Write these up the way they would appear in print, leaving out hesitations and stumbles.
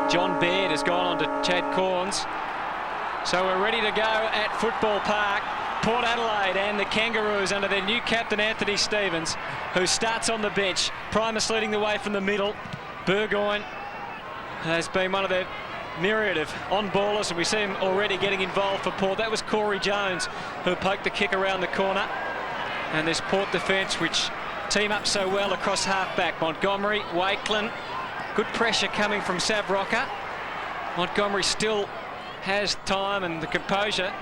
John Baird has gone on to Chad Corns. So we're ready to go at Football Park. Port Adelaide and the Kangaroos under their new captain Anthony Stevens, who starts on the bench. Primus leading the way from the middle. Burgoyne has been one of their myriad of on-ballers, and we see him already getting involved for Port. That was Corey Jones who poked the kick around the corner. And this Port defence, which team up so well across half-back. Montgomery, Wakeland, good pressure coming from Sav Rocker. Montgomery still has time and the composure.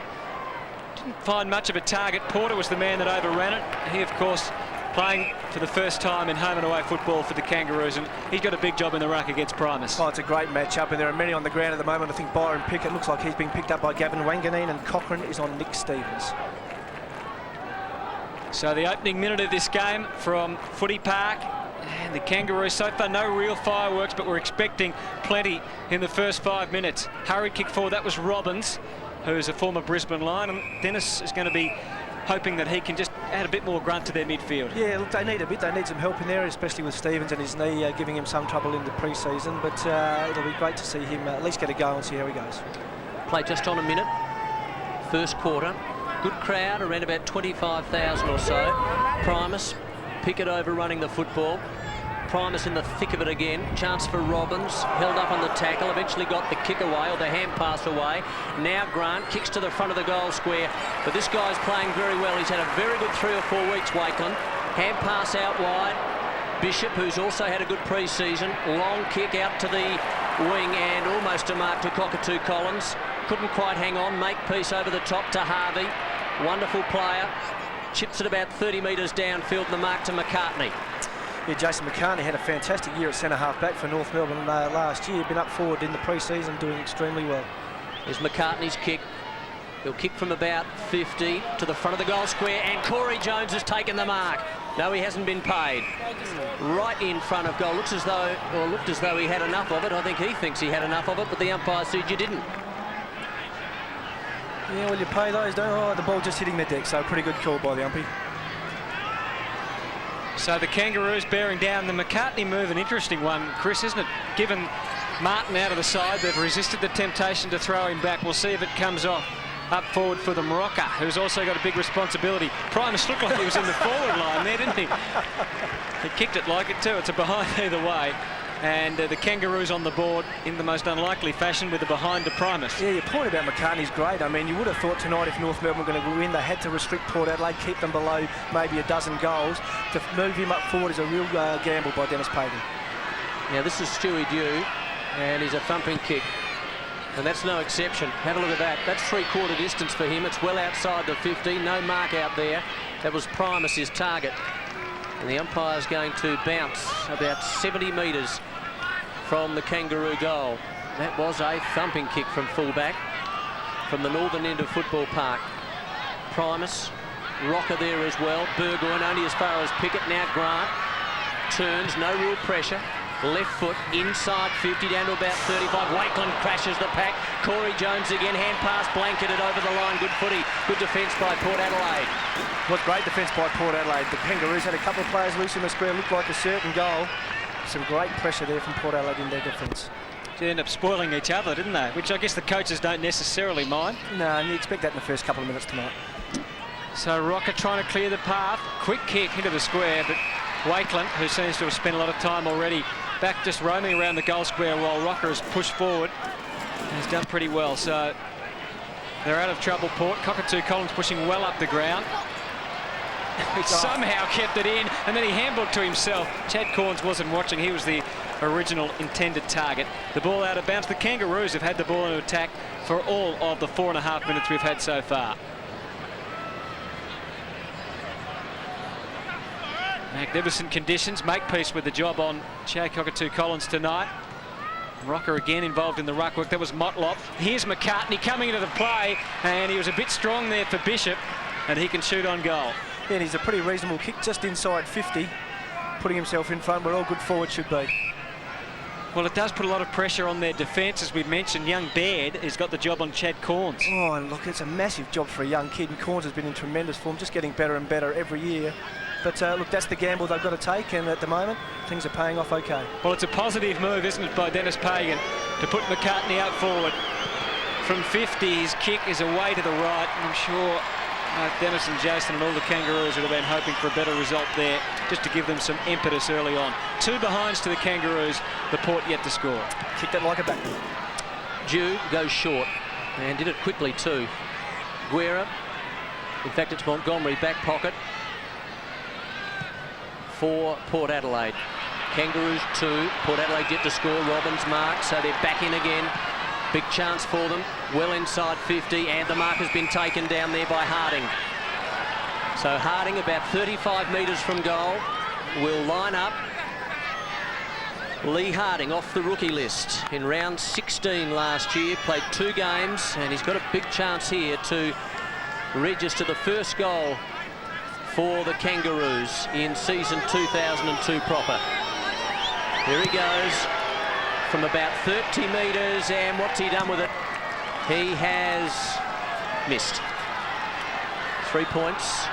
Didn't find much of a target. Porter was the man that overran it. He, of course, playing for the first time in home and away football for the Kangaroos, and he's got a big job in the ruck against Primus. Oh, it's a great match-up, and there are many on the ground at the moment. I think Byron Pickett looks like he's being picked up by Gavin Wanganeen, and Cochrane is on Nick Stevens. So the opening minute of this game from Footy Park, and the Kangaroos so far no real fireworks, but we're expecting plenty in the first 5 minutes. Hurried kick forward, that was Robbins, who's a former Brisbane Lion, and Dennis is going to be hoping that he can just add a bit more grunt to their midfield. Yeah, look, they need a bit. They need some help in there, especially with Stevens and his knee giving him some trouble in the pre-season. But it'll be great to see him at least get a go and see how he goes. Play just on a minute. First quarter. Good crowd, around about 25,000 or so. Primus, Pickett overrunning the football. Primus in the thick of it again. Chance for Robbins, held up on the tackle, eventually got the kick away, or the hand pass away. Now Grant kicks to the front of the goal square, but this guy's playing very well. He's had a very good 3 or 4 weeks, Wakeland. Hand pass out wide. Bishop, who's also had a good pre-season. Long kick out to the wing and almost a mark to Cockatoo Collins. Couldn't quite hang on. Makepeace over the top to Harvey. Wonderful player. Chips it about 30 metres downfield, and the mark to McCartney. Yeah, Jason McCartney had a fantastic year at centre half-back for North Melbourne last year. Been up forward in the pre-season, doing extremely well. There's McCartney's kick. He'll kick from about 50 to the front of the goal square, and Corey Jones has taken the mark. No, he hasn't been paid. Right in front of goal. Looked as though he had enough of it. I think he thinks he had enough of it, but the umpire said you didn't. Yeah, well, you pay those, don't you? Oh, the ball just hitting the deck, so pretty good call by the umpire. So the Kangaroos bearing down. The McCartney move, an interesting one, Chris, isn't it? Given Martin out of the side, they've resisted the temptation to throw him back. We'll see if it comes off. Up forward for them, Rocker, who's also got a big responsibility. Primus looked like he was in the forward line there, didn't he? He kicked it like it too. It's a behind either way. And the Kangaroos on the board in the most unlikely fashion with a behind to Primus. Yeah, your point about McCartney's great. I mean, you would have thought tonight if North Melbourne were going to win, they had to restrict Port Adelaide, keep them below maybe a dozen goals. To move him up forward is a real gamble by Dennis Pagan. Now this is Stewie Dew, and he's a thumping kick. And that's no exception. Have a look at that. That's 3/4 distance for him. It's well outside the 50. No mark out there. That was Primus's target. And the umpire's going to bounce about 70 metres from the Kangaroo goal. That was a thumping kick from fullback from the northern end of Football Park. Primus, Rocker there as well. Burgoyne only as far as Pickett. Now Grant turns, no real pressure. Left foot inside 50 down to about 35. Wakeland crashes the pack. Corey Jones again, hand pass blanketed over the line. Good footy, good defence by Port Adelaide. What great defence by Port Adelaide. The Kangaroos had a couple of players loose in the square, looked like a certain goal. Some great pressure there from Port Adelaide in their defence. They end up spoiling each other, didn't they? Which I guess the coaches don't necessarily mind. No, and you expect that in the first couple of minutes tonight. So Rocker trying to clear the path. Quick kick into the square, but Wakeland, who seems to have spent a lot of time already back just roaming around the goal square while Rocker has pushed forward, has done pretty well. So they're out of trouble, Port. Cockatoo Collins pushing well up the ground. He somehow kept it in, and then he handballed to himself. Chad Corns wasn't watching. He was the original intended target. The ball out of bounds. The Kangaroos have had the ball in attack for all of the 4.5 minutes we've had so far. Magnificent conditions. Makepeace with the job on Chad Cockatoo Collins tonight. Rocker again involved in the ruck work. That was Motlop. Here's McCartney coming into the play, and he was a bit strong there for Bishop, and he can shoot on goal. Yeah, and he's a pretty reasonable kick just inside 50, putting himself in front where all good forwards should be. Well, it does put a lot of pressure on their defence. As we mentioned, young Baird has got the job on Chad Corns. Oh, and look, it's a massive job for a young kid, and Corns has been in tremendous form, just getting better and better every year. But look, that's the gamble they've got to take, and at the moment, things are paying off okay. Well, it's a positive move, isn't it, by Dennis Pagan, to put McCartney out forward. From 50, his kick is away to the right, and I'm sure Dennis and Jason and all the Kangaroos would have been hoping for a better result there, just to give them some impetus early on. 2 behinds to the Kangaroos, the Port yet to score. Kicked it like a back. Dew goes short, and did it quickly too. Guerra, in fact it's Montgomery, back pocket for Port Adelaide. Kangaroos 2, Port Adelaide yet to score. Robbins marked, so they're back in again. Big chance for them, well inside 50, and the mark has been taken down there by Harding. So Harding, about 35 metres from goal, will line up. Lee Harding off the rookie list in round 16 last year, played 2 games, and he's got a big chance here to register the first goal for the Kangaroos in season 2002 proper. Here he goes from about 30 metres, and what's he done with it? He has missed. 3 points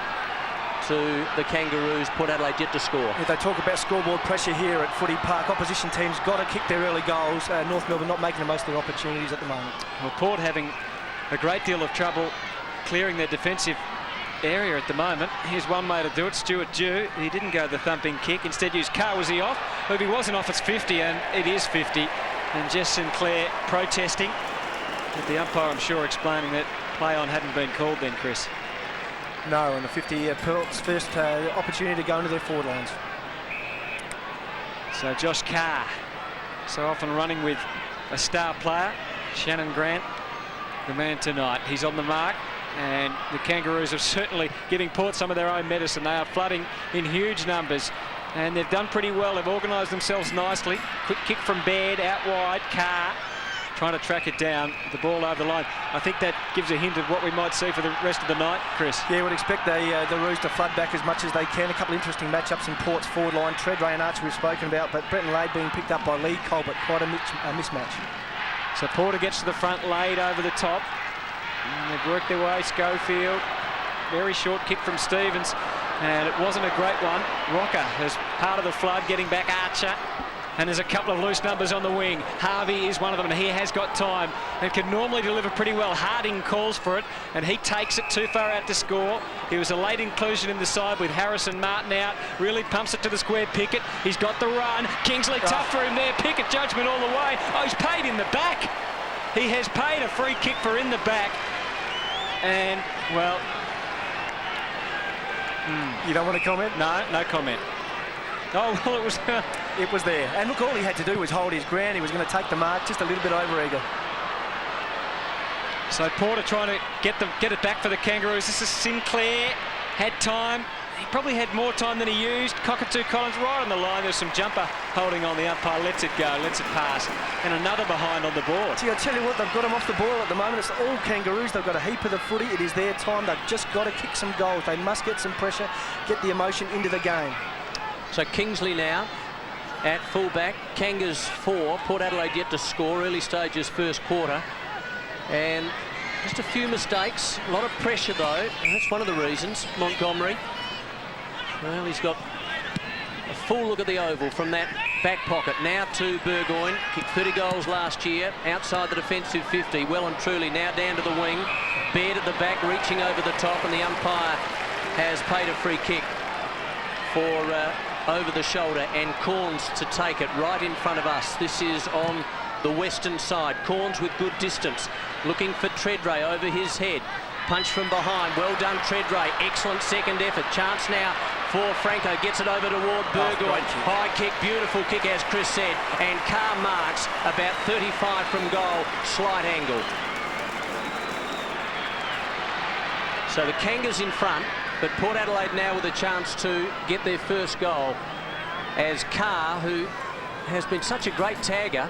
to the Kangaroos. Port Adelaide yet to score. If they talk about scoreboard pressure here at Footy Park, opposition teams got to kick their early goals. North Melbourne not making the most of their opportunities at the moment. Well, Port having a great deal of trouble clearing their defensive area at the moment. Here's one way to do it, Stuart Dew. He didn't go the thumping kick, instead used Carr. Was he off? Well, if he wasn't off, it's 50, and it is 50. And Jess Sinclair protesting. But the umpire, I'm sure, explaining that play on hadn't been called then, Chris. No, and the 50 Perth's first opportunity to go into their forward lines. So Josh Carr, so often running with a star player, Shannon Grant, the man tonight. He's on the mark, and the Kangaroos are certainly giving Port some of their own medicine. They are flooding in huge numbers, and they've done pretty well. They've organised themselves nicely. Quick kick from Baird, out wide. Carr trying to track it down, the ball over the line. I think that gives a hint of what we might see for the rest of the night, Chris. Yeah, we'd expect the Roos to flood back as much as they can. A couple of interesting matchups in Port's forward line. Treadray and Archer we've spoken about, but Bretton Lade being picked up by Lee Colbert. Quite a mismatch. So Porter gets to the front, Lade over the top. And they've worked their way. Schofield, very short kick from Stevens, and it wasn't a great one. Rocker as part of the flood, getting back Archer. And there's a couple of loose numbers on the wing. Harvey is one of them, and he has got time and can normally deliver pretty well. Harding calls for it, and he takes it too far out to score. He was a late inclusion in the side with Harrison Martin out. Really pumps it to the square. Pickett, he's got the run. Kingsley tough for him there. Pickett judgment all the way. Oh, he's paid in the back. He has paid a free kick for in the back. And, well... You don't want to comment? No, no comment. Oh, well, it was... It was there. And look, all he had to do was hold his ground. He was going to take the mark, just a little bit over-eager. So Porter trying to get it back for the Kangaroos. This is Sinclair. Had time. He probably had more time than he used. Cockatoo Collins right on the line. There's some jumper holding on. The umpire lets it go, lets it pass. And another behind on the board. See, I tell you what, they've got him off the ball at the moment. It's all Kangaroos. They've got a heap of the footy. It is their time. They've just got to kick some goals. They must get some pressure, get the emotion into the game. So Kingsley now at fullback. Kangas 4. Port Adelaide yet to score. Early stages first quarter. And just a few mistakes. A lot of pressure though. And that's one of the reasons. Montgomery. Well, he's got a full look at the oval from that back pocket. Now to Burgoyne. Kicked 30 goals last year. Outside the defensive 50. Well and truly now down to the wing. Baird at the back reaching over the top. And the umpire has paid a free kick for... over the shoulder, and Corns to take it right in front of us. This is on the western side. Corns with good distance, looking for Treadray over his head. Punch from behind, well done Treadray. Excellent second effort. Chance now for Franco, gets it over toward Burgoyne. High kick, beautiful kick as Chris said, and Carr marks about 35 from goal, slight angle. So the Kangas in front, but Port Adelaide now with a chance to get their first goal, as Carr, who has been such a great tagger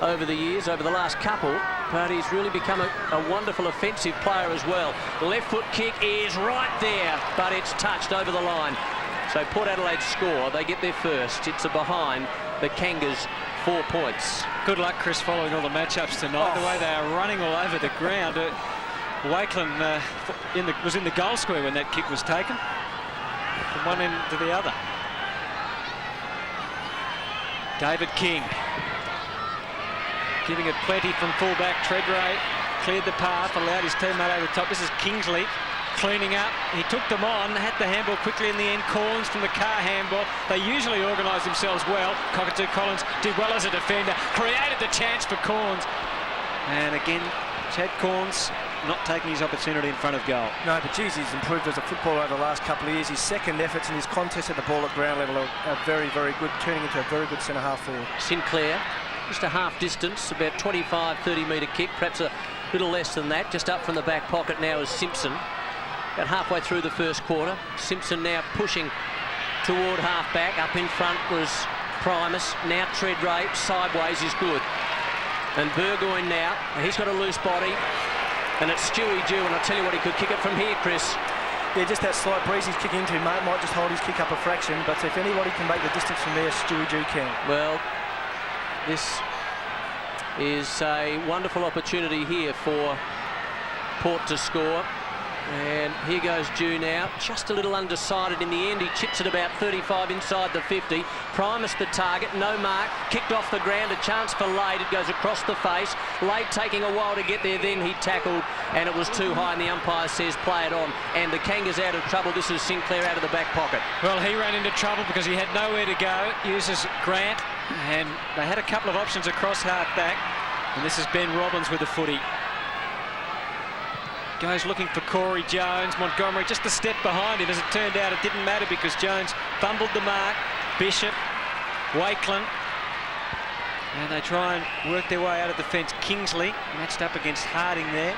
over the years, over the last couple, but he's really become a wonderful offensive player as well. Left foot kick is right there, but it's touched over the line. So Port Adelaide score, they get their first. It's a behind, the Kangas 4 points. Good luck, Chris, following all the matchups tonight. The way they are running all over the ground. Wakeland was in the goal square when that kick was taken, from one end to the other. David King. giving it plenty from fullback. Treadray cleared the path, allowed his teammate over the top. This is Kingsley cleaning up. He took them on, had the handball quickly in the end. Corns from the car handball. They usually organise themselves well. Cockatoo Collins did well as a defender, created the chance for Corns. And again, Chad Corns not taking his opportunity in front of goal. No, but geez, he's improved as a footballer over the last couple of years. His second efforts and his contest at the ball at ground level are very, very good, turning into a very good centre-half forward. Sinclair, just a half distance, about 25, 30-metre kick, perhaps a little less than that. Just up from the back pocket now is Simpson. About halfway through the first quarter. Simpson now pushing toward half-back. Up in front was Primus. Now Treadray, sideways is good. And Burgoyne now, he's got a loose body. And it's Stewie Dew, and I'll tell you what, he could kick it from here, Chris. Yeah, just that slight breeze he's kicking into, mate, might just hold his kick up a fraction, but if anybody can make the distance from there, Stewie Dew can. Well, this is a wonderful opportunity here for Port to score. And here goes Dew now, just a little undecided in the end. He chips it about 35 inside the 50. Primus the target, no mark, kicked off the ground, a chance for Lade. It goes across the face. Lade taking a while to get there, then he tackled, and it was too high, and the umpire says play it on. And the Kangas out of trouble. This is Sinclair out of the back pocket. Well, he ran into trouble because he had nowhere to go. Uses Grant, and they had a couple of options across half-back. And this is Ben Robbins with the footy. Goes looking for Corey Jones. Montgomery just a step behind him. As it turned out, it didn't matter because Jones fumbled the mark. Bishop, Wakeland, and they try and work their way out of the fence. Kingsley matched up against Harding there.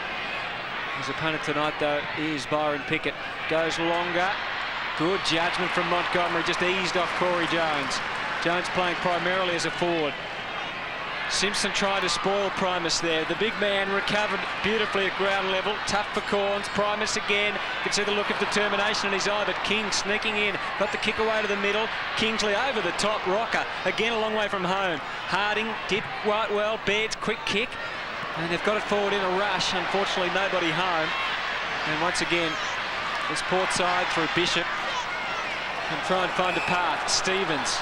His opponent tonight, though, is Byron Pickett. Goes longer. Good judgment from Montgomery. Just eased off Corey Jones. Jones playing primarily as a forward. Simpson tried to spoil Primus there. The big man recovered beautifully at ground level. Tough for Corns. Primus again. You can see the look of determination in his eye, but King sneaking in. Got the kick away to the middle. Kingsley over the top. Rocker again a long way from home. Harding did quite well. Baird's quick kick. And they've got it forward in a rush. Unfortunately, nobody home. And once again, this Port side through Bishop can try and find a path. Stevens.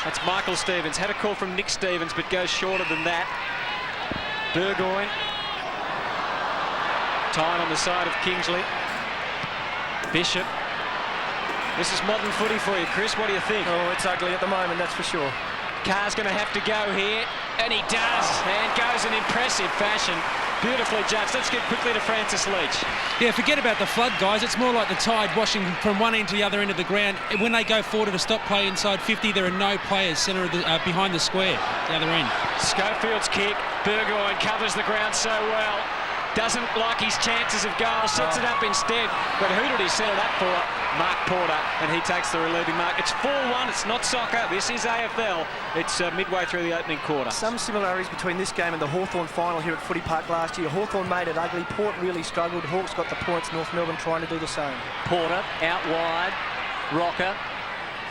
That's Michael Stevens. Had a call from Nick Stevens, but goes shorter than that. Burgoyne. Time on the side of Kingsley. Bishop. This is modern footy for you, Chris. What do you think? Oh, it's ugly at the moment, that's for sure. Carr's going to have to go here, and he does, and goes in impressive fashion. Beautifully judged. Let's get quickly to Francis Leach. Yeah, forget about the flood, guys. It's more like the tide washing from one end to the other end of the ground. When they go forward to stop play inside 50, there are no players centre of the, behind the square, the other end. Schofield's kick. Burgoyne covers the ground so well. Doesn't like his chances of goal, sets it up instead. But who did he set it up for? Mark Porter, and he takes the relieving mark. It's 4-1, it's not soccer, this is AFL. It's midway through the opening quarter. Some similarities between this game and the Hawthorn final here at Footy Park last year. Hawthorn made it ugly, Port really struggled, Hawks got the points, North Melbourne trying to do the same. Porter out wide, Rocker,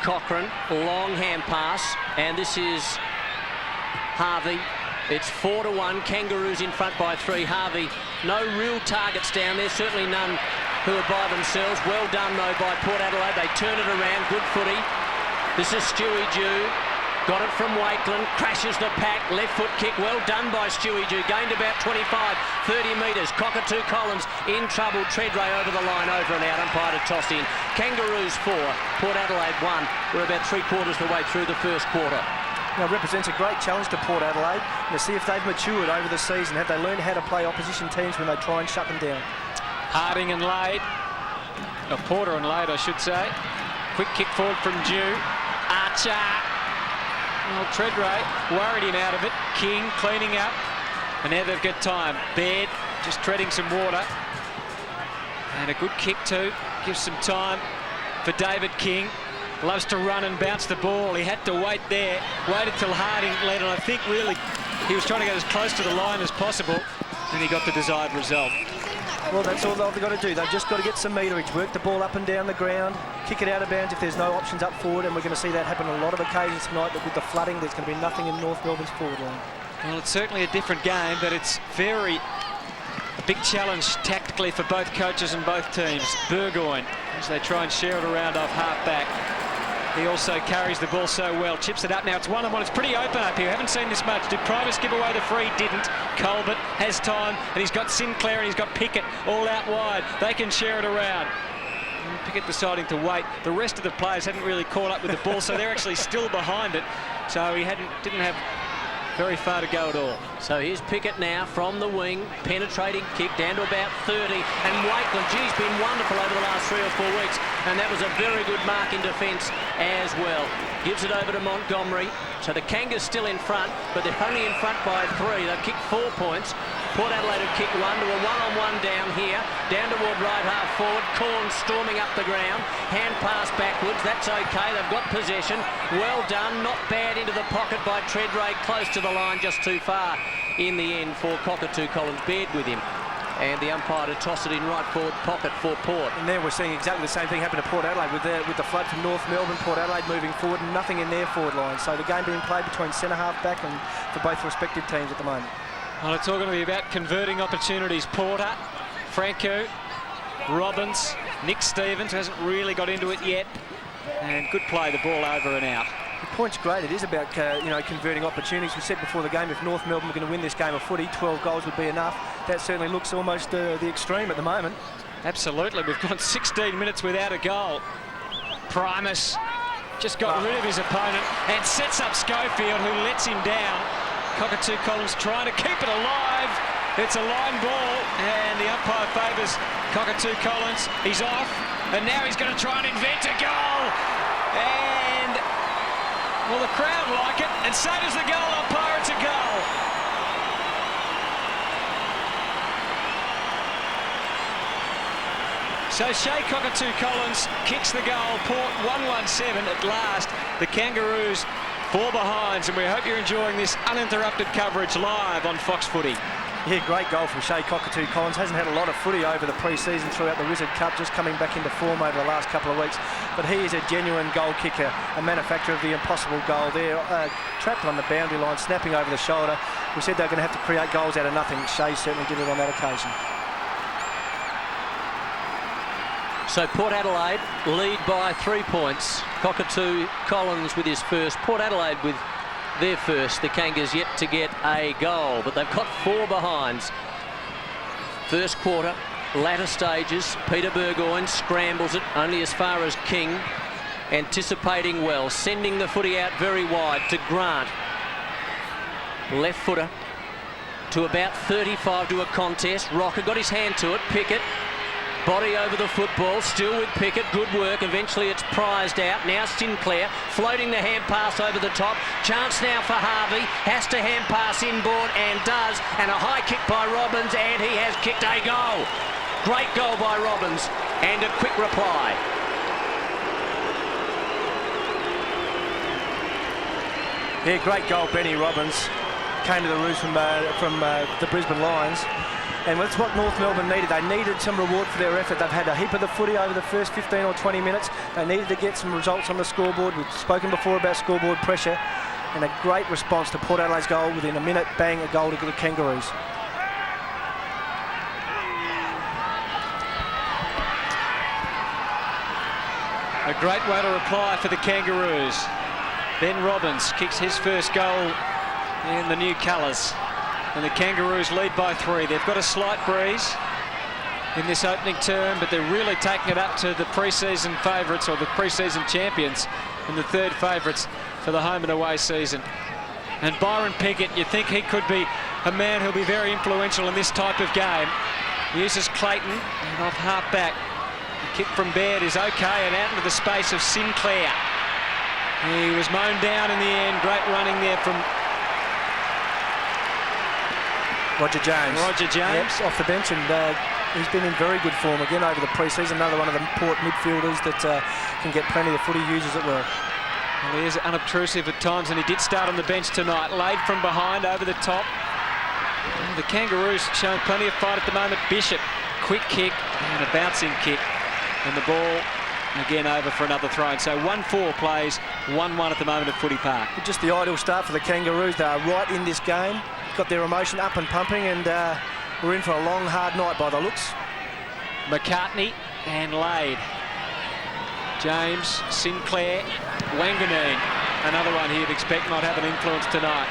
Cochrane, long hand pass, and this is Harvey. It's 4-1, Kangaroos in front by 3. Harvey, no real targets down there, certainly none who are by themselves. Well done, though, by Port Adelaide. They turn it around, good footy. This is Stewie Dew. Got it from Wakeland, crashes the pack, left foot kick, well done by Stewie Dew. Gained about 25, 30 metres. Cockatoo Collins in trouble, Treadray over the line, over and out, umpire to toss in. Kangaroos 4, Port Adelaide 1. We're about 3/4 the way through the first quarter. Now, it represents a great challenge to Port Adelaide and to see if they've matured over the season. Have they learned how to play opposition teams when they try and shut them down? Harding and Lade. Porter and Lade, I should say. Quick kick forward from Dew. Archer. Well, Treadray worried him out of it. King cleaning up. And now they've got time. Baird just treading some water. And a good kick too. Gives some time for David King. Loves to run and bounce the ball. He had to wait there. Waited till Harding led, and I think really he was trying to get as close to the line as possible, and he got the desired result. Well, that's all they've got to do. They've just got to get some meterage, work the ball up and down the ground, kick it out of bounds if there's no options up forward, and we're going to see that happen on a lot of occasions tonight. But with the flooding, there's going to be nothing in North Melbourne's forward line. Well, it's certainly a different game, but it's a big challenge tactically for both coaches and both teams. Burgoyne, as they try and share it around off half-back. He also carries the ball so well, chips it up. Now it's one-on-one. It's pretty open up here. I haven't seen this much. Did Primus give away the free? Didn't. Colbert has time, and he's got Sinclair and he's got Pickett all out wide. They can share it around. Pickett deciding to wait. The rest of the players hadn't really caught up with the ball, so they're actually still behind it. So he didn't have very far to go at all. So here's Pickett now from the wing, penetrating kick down to about 30, and Wakeland, geez, been wonderful over the last 3 or 4 weeks, and that was a very good mark in defence as well. Gives it over to Montgomery. So the Kangas still in front, but they're only in front by 3. They've kicked 4 points. Port Adelaide have kicked 1 to a one-on-one down here, down toward right half forward. Corn storming up the ground, hand pass backwards. That's okay. They've got possession. Well done. Not bad into the pocket by Treadrake, close to the line, just too far in the end for Cockatoo. Collins bared with him, and the umpire to toss it in right forward pocket for Port. And there we're seeing exactly the same thing happen to Port Adelaide with the flood from North Melbourne. Port Adelaide moving forward, nothing in their forward line. So the game being played between centre half back and for both respective teams at the moment. Well, it's all going to be about converting opportunities. Porter, Franco, Robbins, Nick Stevens, who hasn't really got into it yet, and good play, the ball over and out. The point's great. It is about converting opportunities. We said before the game, if North Melbourne were going to win this game of footy, 12 goals would be enough. That certainly looks almost the extreme at the moment. Absolutely. We've gone 16 minutes without a goal. Primus just got rid of his opponent and sets up Schofield, who lets him down. Cockatoo Collins trying to keep it alive. It's a line ball, and the umpire favours Cockatoo Collins. He's off, and now he's going to try and invent a goal. And, well, the crowd like it, and so does the goal umpire. It's a goal. So Shea Cockatoo Collins kicks the goal. Port 1-1-7 at last. The Kangaroos 4 behinds, and we hope you're enjoying this uninterrupted coverage live on Fox Footy. Yeah, great goal from Shea Cockatoo Collins. Hasn't had a lot of footy over the pre-season throughout the Wizard Cup, just coming back into form over the last couple of weeks. But he is a genuine goal kicker, a manufacturer of the impossible goal there. Trapped on the boundary line, snapping over the shoulder. We said they were going to have to create goals out of nothing. Shea certainly did it on that occasion. So Port Adelaide lead by 3 points. Cockatoo Collins with his first. Port Adelaide with their first. The Kangas yet to get a goal, but they've got 4 behinds. First quarter, latter stages. Peter Burgoyne scrambles it only as far as King. Anticipating well, sending the footy out very wide to Grant. Left footer to about 35 to a contest. Rocker got his hand to it. Pickett. Body over the football, still with Pickett, good work. Eventually it's prized out. Now Sinclair floating the hand pass over the top. Chance now for Harvey, has to hand pass inboard and does. And a high kick by Robbins, and he has kicked a goal. Great goal by Robbins, and a quick reply. Yeah, great goal, Benny Robbins. Came to the roost from the Brisbane Lions. And that's what North Melbourne needed. They needed some reward for their effort. They've had a heap of the footy over the first 15 or 20 minutes. They needed to get some results on the scoreboard. We've spoken before about scoreboard pressure. And a great response to Port Adelaide's goal. Within a minute, bang, a goal to the Kangaroos. A great way to reply for the Kangaroos. Ben Robbins kicks his first goal in the new colours. And the Kangaroos lead by 3. They've got a slight breeze in this opening term, but they're really taking it up to the pre-season favourites, or the pre-season champions, and the third favourites for the home and away season. And Byron Pickett, you think he could be a man who'll be very influential in this type of game. He uses Clayton, and off half back. The kick from Baird is okay, and out into the space of Sinclair. He was mown down in the end. Great running there from Roger James. Yep, off the bench, and he's been in very good form again over the pre-season. Another one of the Port midfielders that can get plenty of footy, uses it well. Well, he is unobtrusive at times, and he did start on the bench tonight. Laid from behind, over the top. And the Kangaroos showing plenty of fight at the moment. Bishop, quick kick and a bouncing kick. And the ball again over for another throw. And so 1-4 plays, 1-1 at the moment at Footy Park. Just the ideal start for the Kangaroos. They are right in this game. Got their emotion up and pumping, and we're in for a long, hard night by the looks. McCartney and Lade. James, Sinclair, Wanganeen, another one here you'd expect might have an influence tonight.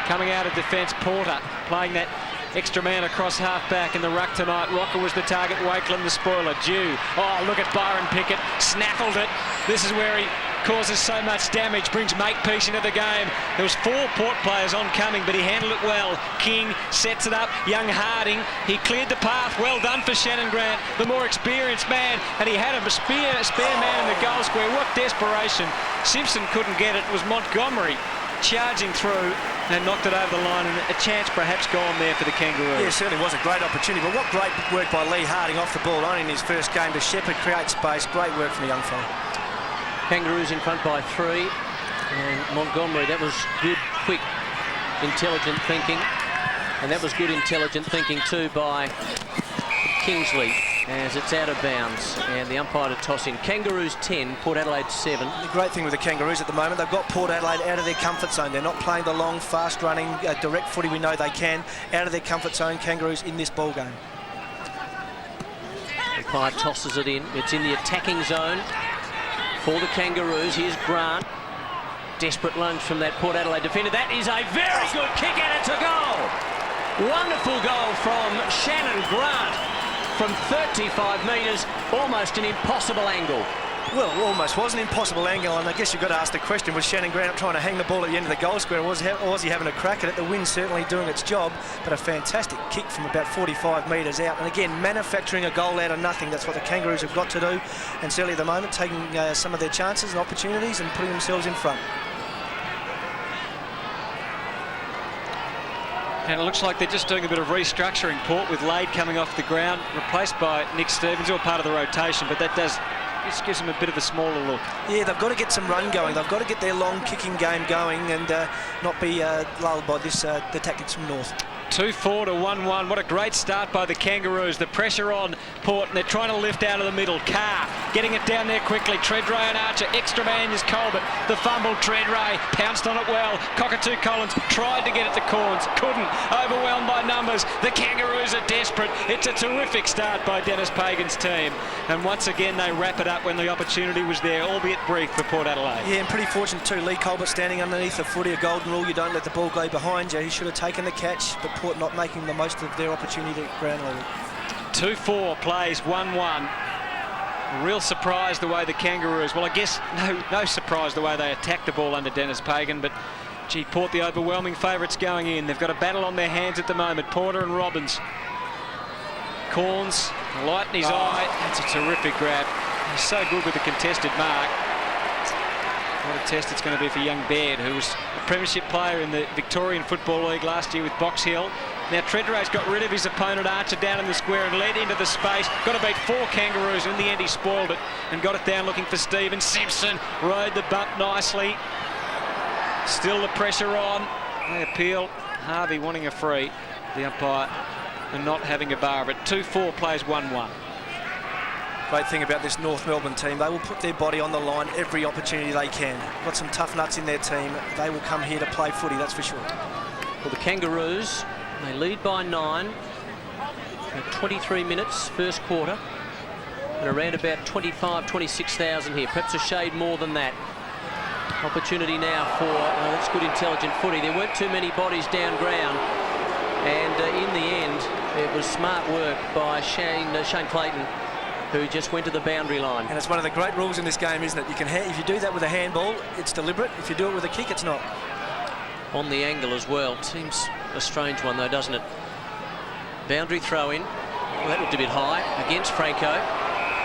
Coming out of defence, Porter playing that extra man across half-back in the ruck tonight. Rocker was the target, Wakeland the spoiler. Dew. Oh, look at Byron Pickett. Snaffled it. This is where he causes so much damage, brings Makepeace into the game. There was 4 Port players oncoming, but he handled it well. King sets it up. Young Harding, he cleared the path. Well done for Shannon Grant, the more experienced man, and he had a spare man in the goal square. What desperation. Simpson couldn't get it. It was Montgomery charging through and knocked it over the line, and a chance perhaps gone there for the Kangaroos. Yeah, it certainly was a great opportunity, but what great work by Lee Harding off the ball, only in his first game to shepherd, create space. Great work from the young fella. Kangaroos in front by 3, and Montgomery, that was good, quick, intelligent thinking, and that was good intelligent thinking too by Kingsley as it's out of bounds, and the umpire to toss in. Kangaroos 10, Port Adelaide 7. The great thing with the Kangaroos at the moment, they've got Port Adelaide out of their comfort zone. They're not playing the long, fast-running, direct footy we know they can. Out of their comfort zone, Kangaroos in this ball game. Umpire tosses it in. It's in the attacking zone for the Kangaroos. Here's Grant. Desperate lunge from that Port Adelaide defender. That is a very good kick, and it's a goal. Wonderful goal from Shannon Grant from 35 metres, almost an impossible angle. Well, it almost was an impossible angle, and I guess you've got to ask the question, was Shannon Grant trying to hang the ball at the end of the goal square, or was he having a crack at it? The wind's certainly doing its job, but a fantastic kick from about 45 metres out. And again, manufacturing a goal out of nothing, that's what the Kangaroos have got to do, and certainly at the moment taking some of their chances and opportunities and putting themselves in front. And it looks like they're just doing a bit of restructuring, Port, with Lade coming off the ground, replaced by Nick Stevens, all part of the rotation, but that just gives them a bit of a smaller look. Yeah, they've got to get some run going. They've got to get their long kicking game going and not be lulled by this the tactics from North. 2-4 to 1-1. What a great start by the Kangaroos. The pressure on Port, and they're trying to lift out of the middle. Carr getting it down there quickly. Treadray and Archer. Extra man is Colbert. The fumble. Treadray pounced on it well. Cockatoo Collins tried to get it to Corns. Couldn't. Overwhelmed by numbers. The Kangaroos are desperate. It's a terrific start by Dennis Pagan's team. And once again, they wrap it up when the opportunity was there, albeit brief, for Port Adelaide. Yeah, and pretty fortunate too. Lee Colbert standing underneath the footy. A golden rule. You don't let the ball go behind you. He should have taken the catch, but Port not making the most of their opportunity at ground level. 2-4 plays 1-1. Real surprise the way the Kangaroos, well, I guess no surprise the way they attacked the ball under Dennis Pagan, but gee, Port the overwhelming favourites going in. They've got a battle on their hands at the moment. Porter and Robbins. Corns, light in his eye. That's a terrific grab. He's so good with the contested mark. What a test it's going to be for young Baird, who was a premiership player in the Victorian Football League last year with Box Hill. Now Treadray's got rid of his opponent Archer down in the square and led into the space. Got to beat 4 Kangaroos. In the end he spoiled it and got it down looking for Stephen. Simpson rode the bump nicely. Still the pressure on. They appeal. Harvey wanting a free. The umpire and not having a bar of it. 2-4 plays 1-1. Great thing about this North Melbourne team, they will put their body on the line every opportunity they can. Got some tough nuts in their team. They will come here to play footy, that's for sure. Well, the Kangaroos, they lead by 9 at 23 minutes, first quarter, and around about 26,000 here, perhaps a shade more than that. Opportunity now for, that's good intelligent footy. There weren't too many bodies down ground, and in the end, it was smart work by Shane Clayton, who just went to the boundary line. And it's one of the great rules in this game, isn't it? You can if you do that with a handball, it's deliberate. If you do it with a kick, it's not. On the angle as well. Seems a strange one though, doesn't it? Boundary throw in. Well, that looked a bit high against Franco.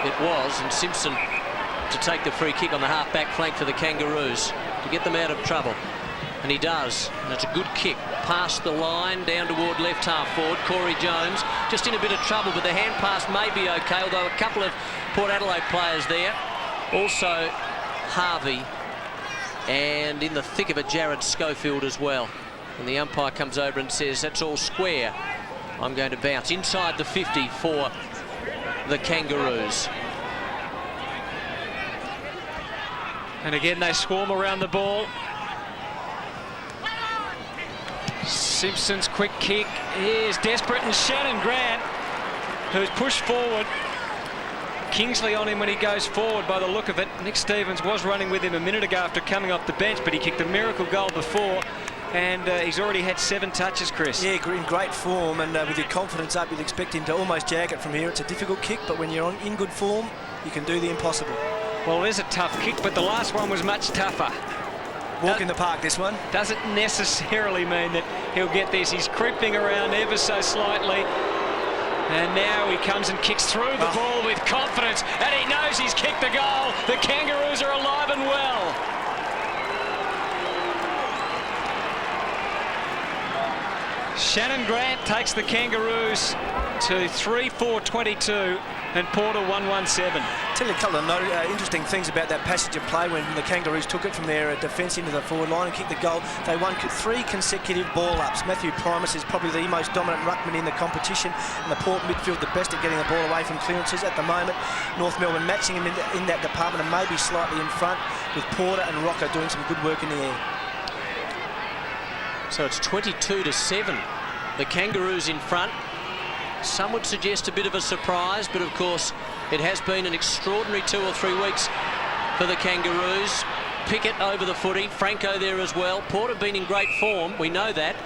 It was, and Simpson to take the free kick on the half-back flank for the Kangaroos to get them out of trouble. And he does, and it's a good kick past the line down toward left half forward. Corey Jones just in a bit of trouble, but the hand pass may be okay, although a couple of Port Adelaide players there. Also Harvey, and in the thick of it Jared Schofield as well. And the umpire comes over and says that's all square. I'm going to bounce inside the 50 for the Kangaroos. And again they swarm around the ball. Simpson's quick kick is desperate, and Shannon Grant, who's pushed forward, Kingsley on him when he goes forward by the look of it. Nick Stevens was running with him a minute ago after coming off the bench, but he kicked a miracle goal before, and he's already had 7 touches, Chris. Yeah, in great form, and with your confidence up, you'd expect him to almost jag it from here. It's a difficult kick, but when you're in good form, you can do the impossible. Well, it is a tough kick, but the last one was much tougher. Walk in the park, this one. Doesn't necessarily mean that he'll get this. He's creeping around ever so slightly. And now he comes and kicks through the ball with confidence. And he knows he's kicked the goal. The Kangaroos are alive and well. Shannon Grant takes the Kangaroos to 3-4-22 and Porter 1-1-7. Tell you a couple of interesting things about that passage of play when the Kangaroos took it from their defence into the forward line and kicked the goal. They won 3 consecutive ball-ups. Matthew Primus is probably the most dominant ruckman in the competition, and the Port midfield the best at getting the ball away from clearances at the moment. North Melbourne matching him in that department and maybe slightly in front, with Porter and Rocker doing some good work in the air. So it's 22-7. The Kangaroos in front. Some would suggest a bit of a surprise, but of course it has been an extraordinary 2 or 3 weeks for the Kangaroos. Pickett over the footy, Franco there as well. Port have been in great form, we know that,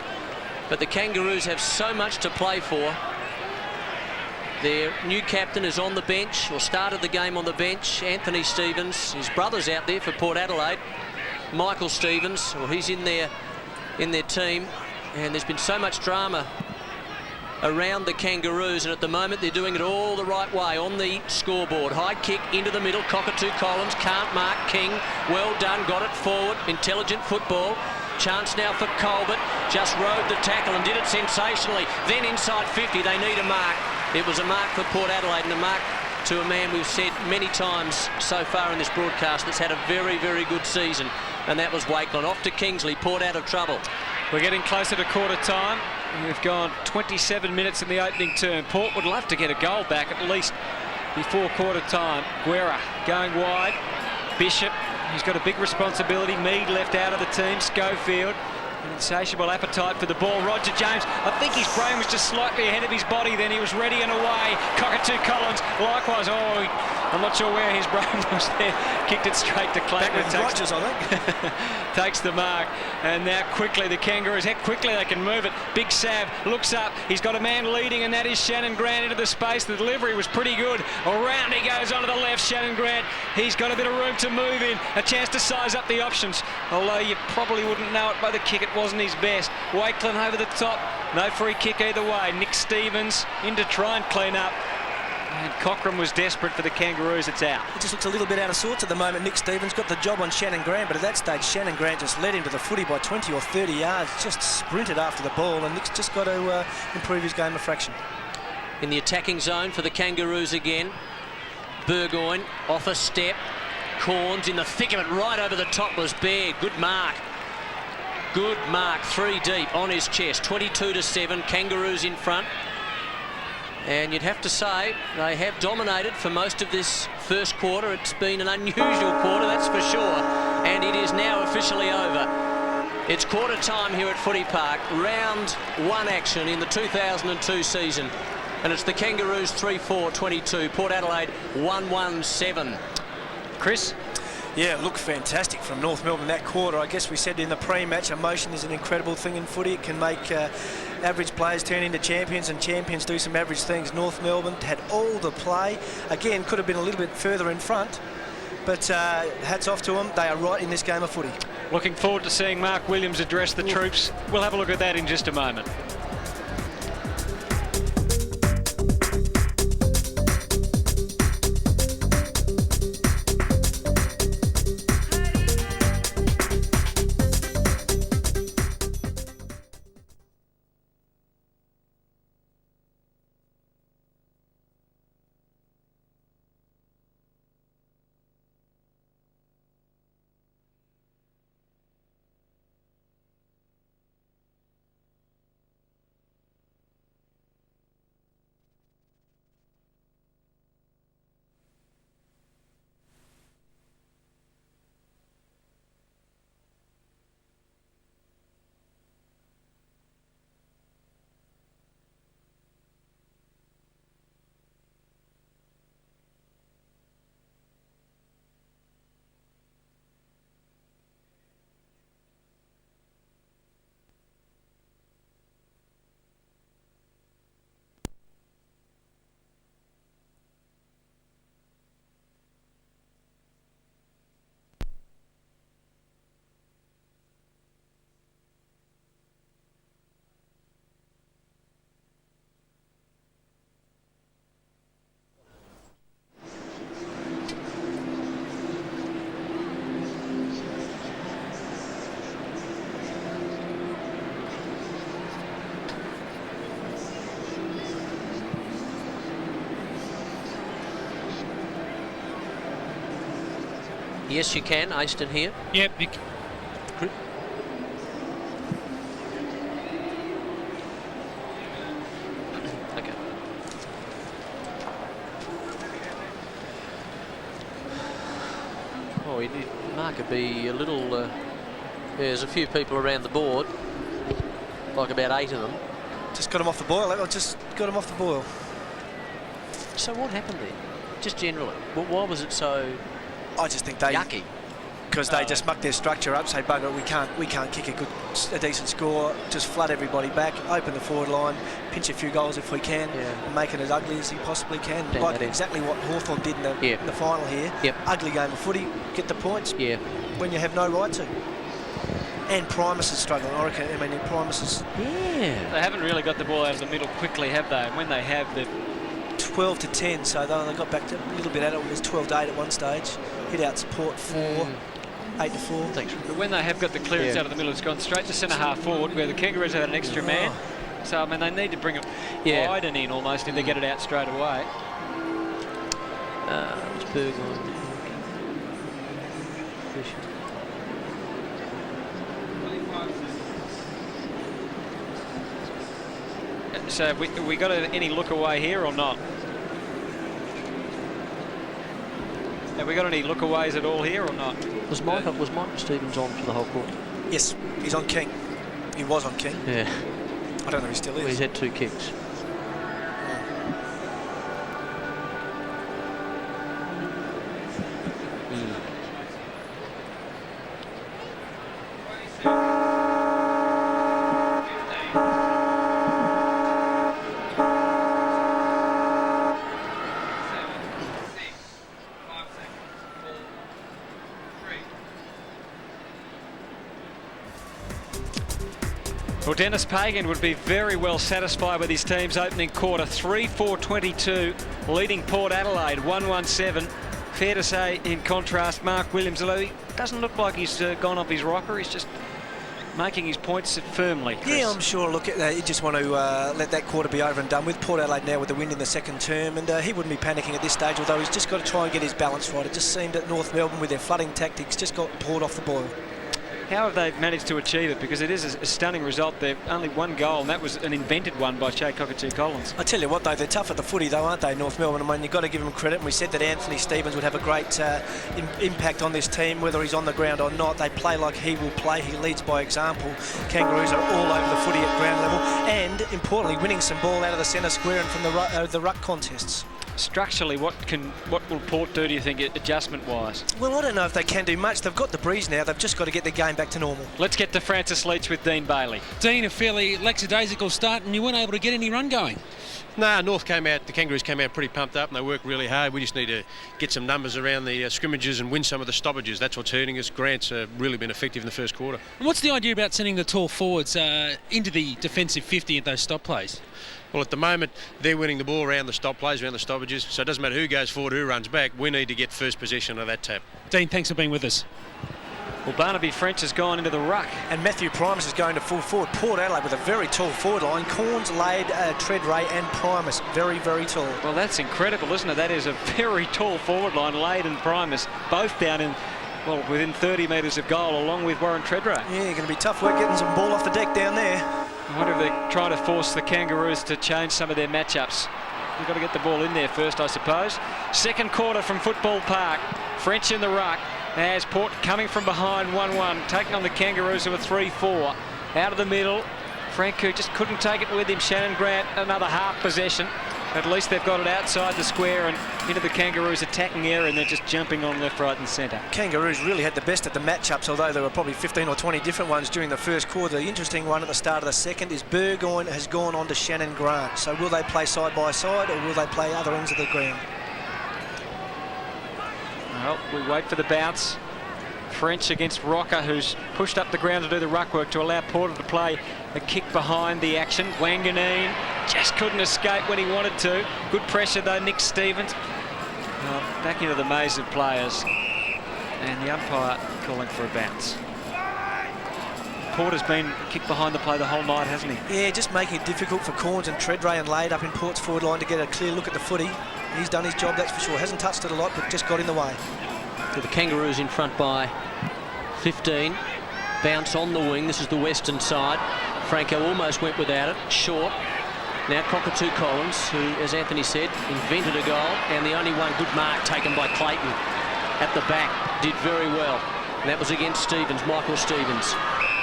but the Kangaroos have so much to play for. Their new captain is on the bench, or started the game on the bench, Anthony Stevens. His brother's out there for Port Adelaide, Michael Stevens. Well, he's in their team, and there's been so much drama around the Kangaroos, and at the moment they're doing it all the right way on the scoreboard. High kick into the middle, Cockatoo Collins can't mark King. Well done, got it forward, intelligent football. Chance now for Colbert, just rode the tackle and did it sensationally. Then inside 50, they need a mark. It was a mark for Port Adelaide, and a mark to a man we've said many times so far in this broadcast that's had a very, very good season, and that was Wakelin. Off to Kingsley, Port out of trouble. We're getting closer to quarter time. We've gone 27 minutes in the opening term. Port would love to get a goal back at least before quarter time. Guerra going wide. Bishop, he's got a big responsibility. Mead left out of the team. Schofield, an insatiable appetite for the ball. Roger James, I think his brain was just slightly ahead of his body then. He was ready and away. Cockatoo Collins, likewise. I'm not sure where his brain was there. Kicked it straight to Clayton. Back with Rogers, I think. Takes the mark. And now quickly the Kangaroos, how quickly they can move it. Big Sav looks up. He's got a man leading, and that is Shannon Grant into the space. The delivery was pretty good. Around he goes onto the left. Shannon Grant, he's got a bit of room to move in. A chance to size up the options. Although you probably wouldn't know it by the kick. It wasn't his best. Wakelin over the top. No free kick either way. Nick Stevens in to try and clean up. And Cochrane was desperate for the Kangaroos. It's out. It just looks a little bit out of sorts at the moment. Nick Stevens got the job on Shannon Grant, but at that stage Shannon Grant just led him to the footy by 20 or 30 yards, just sprinted after the ball, and Nick's just got to improve his game a fraction. In the attacking zone for the Kangaroos again. Burgoyne off a step. Corns in the thick of it, right over the top was Baird. Good mark. Good mark, 3 deep on his chest. 22-7, Kangaroos in front. And you'd have to say they have dominated for most of this first quarter. It's been an unusual quarter, that's for sure. And it is now officially over. It's quarter time here at Footy Park. Round 1 action in the 2002 season. And it's the Kangaroos 3-4-22. Port Adelaide 1-1-7. Chris? Yeah, looked fantastic from North Melbourne that quarter. I guess we said in the pre-match, emotion is an incredible thing in footy. It can make average players turn into champions, and champions do some average things. North Melbourne had all the play. Again, could have been a little bit further in front, but hats off to them. They are right in this game of footy. Looking forward to seeing Mark Williams address the troops. We'll have a look at that in just a moment. Yes, you can. Aston here. Yep. Okay. Oh, you need Mark would be a little. There's a few people around the board, like about 8 of them. Just got him off the boil. I just got him off the boil. So what happened there? Just generally, why was it so I just think they yucky? Because they just muck their structure up, say bugger it, we can't kick a decent score, just flood everybody back, open the forward line, pinch a few goals if we can, and make it as ugly as he possibly can. Damn, like exactly what Hawthorn did in the final here. Ugly game of footy, get the points when you have no right to. And Primus is struggling. I reckon. I mean, Primus is. Yeah. They haven't really got the ball out of the middle quickly, have they? And when they have, they've 12 to 10, so they only got back to a little bit at it. It was 12 to 8 at one stage. Hit out support 4, 8 to 4. Thanks. But when they have got the clearance out of the middle, it's gone straight to centre half forward, where the Kangaroos have had an extra man. So I mean, they need to bring it wide and in almost if they get it out straight away. It's Bergeron. So have we got any look away here or not? Have we got any look aways at all here or not? Was Michael Stevens on for the whole quarter? Yes, he's on King. He was on King. Yeah. I don't know if he still is. Well, he's had 2 kicks. Well, Dennis Pagan would be very well satisfied with his team's opening quarter. 3-4-22, leading Port Adelaide 1-1-7. Fair to say, in contrast, Mark Williams, although he doesn't look like he's gone off his rocker, he's just making his points firmly. Chris. Yeah, I'm sure. Look, you just want to let that quarter be over and done with. Port Adelaide now with the win in the second term, and he wouldn't be panicking at this stage, although he's just got to try and get his balance right. It just seemed that North Melbourne, with their flooding tactics, just got Port off the boil. How have they managed to achieve it? Because it is a stunning result. They've only 1 goal, and that was an invented one by Shea Cockatoo Collins. I tell you what, though, they're tough at the footy, though, aren't they, North Melbourne? I mean, you've got to give them credit. And we said that Anthony Stevens would have a great impact on this team, whether he's on the ground or not. They play like he will play. He leads by example. Kangaroos are all over the footy at ground level, and importantly, winning some ball out of the centre square and from the ruck contests. Structurally, what will Port do, do you think, adjustment-wise? Well, I don't know if they can do much. They've got the breeze now. They've just got to get their game back to normal. Let's get to Francis Leach with Dean Bailey. Dean, a fairly lackadaisical start, and you weren't able to get any run going. No, the Kangaroos came out pretty pumped up and they worked really hard. We just need to get some numbers around the scrimmages and win some of the stoppages. That's what's hurting us. Grant's really been effective in the first quarter. And what's the idea about sending the tall forwards into the defensive 50 at those stop plays? Well, at the moment, they're winning the ball around the stop plays, around the stoppages, so it doesn't matter who goes forward, who runs back. We need to get first possession of that tap. Dean, thanks for being with us. Well, Barnaby French has gone into the ruck. And Matthew Primus is going to full forward. Port Adelaide with a very tall forward line. Corns, Lade, Treadray and Primus. Very, very tall. Well, that's incredible, isn't it? That is a very tall forward line. Lade and Primus both down in, well, within 30 metres of goal, along with Warren Treadray. Yeah, going to be tough work getting some ball off the deck down there. I wonder if they're trying to force the Kangaroos to change some of their matchups. You've got to get the ball in there first, I suppose. Second quarter from Football Park. French in the ruck as Port coming from behind 1-1, taking on the Kangaroos who are 3-4. Out of the middle, Franco just couldn't take it with him. Shannon Grant, another half possession. At least they've got it outside the square and into the Kangaroos' attacking area, and they're just jumping on left, right and centre. Kangaroos really had the best at the matchups, although there were probably 15 or 20 different ones during the first quarter. The interesting one at the start of the second is Burgoyne has gone on to Shannon Grant. So will they play side by side or will they play other ends of the ground? Well, we wait for the bounce. French against Rocker, who's pushed up the ground to do the ruck work to allow Porter to play a kick behind the action. Wanganeen just couldn't escape when he wanted to. Good pressure though, Nick Stevens. Back into the maze of players. And the umpire calling for a bounce. Porter's been kicked behind the play the whole night, hasn't he? Yeah, just making it difficult for Corns and Treadray and Lade up in Port's forward line to get a clear look at the footy. He's done his job, that's for sure. Hasn't touched it a lot, but just got in the way. So the Kangaroos in front by 15. Bounce on the wing. This is the western side. Franco almost went without it. Short. Now Cockatoo Collins, who, as Anthony said, invented a goal, and the only one good mark taken by Clayton at the back. Did very well. And that was against Stevens, Michael Stevens.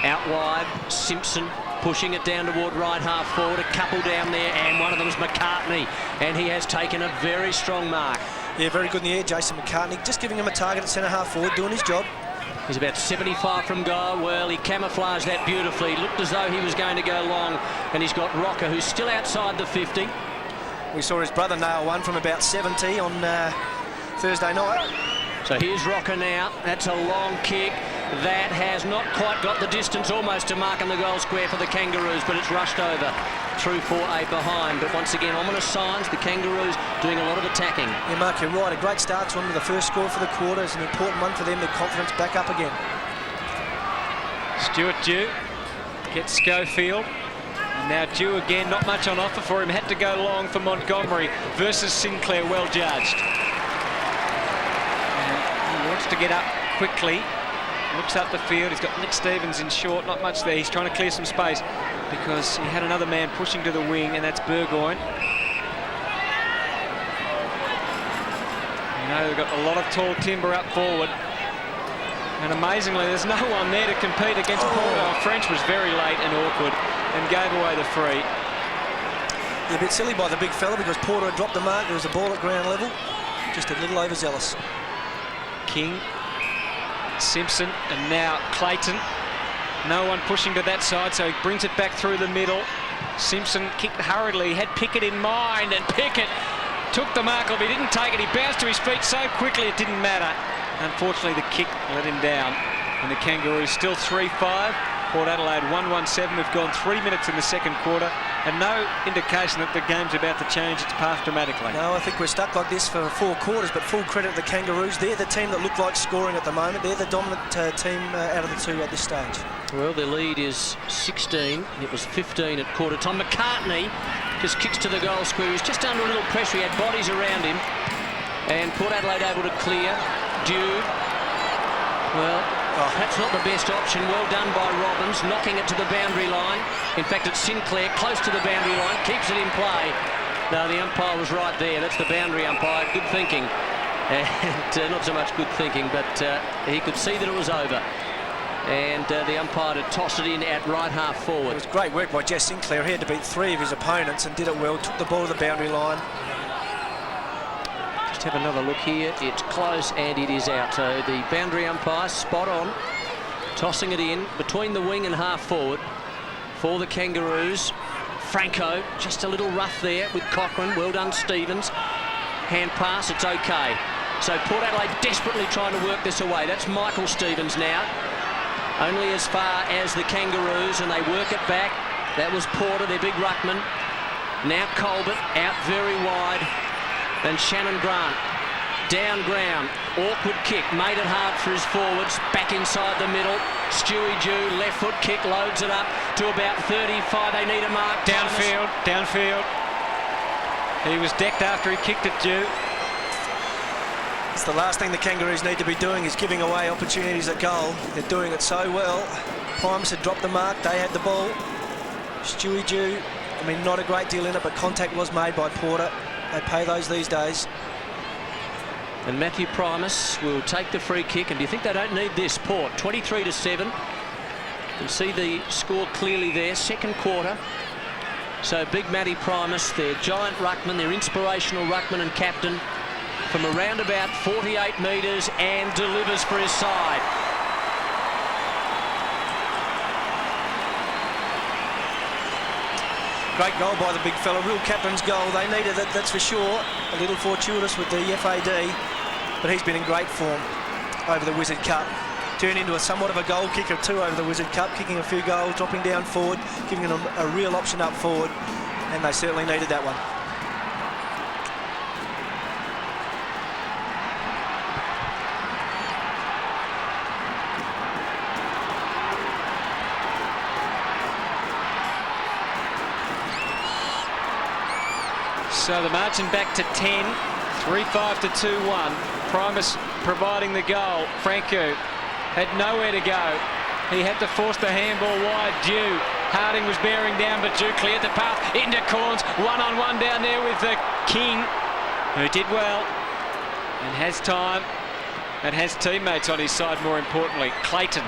Out wide, Simpson pushing it down toward right half forward. A couple down there, and one of them is McCartney, and he has taken a very strong mark. Yeah, very good in the air, Jason McCartney. Just giving him a target at centre half forward, doing his job. He's about 75 from goal. Well, he camouflaged that beautifully. Looked as though he was going to go long. And he's got Rocker, who's still outside the 50. We saw his brother nail one from about 70 on Thursday night. So here's Rocker now. That's a long kick. That has not quite got the distance, almost to mark in the goal square for the Kangaroos, but it's rushed over through 4-8 behind. But once again, ominous signs. The Kangaroos doing a lot of attacking. Yeah, Mark, you're right. A great start to them with the first score for the quarter. It's an important one for them. Their confidence back up again. Stuart Dew gets Schofield. And now Dew again, not much on offer for him. Had to go long for Montgomery versus Sinclair. Well judged. And he wants to get up quickly. Looks up the field. He's got Nick Stevens in short. Not much there. He's trying to clear some space because he had another man pushing to the wing, and that's Burgoyne. You know, they've got a lot of tall timber up forward. And amazingly, there's no one there to compete against Porter. French was very late and awkward and gave away the free. Yeah, a bit silly by the big fella because Porter had dropped the mark. There was a ball at ground level. Just a little overzealous. King, Simpson, and now Clayton. No one pushing to that side, so he brings it back through the middle. Simpson kicked hurriedly. He had Pickett in mind, and Pickett took the mark off. He didn't take it. He bounced to his feet so quickly it didn't matter. Unfortunately, the kick let him down. And the Kangaroos still 3-5. Port Adelaide 1-1-7. We've gone 3 minutes in the second quarter, and no indication that the game's about to change its path dramatically. No, I think we're stuck like this for 4 quarters, but full credit to the Kangaroos. They're the team that look like scoring at the moment. They're the dominant team out of the two at this stage. Well, their lead is 16. It was 15 at quarter time. McCartney just kicks to the goal square. He's just under a little pressure. He had bodies around him. And Port Adelaide able to clear. Dew. Well, that's not the best option. Well done by Robbins, knocking it to the boundary line. In fact, it's Sinclair close to the boundary line, keeps it in play. No, the umpire was right there. That's the boundary umpire. Good thinking. And not so much good thinking, but he could see that it was over. And the umpire to toss it in at right half forward. It was great work by Jess Sinclair. He had to beat 3 of his opponents and did it well. Took the ball to the boundary line. Just have another look here. It's close and it is out. So the boundary umpire spot on, tossing it in between the wing and half forward for the Kangaroos. Franco just a little rough there with Cochrane. Well done, Stevens. Hand pass, it's okay. So Port Adelaide desperately trying to work this away. That's Michael Stevens now. Only as far as the Kangaroos, and they work it back. That was Porter, their big ruckman. Now Colbert out very wide. And Shannon Grant down ground. Awkward kick, made it hard for his forwards. Back inside the middle. Stewie Dew, left foot kick, loads it up to about 35. They need a mark. Downfield, downfield. He was decked after he kicked it, Dew. It's the last thing the Kangaroos need to be doing is giving away opportunities at goal. They're doing it so well. Primus had dropped the mark. They had the ball. Stewie Dew, I mean, not a great deal in it, but contact was made by Porter. They pay those these days. And Matthew Primus will take the free kick. And do you think they don't need this? Port 23-7. You can see the score clearly there. Second quarter. So big Matty Primus, their giant ruckman, their inspirational ruckman and captain, from around about 48 metres and delivers for his side. Great goal by the big fella, real captain's goal. They needed it, that's for sure. A little fortuitous with the FAD, but he's been in great form over the Wizard Cup. Turned into somewhat of a goal kicker too over the Wizard Cup, kicking a few goals, dropping down forward, giving them a real option up forward, and they certainly needed that one. So the margin back to 10, 3-5 to 2-1. Primus providing the goal. Franco had nowhere to go. He had to force the handball wide. Dew. Harding was bearing down, but Dew cleared the path into Corns. One-on-one down there with the King, who did well and has time and has teammates on his side, more importantly. Clayton,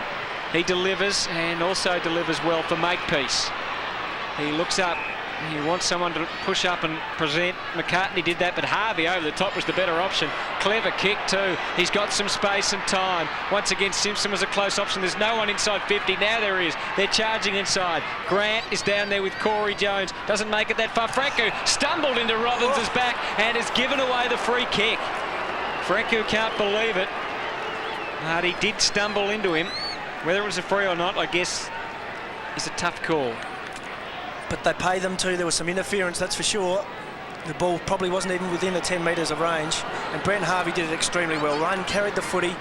he delivers and also delivers well for Makepeace. He looks up. He wants someone to push up and present. McCartney did that, but Harvey over the top was the better option. Clever kick too. He's got some space and time. Once again, Simpson was a close option. There's no one inside 50. Now there is. They're charging inside. Grant is down there with Corey Jones. Doesn't make it that far. Franco stumbled into Robbins' back and has given away the free kick. Franco can't believe it. But he did stumble into him. Whether it was a free or not, I guess, is a tough call. But they pay them too. There was some interference, that's for sure. The ball probably wasn't even within the 10 metres of range. And Brent Harvey did it extremely well. Ryan carried the footy,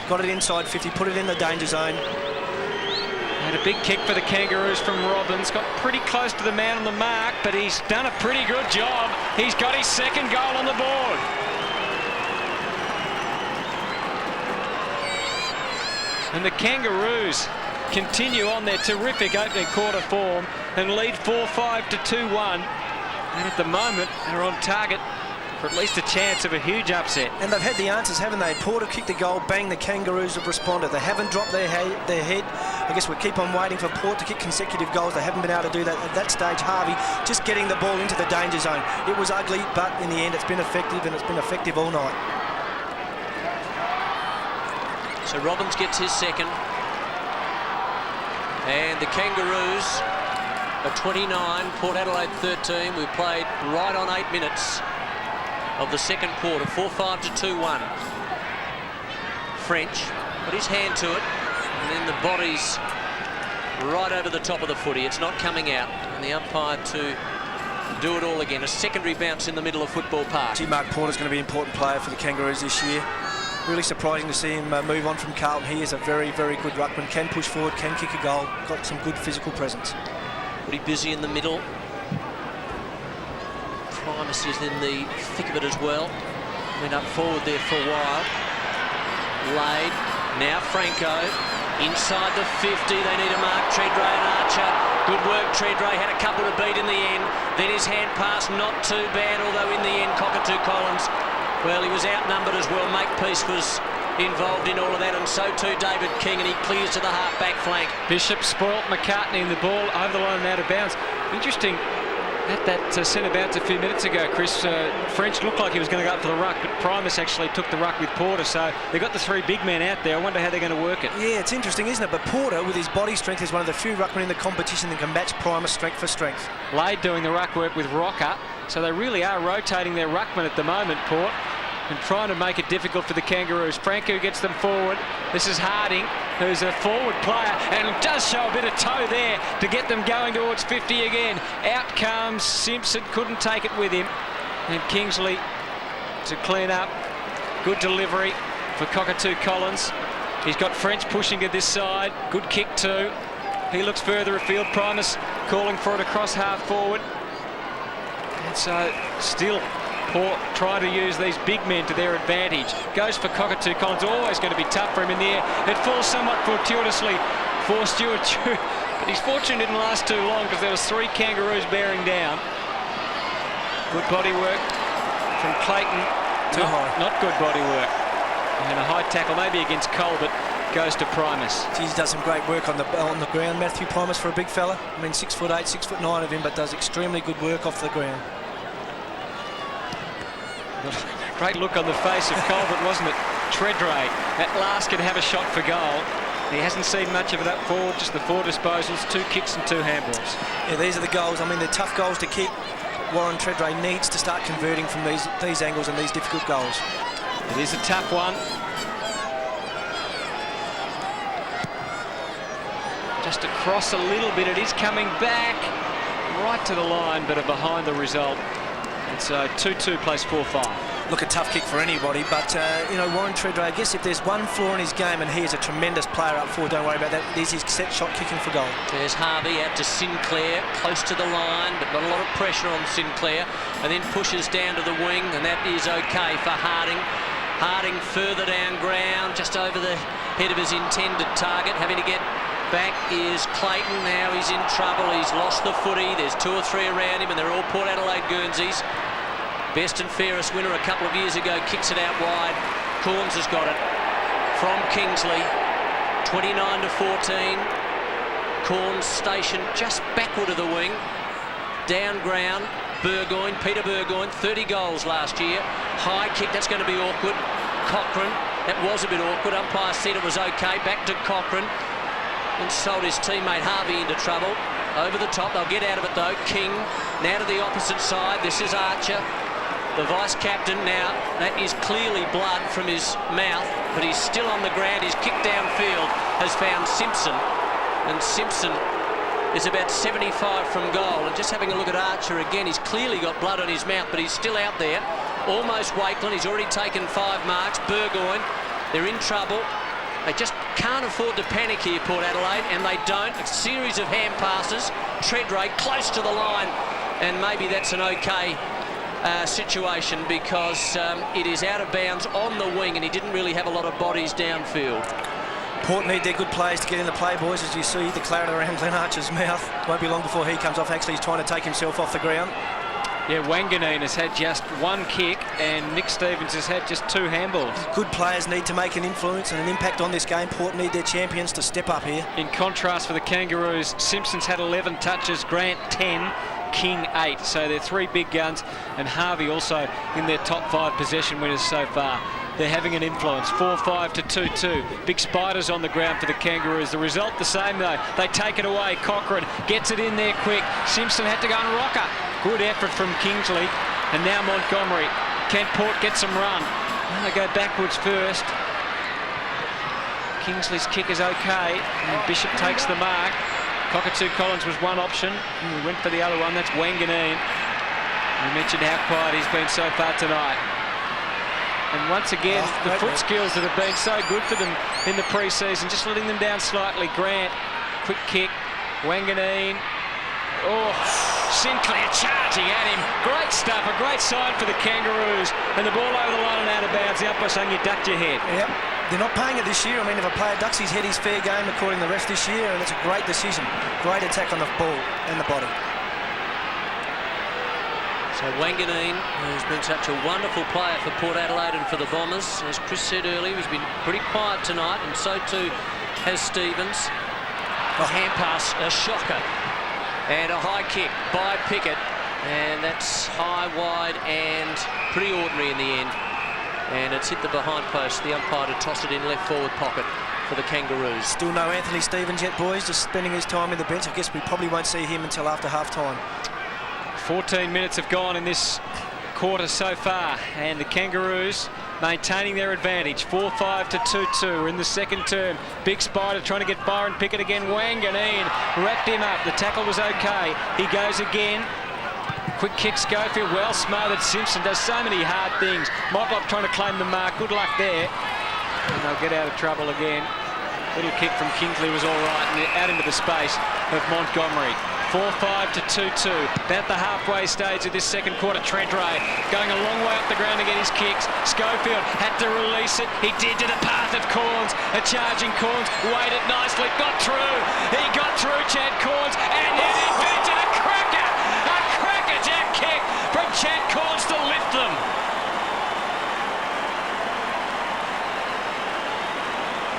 got it inside 50, put it in the danger zone. Had a big kick for the Kangaroos from Robbins. Got pretty close to the man on the mark, but he's done a pretty good job. He's got his second goal on the board. And the Kangaroos continue on their terrific opening quarter form and lead 4-5 to 2-1. And at the moment, they're on target for at least a chance of a huge upset. And they've had the answers, haven't they? Porter kicked the goal, bang, the Kangaroos have responded. They haven't dropped their head. I guess we keep on waiting for Port to kick consecutive goals. They haven't been able to do that at that stage. Harvey just getting the ball into the danger zone. It was ugly, but in the end it's been effective, and it's been effective all night. So Robbins gets his second. And the Kangaroos are 29, Port Adelaide 13. We've played right on 8 minutes of the second quarter, 4-5 to 2-1. French put his hand to it, and then the body's right over the top of the footy. It's not coming out, and the umpire to do it all again. A secondary bounce in the middle of Football Park. Mark Porter's going to be an important player for the Kangaroos this year. Really surprising to see him move on from Carlton. He is a very, very good ruckman. Can push forward, can kick a goal. Got some good physical presence. Pretty busy in the middle. Primus is in the thick of it as well. Went up forward there for a while. Laid. Now Franco. Inside the 50. They need a mark. Treadray and Archer. Good work. Treadray had a couple to beat in the end. Then his hand pass not too bad, although in the end Cockatoo Collins, well, he was outnumbered as well. Makepeace was involved in all of that, and so too David King, and he clears to the half-back flank. Bishop spoilt McCartney in the ball over the line and out of bounds. Interesting, at that centre bounce a few minutes ago, Chris, French looked like he was going to go up for the ruck, but Primus actually took the ruck with Porter, so they've got the three big men out there. I wonder how they're going to work it. Yeah, it's interesting, isn't it? But Porter, with his body strength, is one of the few ruckmen in the competition that can match Primus strength for strength. Lade doing the ruck work with Rocker, so they really are rotating their ruckman at the moment, Port, and trying to make it difficult for the Kangaroos. Franco gets them forward. This is Harding, who's a forward player and does show a bit of toe there to get them going towards 50 again. Out comes Simpson, couldn't take it with him. And Kingsley to clean up. Good delivery for Cockatoo Collins. He's got French pushing to this side. Good kick too. He looks further afield. Primus calling for it across half forward. And so still Port try to use these big men to their advantage. Goes for Cockatoo Collins, always going to be tough for him in the air. It falls somewhat fortuitously for Stuart Dew, but his fortune didn't last too long because there was three Kangaroos bearing down. Good body work from Clayton. Too high. Not good body work. And a high tackle, maybe against Colbert, goes to Primus. He's done some great work on the ground, Matthew Primus, for a big fella. I mean, 6'8", 6'9" of him, but does extremely good work off the ground. Great look on the face of Colbert, wasn't it? Treadray at last can have a shot for goal. He hasn't seen much of it up forward, just the 4 disposals, 2 kicks and 2 handballs. Yeah, these are the goals. I mean, they're tough goals to kick. Warren Treadray needs to start converting from these angles and these difficult goals. It is a tough one. Just across a little bit, it is coming back right to the line, but are behind the result. It's 2-2 plays 4-5. Look, a tough kick for anybody, but you know, Warren Treadray, I guess if there's one flaw in his game, and he is a tremendous player up forward, don't worry about that, it is his set shot kicking for goal. There's Harvey out to Sinclair, close to the line, but not a lot of pressure on Sinclair, and then pushes down to the wing, and that is okay for Harding. Harding further down ground, just over the head of his intended target. Having to get back is Clayton. Now he's in trouble. He's lost the footy. There's 2 or 3 around him, and they're all Port Adelaide Guernseys. Best and fairest winner a couple of years ago kicks it out wide. Corns has got it from Kingsley. 29 to 14. Corns stationed just backward of the wing. Down ground. Burgoyne, Peter Burgoyne, 30 goals last year. High kick, that's going to be awkward. Cochrane, that was a bit awkward. Umpire said it was okay. Back to Cochrane. And sold his teammate Harvey into trouble. Over the top, they'll get out of it though. King, now to the opposite side. This is Archer, the vice-captain. Now, that is clearly blood from his mouth, but he's still on the ground. His kick downfield has found Simpson. And Simpson is about 75 from goal. And just having a look at Archer again, he's clearly got blood on his mouth, but he's still out there. Almost Wakeland. He's already taken 5 marks. Burgoyne, they're in trouble. They just can't afford to panic here, Port Adelaide, and they don't. A series of hand passes. Tread rate close to the line, and maybe that's an okay situation because it is out of bounds on the wing, and he didn't really have a lot of bodies downfield. Port need their good players to get in the play, boys. As you see, the claret around Glenn Archer's mouth. Won't be long before he comes off. Actually, he's trying to take himself off the ground. Yeah, Wanganeen has had just 1 kick and Nick Stevens has had just 2 handballs. Good players need to make an influence and an impact on this game. Port need their champions to step up here. In contrast for the Kangaroos, Simpson's had 11 touches, Grant 10, King 8. So they're 3 big guns, and Harvey also in their top 5 possession winners so far. They're having an influence. 4-5 to 2-2. Big spiders on the ground for the Kangaroos. The result the same though. They take it away. Cochrane gets it in there quick. Simpson had to go and rock her. Good effort from Kingsley. And now Montgomery. Can Port get some run? Well, they go backwards first. Kingsley's kick is okay. And Bishop takes the mark. Cockatoo Collins was one option. We went for the other one. That's Wanganeen. We mentioned how quiet he's been so far tonight. And once again, the foot skills that have been so good for them in the pre-season, just letting them down slightly. Grant, quick kick. Wanganeen. Oh, Sinclair charging at him. Great stuff, a great sign for the Kangaroos. And the ball over the line and out of bounds. The umpire saying you ducked your head. Yep. They're not paying it this year. I mean, if a player ducks his head, he's fair game according to the rest this year, and it's a great decision. Great attack on the ball and the body. So Wanganeen, who's been such a wonderful player for Port Adelaide and for the Bombers, as Chris said earlier, he's been pretty quiet tonight, and so too has Stevens. A hand pass, a shocker, and a high kick by Pickett, and that's high, wide, and pretty ordinary in the end. And it's hit the behind post. The umpire to toss it in left forward pocket for the Kangaroos. Still no Anthony Stevens yet, boys, just spending his time in the bench. I guess we probably won't see him until after half-time. 14 minutes have gone in this quarter so far, and the Kangaroos maintaining their advantage. 4-5 to 2-2. We're in the second term. Big spider trying to get Byron Pickett again. Wanganeen wrapped him up. The tackle was okay. He goes again. Quick kick, Schofield, well smothered. Simpson does so many hard things. Motlop trying to claim the mark. Good luck there. And they'll get out of trouble again. Little kick from Kingsley was all right, and out into the space of Montgomery. 4-5 to 2-2. About the halfway stage of this second quarter. Treadray going a long way up the ground to get his kicks. Schofield had to release it. He did to the path of Corns. A charging Corns. Waited nicely. Got through. He got through Chad Corns. And then invented a cracker. A crackerjack kick from Chad Corns to lift them.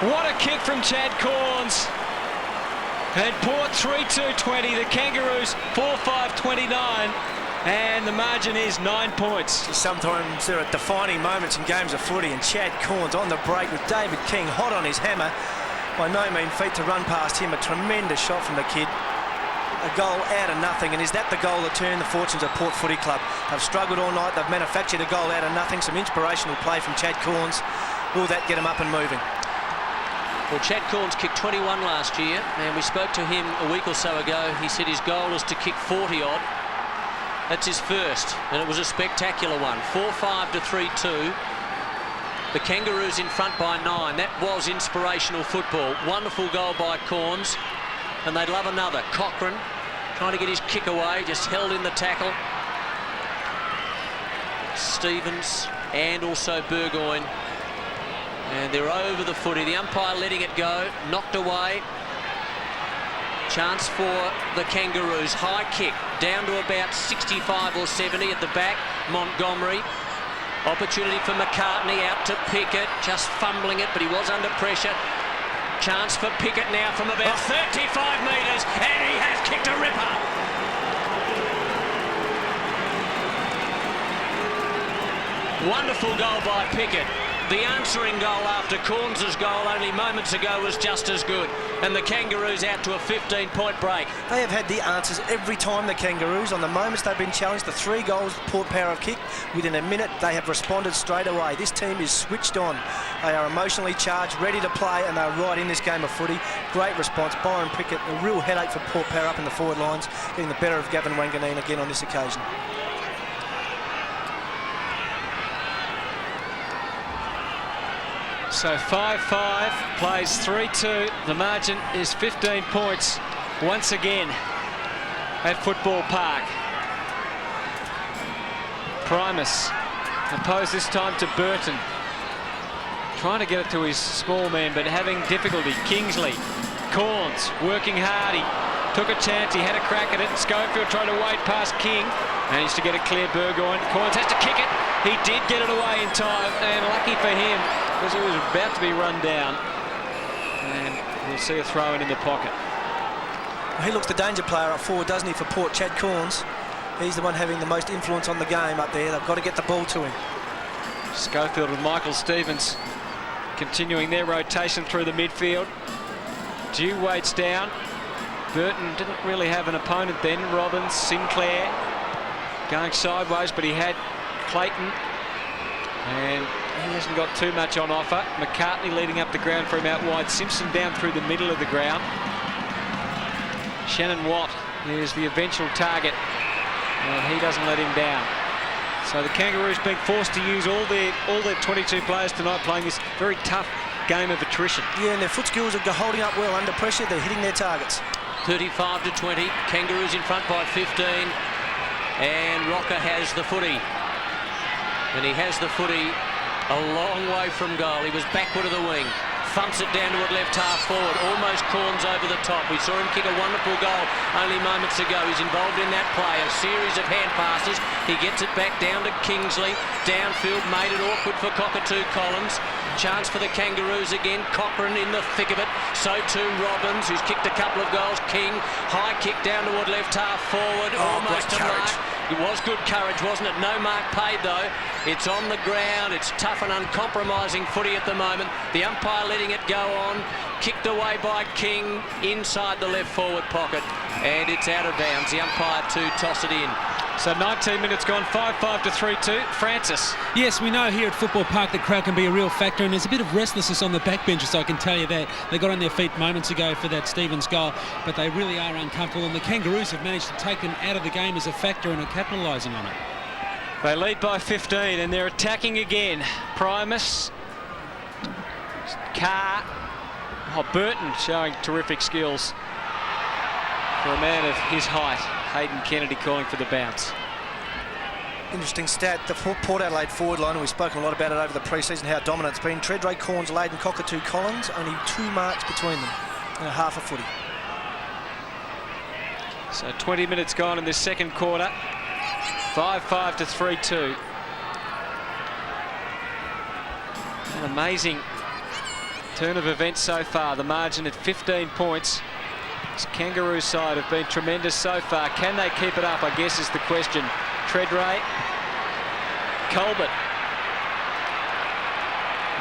What a kick from Chad Corns. And Port 3-2-20, the Kangaroos 4-5-29, and the margin is 9 points. Sometimes there are defining moments in games of footy, and Chad Corns on the break with David King hot on his hammer. By no mean feat to run past him, a tremendous shot from the kid. A goal out of nothing, and is that the goal that turned the fortunes of Port Footy Club? They've struggled all night, they've manufactured a goal out of nothing, some inspirational play from Chad Corns. Will that get them up and moving? Well, Chad Corns kicked 21 last year, and we spoke to him a week or so ago. He said his goal is to kick 40-odd. That's his first, and it was a spectacular one. 4-5 to 3-2. The Kangaroos in front by 9. That was inspirational football. Wonderful goal by Corns, and they'd love another. Cochrane trying to get his kick away, just held in the tackle. Stevens and also Burgoyne And they're over the footy. The umpire letting it go. Knocked away. Chance for the Kangaroos. High kick down to about 65 or 70 at the back. Montgomery. Opportunity for McCartney out to Pickett. Just fumbling it, but he was under pressure. Chance for Pickett now from about 35 metres, and he has kicked a ripper. Wonderful goal by Pickett. The answering goal after Corns' goal only moments ago was just as good. And the Kangaroos out to a 15-point break. They have had the answers every time, the Kangaroos. On the moments they've been challenged, the 3 goals Port Power have kicked, within a minute they have responded straight away. This team is switched on. They are emotionally charged, ready to play, and they're right in this game of footy. Great response. Byron Pickett, a real headache for Port Power up in the forward lines, getting the better of Gavin Wanganeen again on this occasion. So 5-5, plays 3-2. The margin is 15 points once again at Football Park. Primus opposed this time to Burton. Trying to get it to his small man, but having difficulty. Kingsley, Corns, working hard. He took a chance, he had a crack at it. Schofield tried to wade past King. Managed to get it clear, Burgoyne. Corns has to kick it. He did get it away in time, and lucky for him, because it was about to be run down. And we'll see a throw in the pocket. Well, he looks the danger player up forward, doesn't he, for Port, Chad Corns. He's the one having the most influence on the game up there. They've got to get the ball to him. Schofield and Michael Stevens continuing their rotation through the midfield. Dew waits down. Burton didn't really have an opponent then. Robbins, Sinclair going sideways, but he had Clayton, and he hasn't got too much on offer. McCartney leading up the ground for him out wide. Simpson down through the middle of the ground. Shannon Watt is the eventual target, and he doesn't let him down. So the Kangaroos being forced to use all their 22 players tonight, playing this very tough game of attrition. Yeah, and their foot skills are holding up well under pressure. They're hitting their targets. 35-20. Kangaroos in front by 15. And Rocker has the footy. And he has the footy a long way from goal. He was backward of the wing. Thumps it down toward left half forward. Almost Corns over the top. We saw him kick a wonderful goal only moments ago. He's involved in that play. A series of hand passes. He gets it back down to Kingsley. Downfield made it awkward for Cockatoo Collins. Chance for the Kangaroos again. Cochrane in the thick of it. So too Robbins, who's kicked a couple of goals. King, high kick down toward left half forward. Almost a mark. It was good courage, wasn't it? No mark paid though. It's on the ground. It's tough and uncompromising footy at the moment. The umpire letting it go on. Kicked away by King inside the left forward pocket. And it's out of bounds. The umpire to toss it in. So 19 minutes gone, 5-5 to 3-2. Francis. Yes, we know here at Football Park the crowd can be a real factor, and there's a bit of restlessness on the backbenches, so I can tell you that. They got on their feet moments ago for that Stevens goal, but they really are uncomfortable, and the Kangaroos have managed to take them out of the game as a factor and are capitalising on it. They lead by 15, and they're attacking again. Primus, Carr, Burton showing terrific skills for a man of his height. Hayden Kennedy calling for the bounce. Interesting stat, the Port Adelaide forward line, and we've spoken a lot about it over the pre-season, how dominant it's been. Treadray, Corns, Leyden, Cockatoo, Collins, only 2 marks between them in a half a footy. So 20 minutes gone in this second quarter. 5-5 to 3-2. An amazing turn of events so far. The margin at 15 points. This Kangaroo side have been tremendous so far. Can they keep it up, I guess, is the question. Treadray, Colbert.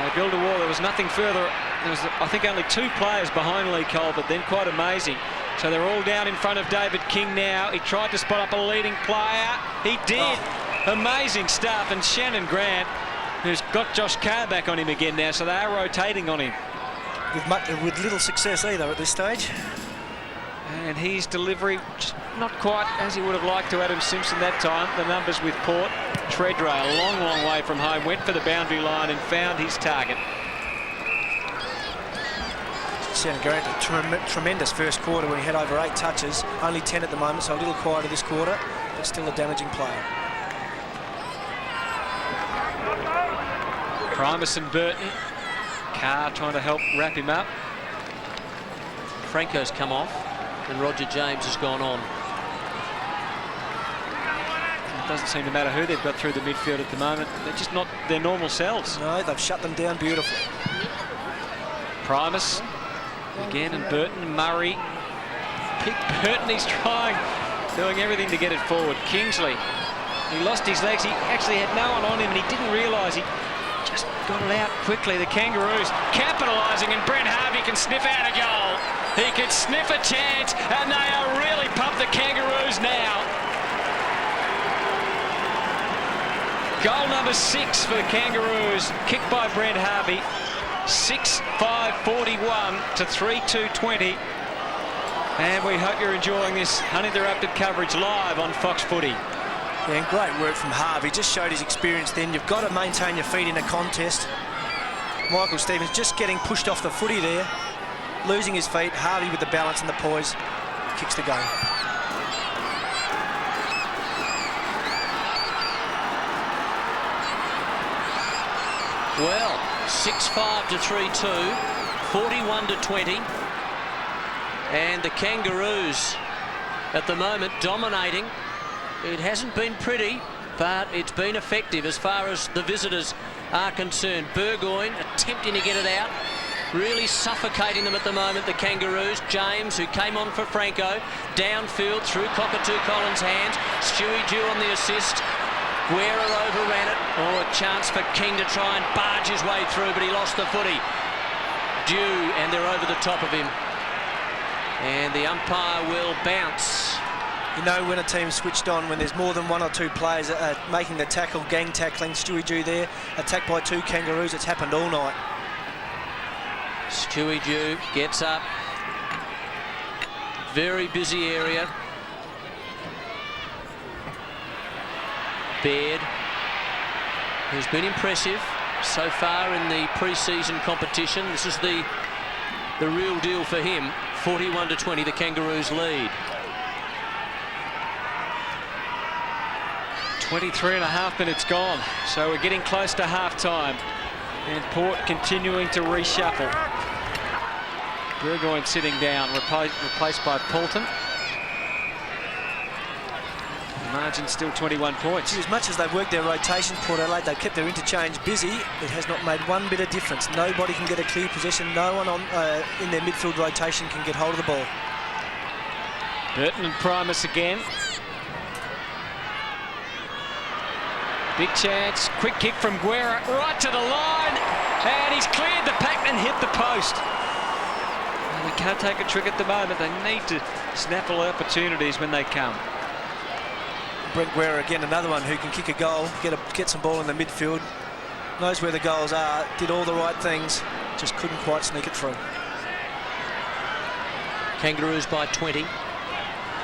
They build a wall. There was nothing further. There was, I think, only 2 players behind Lee Colbert. Then quite amazing. So they're all down in front of David King now. He tried to spot up a leading player. He did. Amazing stuff. And Shannon Grant, who's got Josh Carr back on him again now, so they are rotating on him. With little success either at this stage. And his delivery, not quite as he would have liked to Adam Simpson that time. The numbers with Port. Treadray, a long, long way from home, went for the boundary line and found his target. Shannon Grant, a tremendous first quarter when he had over 8 touches. Only 10 at the moment, so a little quieter this quarter, but still a damaging player. Primus and Burton Carr trying to help wrap him up. Franco's come off and Roger James has gone on. It doesn't seem to matter who they've got through the midfield at the moment. They're just not their normal selves. No, they've shut them down beautifully. Primus again, and Burton. Murray. Pick Burton, he's trying, doing everything to get it forward. Kingsley, he lost his legs. He actually had no one on him and he didn't realise he just got it out quickly. The Kangaroos capitalising, and Brent Harvey can sniff out a goal. He could sniff a chance, and they are really pumped, the Kangaroos now. Goal number 6 for the Kangaroos, kicked by Brent Harvey. 6-5-41 to 3-2-20. And we hope you're enjoying this uninterrupted coverage live on Fox Footy. Yeah, and great work from Harvey. Just showed his experience then. You've got to maintain your feet in a contest. Michael Stevens just getting pushed off the footy there, losing his feet. Harvey with the balance and the poise kicks the game. Well, 6-5 to 3-2, 41 to 20. And the Kangaroos at the moment dominating. It hasn't been pretty, but it's been effective as far as the visitors are concerned. Burgoyne attempting to get it out, really suffocating them at the moment, the Kangaroos. James, who came on for Franco, downfield through Cockatoo Collins' hands. Stewie Dew on the assist. Guerra overran it. Oh, a chance for King to try and barge his way through, but he lost the footy. Dew, and they're over the top of him. And the umpire will bounce. You know when a team's switched on, when there's more than one or two players making the tackle, gang tackling. Stewie Dew there, attacked by 2 Kangaroos. It's happened all night. Stewie Dew gets up. Very busy area. Baird, who's been impressive so far in the pre-season competition. This is the real deal for him. 41 to 20, the Kangaroos lead. 23.5 minutes gone, so we're getting close to half-time. And Port continuing to reshuffle. Burgoyne sitting down, replaced by Poulton. Margin still 21 points. As much as they've worked their rotations, Port Adelaide, they've kept their interchange busy. It has not made one bit of difference. Nobody can get a clear possession. No one in their midfield rotation can get hold of the ball. Burton and Primus again. Big chance. Quick kick from Guerra right to the line. And he's cleared the pack and hit the post. And they can't take a trick at the moment. They need to snaffle opportunities when they come. Brent Guerra again, another one who can kick a goal, get some ball in the midfield, knows where the goals are, did all the right things, just couldn't quite sneak it through. Kangaroos by 20.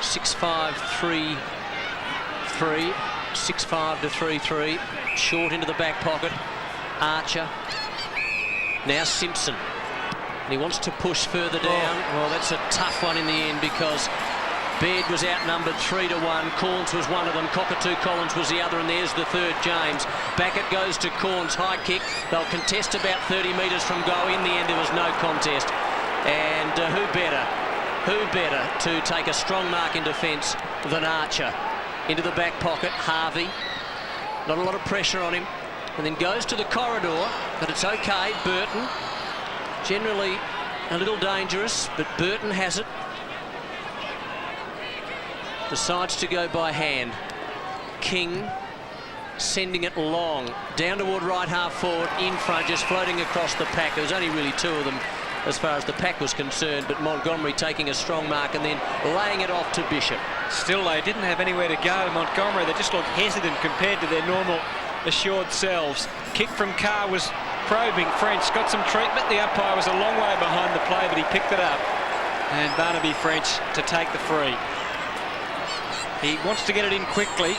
6-5, 3-3. 6-5 to 3-3. Short into the back pocket. Archer. Now Simpson. And he wants to push further down. Well, that's a tough one in the end because Baird was outnumbered 3-1. Corns was one of them. Cockatoo Collins was the other, and there's the third, James. Back it goes to Corns. High kick. They'll contest about 30 metres from goal. In the end, there was no contest. And who better to take a strong mark in defence than Archer? Into the back pocket, Harvey. Not a lot of pressure on him. And then goes to the corridor, but it's okay. Burton, generally a little dangerous, but Burton has it. Decides to go by hand. King sending it long down toward right half forward, in front, just floating across the pack. There was only really 2 of them as far as the pack was concerned, but Montgomery taking a strong mark and then laying it off to Bishop. Still, they didn't have anywhere to go. Montgomery, they just looked hesitant compared to their normal assured selves. Kick from Carr was probing. French got some treatment. The umpire was a long way behind the play, but he picked it up. And Barnaby French to take the free. He wants to get it in quickly.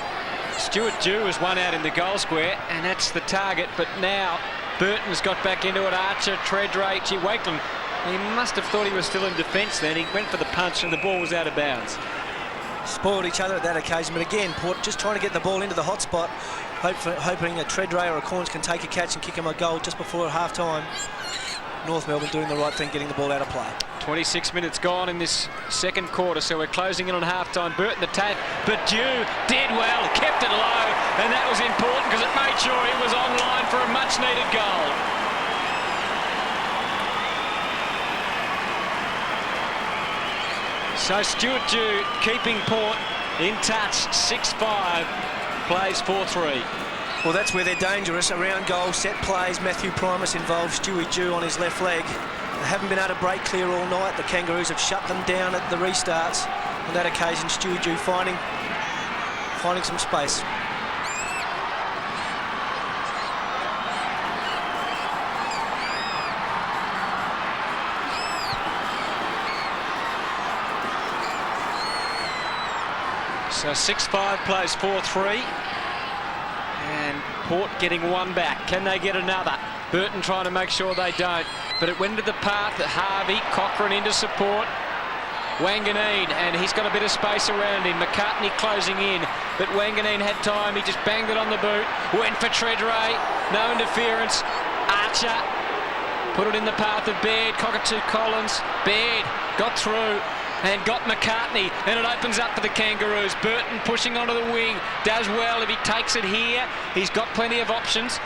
Stuart Dew has one out in the goal square, and that's the target. But now Burton's got back into it. Archer, Treadray, Wakeland. He must have thought he was still in defence then. He went for the punch, and the ball was out of bounds. Spoiled each other at that occasion, but again, Port just trying to get the ball into the hot spot, hoping a Treadray or a Corns can take a catch and kick him a goal just before half-time. North Melbourne doing the right thing, getting the ball out of play. 26 minutes gone in this second quarter, so we're closing in on half-time. Burton attack, but Dew did well, kept it low, and that was important because it made sure he was online for a much-needed goal. So Stuart Dew keeping Port in touch, 6-5, plays 4-3. Well, that's where they're dangerous. Around goal, set plays, Matthew Primus involves Stewie Dew on his left leg. They haven't been able to break clear all night. The Kangaroos have shut them down at the restarts. On that occasion, Stewie Dew finding some space. So 6-5 plays 4-3. And Port getting one back. Can they get another? Burton trying to make sure they don't. But it went into the path that Harvey, Cochrane into support. Wanganeen, and he's got a bit of space around him. McCartney closing in, but Wanganeen had time. He just banged it on the boot. Went for Treadray. No interference. Archer put it in the path of Baird. Cockatoo Collins. Baird got through and got McCartney, and it opens up for the Kangaroos. Burton pushing onto the wing, does well. If he takes it here, he's got plenty of options.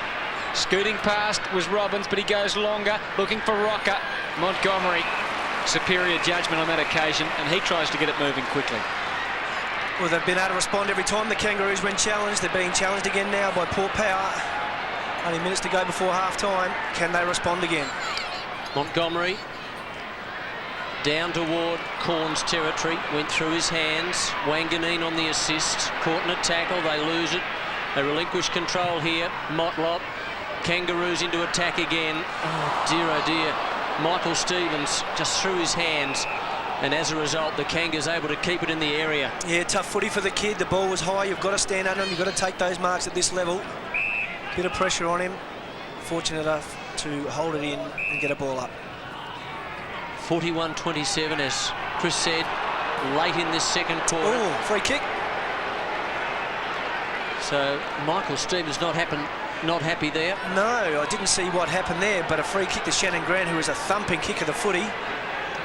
Scooting past was Robbins, but he goes longer, looking for Rocker. Montgomery, superior judgment on that occasion, and he tries to get it moving quickly. Well, they've been able to respond every time the Kangaroos when challenged. They're being challenged again now by Port Power. Only minutes to go before half-time. Can they respond again? Montgomery down toward Corn's territory, went through his hands. Wanganeen on the assist, caught in a tackle, they lose it. They relinquish control here. Motlop, Kangaroos into attack again. Oh dear. Michael Stevens just through his hands, and as a result the Kangas able to keep it in the area. Yeah, tough footy for the kid. The ball was high. You've got to stand under him. You've got to take those marks at this level. Bit of pressure on him. Fortunate enough to hold it in and get a ball up. 41-27, as Chris said, late in this second quarter. Oh, free kick. So Michael Stevens not happy there. No, I didn't see what happened there, but a free kick to Shannon Grant, who is a thumping kick of the footy.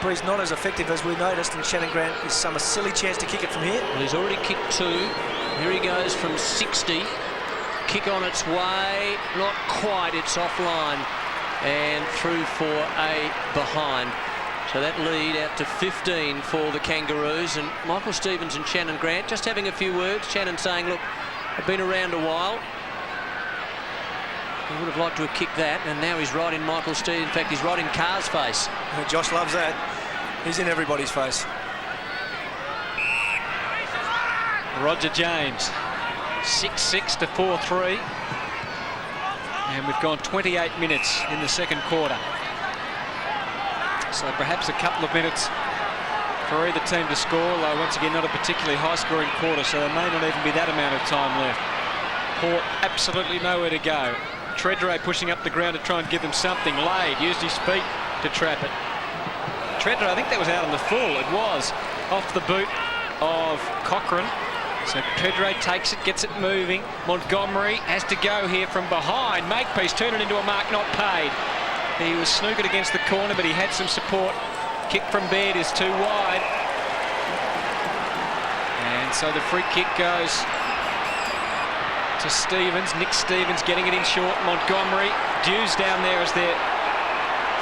Bree's not as effective as we noticed, and Shannon Grant is a silly chance to kick it from here. Well, he's already kicked two. Here he goes from 60. Kick on its way, not quite, it's offline and through for a behind. So that lead out to 15 for the Kangaroos, and Michael Stevens and Shannon Grant just having a few words. Shannon saying, look, I've been around a while. He would have liked to have kicked that, and now he's right in Michael Stevens. In fact, he's right in Carr's face. Josh loves that. He's in everybody's face. Roger James, 6-6 to 4-3. And we've gone 28 minutes in the second quarter. So perhaps a couple of minutes for either team to score, though once again not a particularly high-scoring quarter, so there may not even be that amount of time left. Port absolutely nowhere to go. Treadray pushing up the ground to try and give them something. Lade used his feet to trap it. Treadray, I think that was out on the full. It was off the boot of Cochrane. So Treadray takes it, gets it moving. Montgomery has to go here from behind. Makepeace turn it into a mark not paid. He was snookered against the corner, but he had some support. Kick from Baird is too wide. And so the free kick goes to Stevens. Nick Stevens getting it in short. Montgomery. Dew's down there as their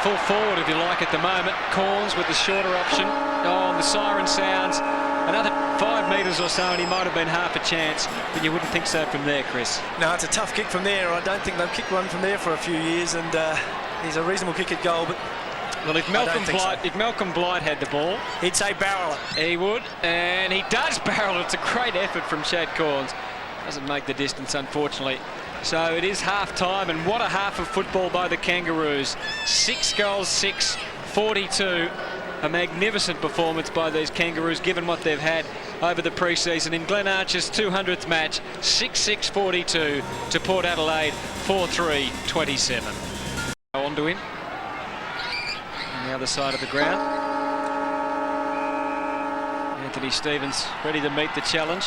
full forward, if you like, at the moment. Corns with the shorter option. Oh, and the siren sounds. Another 5 metres or so, and he might have been half a chance, but you wouldn't think so from there, Chris. No, it's a tough kick from there. I don't think they've kicked one from there for a few years, and he's a reasonable kick at goal, but well, if Malcolm Blight had the ball, he'd say barrel it. He would, and he does barrel it. It's a great effort from Chad Corns. Doesn't make the distance, unfortunately. So it is half-time, and what a half of football by the Kangaroos. 6 goals, 6, 42. A magnificent performance by these Kangaroos, given what they've had over the pre-season. In Glenn Archer's 200th match, 6-6-42 to Port Adelaide, 4-3-27. On to him. On the other side of the ground. Anthony Stevens ready to meet the challenge.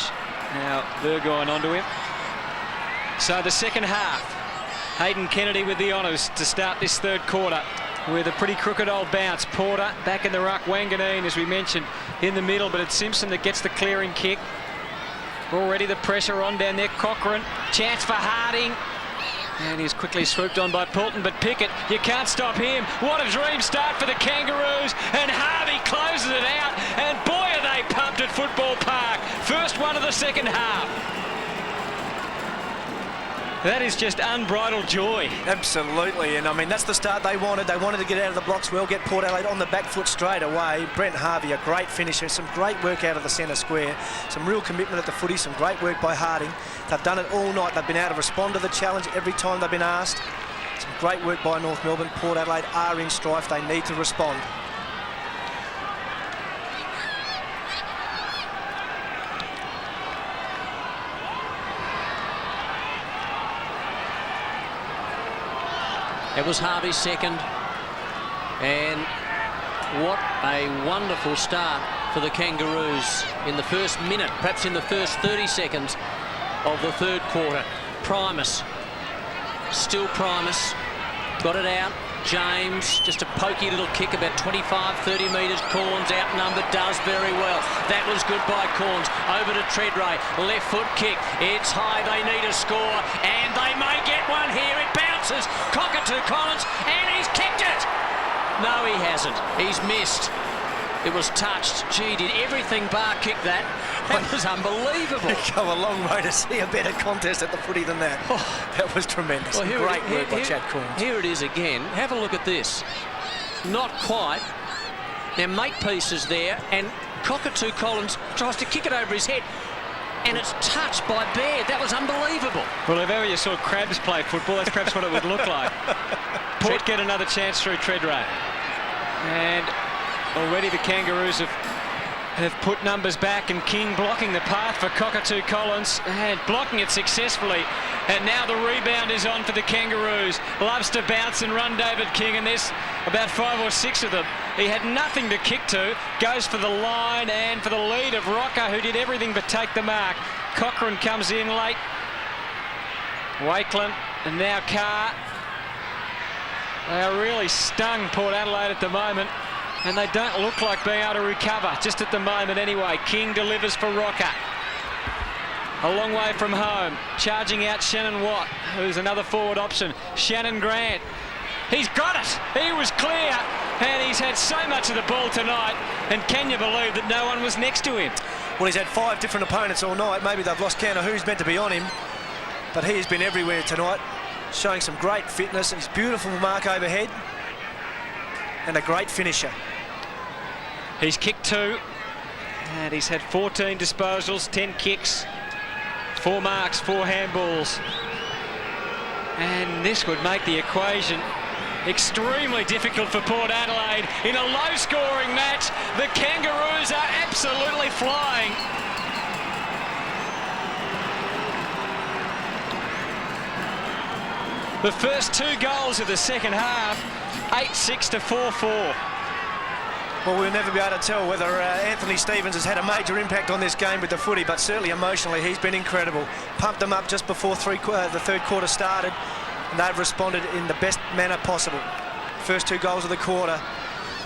Now Burgoyne onto him. So the second half. Hayden Kennedy with the honours to start this third quarter. with a pretty crooked old bounce. Porter back in the ruck. Wanganeen, as we mentioned, in the middle, but it's Simpson that gets the clearing kick. Already the pressure on down there. Cochrane, chance for Harding. And he's quickly swooped on by Poulton, but Pickett, you can't stop him. What a dream start for the Kangaroos. And Harvey closes it out. And boy, are they pumped at Football Park. First one of the second half. That is just unbridled joy. Absolutely, and I mean, that's the start they wanted. They wanted to get out of the blocks well, get Port Adelaide on the back foot straight away. Brent Harvey, a great finisher, some great work out of the centre square, some real commitment at the footy, some great work by Harding. They've done it all night. They've been able to respond to the challenge every time they've been asked. Some great work by North Melbourne. Port Adelaide are in strife. They need to respond. It was Harvey's second, and what a wonderful start for the Kangaroos in the first minute, perhaps in the first 30 seconds of the third quarter. Primus, still Primus, got it out. James, just a pokey little kick, about 25-30 metres. Corns outnumbered, does very well. That was good by Corns. Over to Treadray, left foot kick. It's high, they need a score, and they may get one here. It bounces. Cockatoo Collins, and he's kicked it. No, he hasn't. He's missed. It was touched. Gee, did everything bar kick that? That was unbelievable. You've come a long way to see a better contest at the footy than that. Oh, that was tremendous. Well, great work by Chad Corns. Here it is again. Have a look at this. Not quite. Now, make-piece is there, and Cockatoo Collins tries to kick it over his head, and it's touched by Baird. That was unbelievable. Well, if ever you saw Crabs play football, that's perhaps what it would look like. Port get another chance through Treadray. And already the Kangaroos have put numbers back, and King blocking the path for Cockatoo Collins and blocking it successfully. And now the rebound is on for the Kangaroos. Loves to bounce and run David King, and there's about 5 or 6 of them. He had nothing to kick to. Goes for the line and for the lead of Rocker, who did everything but take the mark. Cochrane comes in late. Wakeland and now Carr. They are really stung, Port Adelaide, at the moment, and they don't look like being able to recover, just at the moment anyway. King delivers for Rocker. A long way from home. Charging out Shannon Watt, who's another forward option. Shannon Grant. He's got it. He was clear, and he's had so much of the ball tonight, and can you believe that no one was next to him? Well, he's had 5 different opponents all night. Maybe they've lost count of who's meant to be on him, but he has been everywhere tonight, showing some great fitness. His beautiful mark overhead, and a great finisher. He's kicked 2, and he's had 14 disposals, 10 kicks, 4 marks, 4 handballs. And this would make the equation extremely difficult for Port Adelaide in a low-scoring match. The Kangaroos are absolutely flying. The first 2 goals of the second half, 8-6 to 4-4. Well, we'll never be able to tell whether Anthony Stevens has had a major impact on this game with the footy, but certainly emotionally he's been incredible. Pumped them up just before the third quarter started, and they've responded in the best manner possible. First 2 goals of the quarter,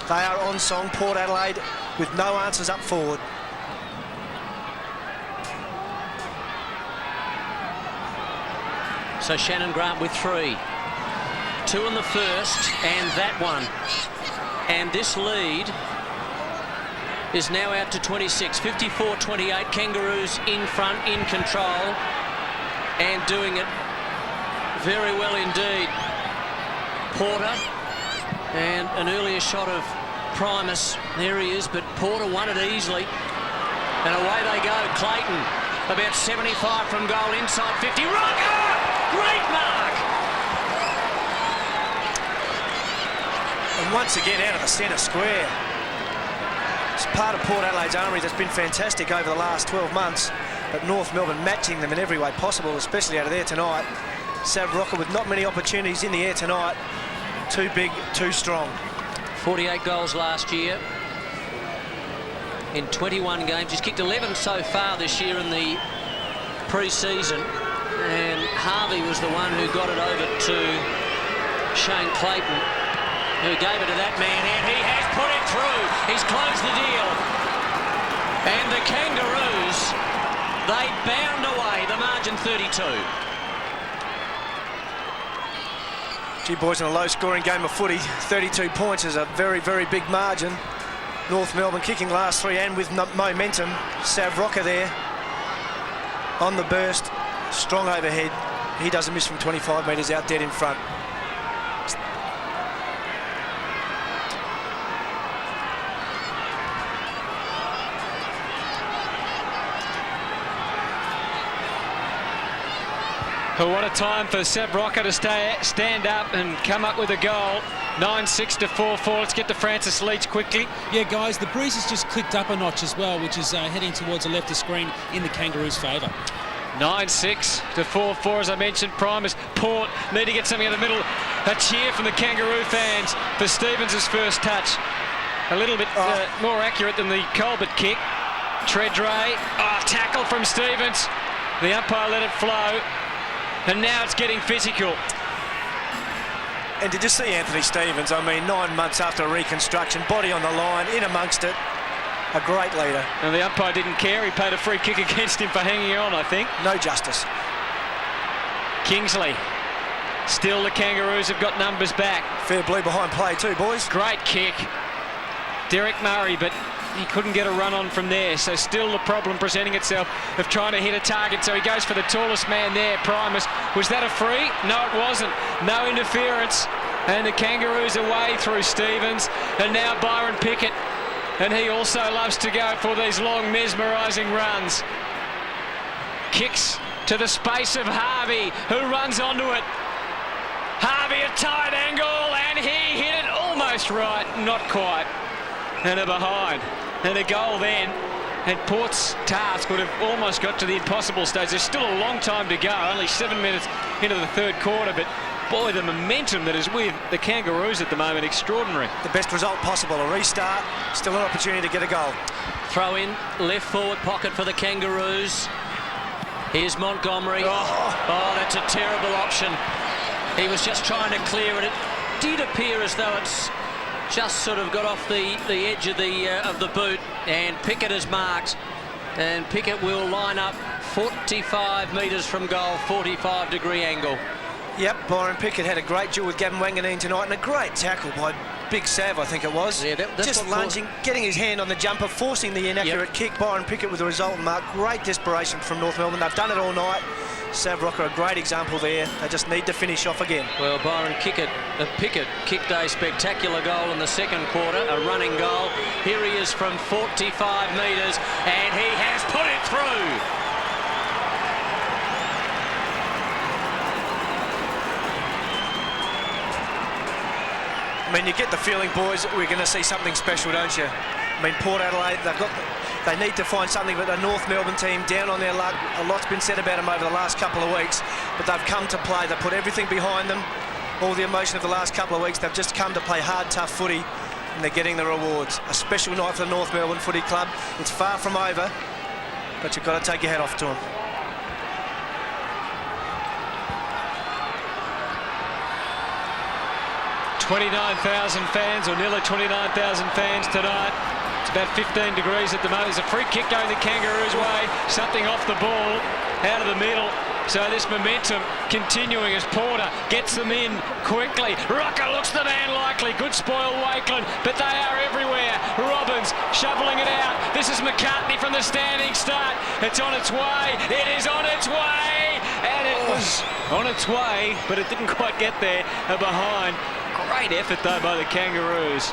they are on song. Port Adelaide with no answers up forward. So Shannon Grant with 3. 2 in the first, and that one. And this lead is now out to 26, 54-28. Kangaroos in front, in control, and doing it very well indeed. Porter, and an earlier shot of Primus. There he is, but Porter won it easily. And away they go. Clayton, about 75 from goal, inside 50. Rocker! Great mark! And once again out of the centre square. It's part of Port Adelaide's armoury that's been fantastic over the last 12 months, but North Melbourne matching them in every way possible, especially out of there tonight. Sav Rocker with not many opportunities in the air tonight. Too big, too strong. 48 goals last year in 21 games. He's kicked 11 so far this year in the pre-season, and Harvey was the one who got it over to Shane Clayton. who gave it to that man, and he has put it through. He's closed the deal. And the Kangaroos, they bound away, the margin 32. Gee, boys, in a low-scoring game of footy, 32 points is a very, very big margin. North Melbourne kicking last three and with momentum. Sav Rocker there on the burst. Strong overhead. He doesn't miss from 25 metres out dead in front. But what a time for Seb Rocker to stand up and come up with a goal. 9-6 to 4-4. Let's get to Francis Leach quickly. Yeah, guys, the breeze has just clicked up a notch as well, which is heading towards the left of screen in the Kangaroos' favour. 9-6 to 4-4, as I mentioned. Primus, Port need to get something in the middle. A cheer from the Kangaroo fans for Stevens' first touch. A little bit more accurate than the Colbert kick. Treadray, tackle from Stevens. The umpire let it flow. And now it's getting physical. And did you see Anthony Stevens? I mean, 9 months after reconstruction, body on the line, in amongst it. A great leader. And the umpire didn't care. He paid a free kick against him for hanging on, I think. No justice. Kingsley. Still the Kangaroos have got numbers back. Fair blue behind play too, boys. Great kick. Derek Murray, but he couldn't get a run on from there. So still the problem presenting itself of trying to hit a target. So he goes for the tallest man there, Primus. Was that a free? No, it wasn't. No interference. And the Kangaroos away through Stevens. And now Byron Pickett. And he also loves to go for these long, mesmerising runs. Kicks to the space of Harvey, who runs onto it. Harvey, a tight angle, and he hit it almost right. Not quite. And a behind. And a goal then. And Port's task would have almost got to the impossible stage. There's still a long time to go, only 7 minutes into the third quarter, but boy, the momentum that is with the Kangaroos at the moment, extraordinary. The best result possible, a restart, still an opportunity to get a goal. Throw in, left forward pocket for the Kangaroos. Here's Montgomery. Oh, that's a terrible option. He was just trying to clear it. It did appear as though it's just sort of got off the edge of the boot, and Pickett is marked, and Pickett will line up 45 metres from goal, 45-degree angle. Yep, Byron Pickett had a great duel with Gavin Wanganeen tonight, and a great tackle by Big Sav, I think it was. Yeah, that's just lunging, getting his hand on the jumper, forcing the inaccurate kick. Byron Pickett with the resultant mark. Great desperation from North Melbourne. They've done it all night. Sav Rocker, a great example there. They just need to finish off again. Well, Byron Pickett kicked a spectacular goal in the second quarter, a running goal. Here he is from 45 metres, and he has put it through. I mean, you get the feeling, boys, we're going to see something special, don't you? I mean, Port Adelaide, they need to find something, but the North Melbourne team down on their luck. A lot's been said about them over the last couple of weeks, but they've come to play. They've put everything behind them. All the emotion of the last couple of weeks, they've just come to play hard, tough footy, and they're getting the rewards. A special night for the North Melbourne Footy Club. It's far from over, but you've got to take your hat off to them. . 29,000 fans, or nearly 29,000 fans tonight. It's about 15 degrees at the moment. There's a free kick going the Kangaroos' way. Something off the ball, out of the middle. So this momentum continuing as Porter gets them in quickly. Rocker looks the man likely. Good spoil Wakeland, but they are everywhere. Robbins shoveling it out. This is McCartney from the standing start. It's on its way. It is on its way. And it was on its way, but it didn't quite get there. Behind. Great effort, though, by the Kangaroos.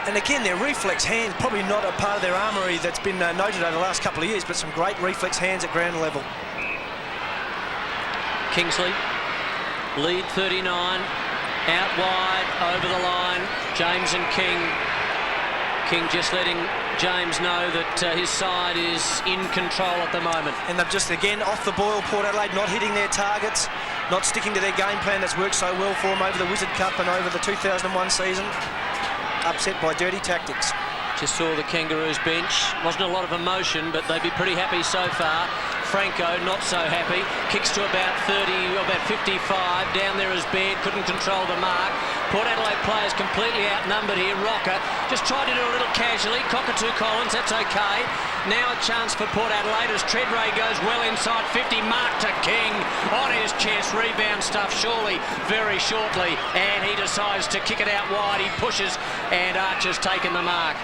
And again, their reflex hands, probably not a part of their armoury that's been noted over the last couple of years, but some great reflex hands at ground level. Kingsley, lead 39, out wide, over the line, James and King. King just letting James know that his side is in control at the moment. And they've just, again, off the boil, Port Adelaide, not hitting their targets, not sticking to their game plan that's worked so well for them over the Wizard Cup and over the 2001 season. Upset by dirty tactics. Just saw the Kangaroos bench. Wasn't a lot of emotion, but they'd be pretty happy so far. Franco, not so happy. Kicks to about 30, about 55. Down there is Baird, couldn't control the mark. Port Adelaide players completely outnumbered here. Rocker just tried to do a little casually. Cockatoo Collins, that's okay. Now a chance for Port Adelaide as Treadray goes well inside 50. Mark to King on his chest. Rebound stuff surely very shortly. And he decides to kick it out wide. He pushes and Archer's taken the mark.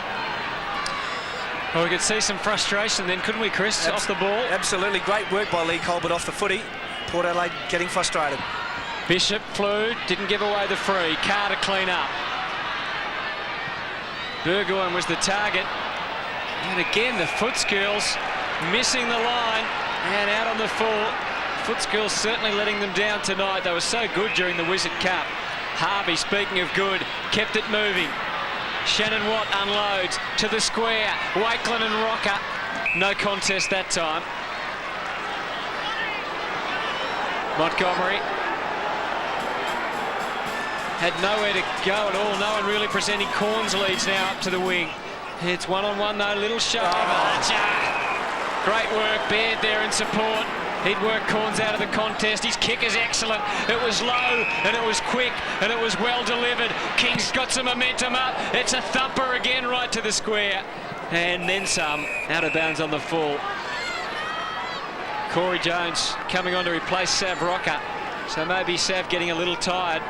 Well, we could see some frustration then, couldn't we, Chris, off the ball? Absolutely great work by Lee Colbert off the footy. Port Adelaide getting frustrated. Bishop flew, didn't give away the free. Carr to clean up. Burgoyne was the target. And again, the foot skills missing the line and out on the full. Foot skills certainly letting them down tonight. They were so good during the Wizard Cup. Harvey, speaking of good, kept it moving. Shannon Watt unloads to the square. Wakelin and Rocker. No contest that time. Montgomery had nowhere to go at all. No one really presenting. Corns leads now up to the wing. It's one-on-one though. Little shove. Archer. Great work. Baird there in support. He'd work Corns out of the contest. His kick is excellent. It was low and it was quick and it was well delivered. King's got some momentum up. It's a thumper again right to the square. And then some. Out of bounds on the full. Corey Jones coming on to replace Sav Rocker. So maybe Sav getting a little tired.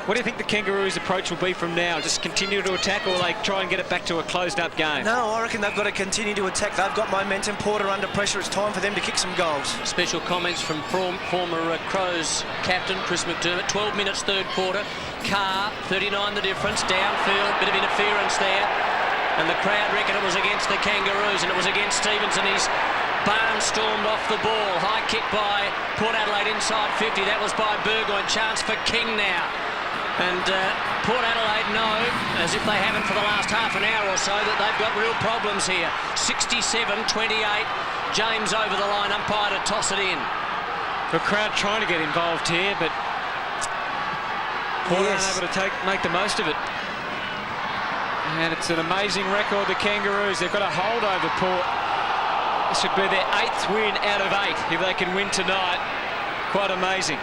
What do you think the Kangaroos' approach will be from now? Just continue to attack, or will they try and get it back to a closed-up game? No, I reckon they've got to continue to attack. They've got momentum. Porter under pressure. It's time for them to kick some goals. Special comments from former Crows captain Chris McDermott. 12 minutes third quarter. Carr, 39 the difference. Downfield, bit of interference there. And the crowd reckon it was against the Kangaroos, and it was against Stevenson. He's barnstormed off the ball. High kick by Port Adelaide inside 50. That was by Burgoyne. Chance for King now. And Port Adelaide know, as if they haven't for the last half an hour or so, that they've got real problems here. 67-28. James over the line, umpire to toss it in. The crowd trying to get involved here, but Port aren't able to make the most of it. And it's an amazing record, the Kangaroos. They've got a hold over Port. This should be their 8th win out of 8 if they can win tonight. Quite amazing.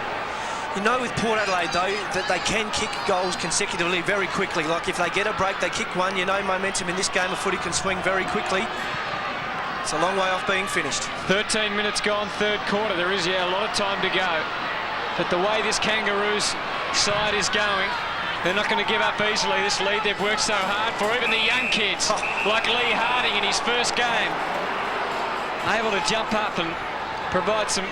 You know, with Port Adelaide, though, that they can kick goals consecutively very quickly. Like, if they get a break, they kick one. You know, momentum in this game of footy can swing very quickly. It's a long way off being finished. 13 minutes gone, third quarter. There is, a lot of time to go. But the way this Kangaroos side is going, they're not going to give up easily. This lead they've worked so hard for, even the young kids, like Lee Harding in his first game, able to jump up and provide some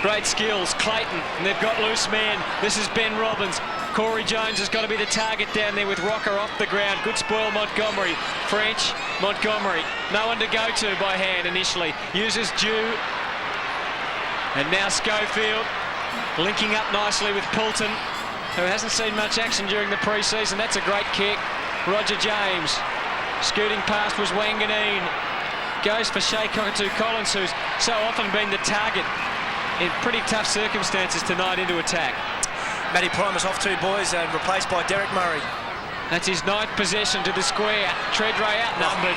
great skills. Clayton, and they've got loose man. This is Ben Robbins. Corey Jones has got to be the target down there with Rocker off the ground. Good spoil, Montgomery. French, Montgomery. No one to go to by hand initially. Uses Dew. And now Schofield linking up nicely with Poulton, who hasn't seen much action during the pre-season. That's a great kick. Roger James. Scooting past was Wanganeen. Goes for Shea Cockatoo Collins, who's so often been the target in pretty tough circumstances tonight into attack. Matty Primus off two boys and replaced by Derek Murray. That's his 9th possession to the square. Treadray outnumbered.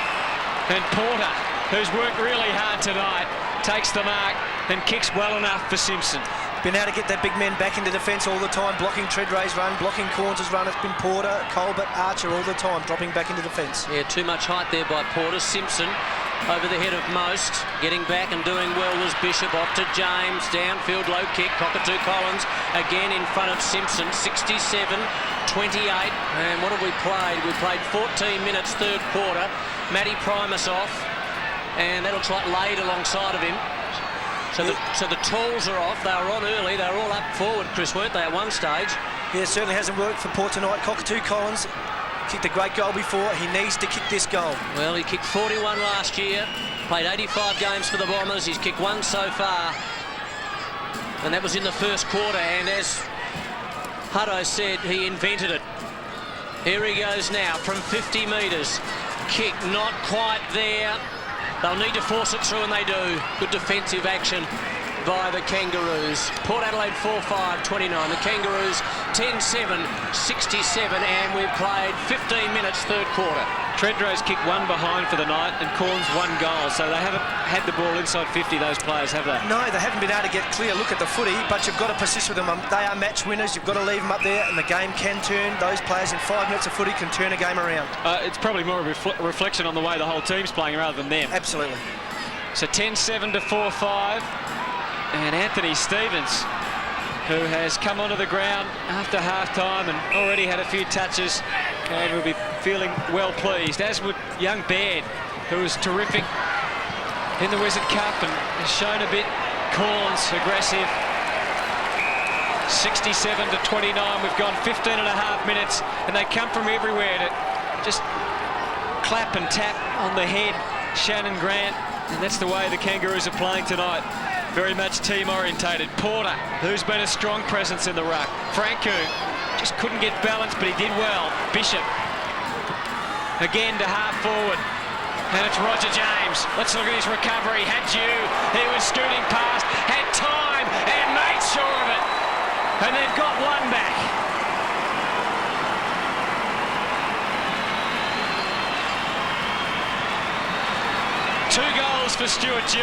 And Porter, who's worked really hard tonight, takes the mark and kicks well enough for Simpson. Been able to get that big man back into defence all the time, blocking Treadray's run, blocking Corns' run. It's been Porter, Colbert, Archer all the time, dropping back into defence. Yeah, too much height there by Porter. Simpson over the head of most, getting back and doing well was Bishop. Off to James, downfield low kick. Cockatoo Collins again in front of Simpson. 67-28. And what have we played? We played 14 minutes third quarter. Matty Primus off, and that looks like Lade alongside of him. So the tools are off. They were on early. They were all up forward, Chris, weren't they, at one stage? Yeah, it certainly hasn't worked for Port tonight. Cockatoo Collins kicked a great goal before. He needs to kick this goal. Well, he kicked 41 last year, played 85 games for the Bombers. He's kicked 1 so far, and that was in the first quarter. And as Hutto said, he invented it. Here he goes now from 50 metres. Kick not quite there. They'll need to force it through, and they do. Good defensive action by the Kangaroos. Port Adelaide 4-5-29. The Kangaroos 10-7-67, and we've played 15 minutes third quarter. Tredrow's kicked one behind for the night and Corns one goal, so they haven't had the ball inside 50, those players, have they? No, they haven't been able to get clear look at the footy, but you've got to persist with them. They are match winners. You've got to leave them up there, and the game can turn. Those players in 5 minutes of footy can turn a game around. It's probably more of a reflection on the way the whole team's playing rather than them. Absolutely. So 10-7 to 4-5, and Anthony Stevens, who has come onto the ground after half-time and already had a few touches, and will be feeling well pleased, as would young Baird, who was terrific in the Wizard Cup and has shown a bit. Corns aggressive. 67 to 29. We've gone 15 and a half minutes, and they come from everywhere to just clap and tap on the head Shannon Grant, and that's the way the Kangaroos are playing tonight. Very much team orientated. Porter, who's been a strong presence in the ruck. Franco just couldn't get balance, but he did well. Bishop again to half forward, and it's Roger James. Let's look at his recovery. Had you, he was scooting past, had time and made sure of it, and they've got one back. Two goals for Stuart Dew,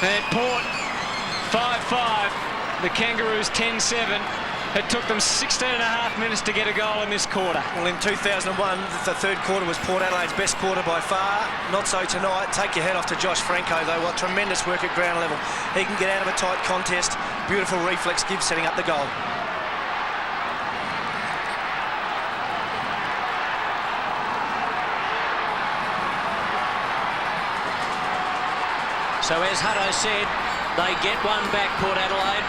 and Port 5-5. The Kangaroos 10-7. It took them 16 and a half minutes to get a goal in this quarter. Well, in 2001, the third quarter was Port Adelaide's best quarter by far. Not so tonight. Take your hat off to Josh Franco, though. What tremendous work at ground level. He can get out of a tight contest. Beautiful reflex give setting up the goal. So as Hutto said, they get one back, Port Adelaide,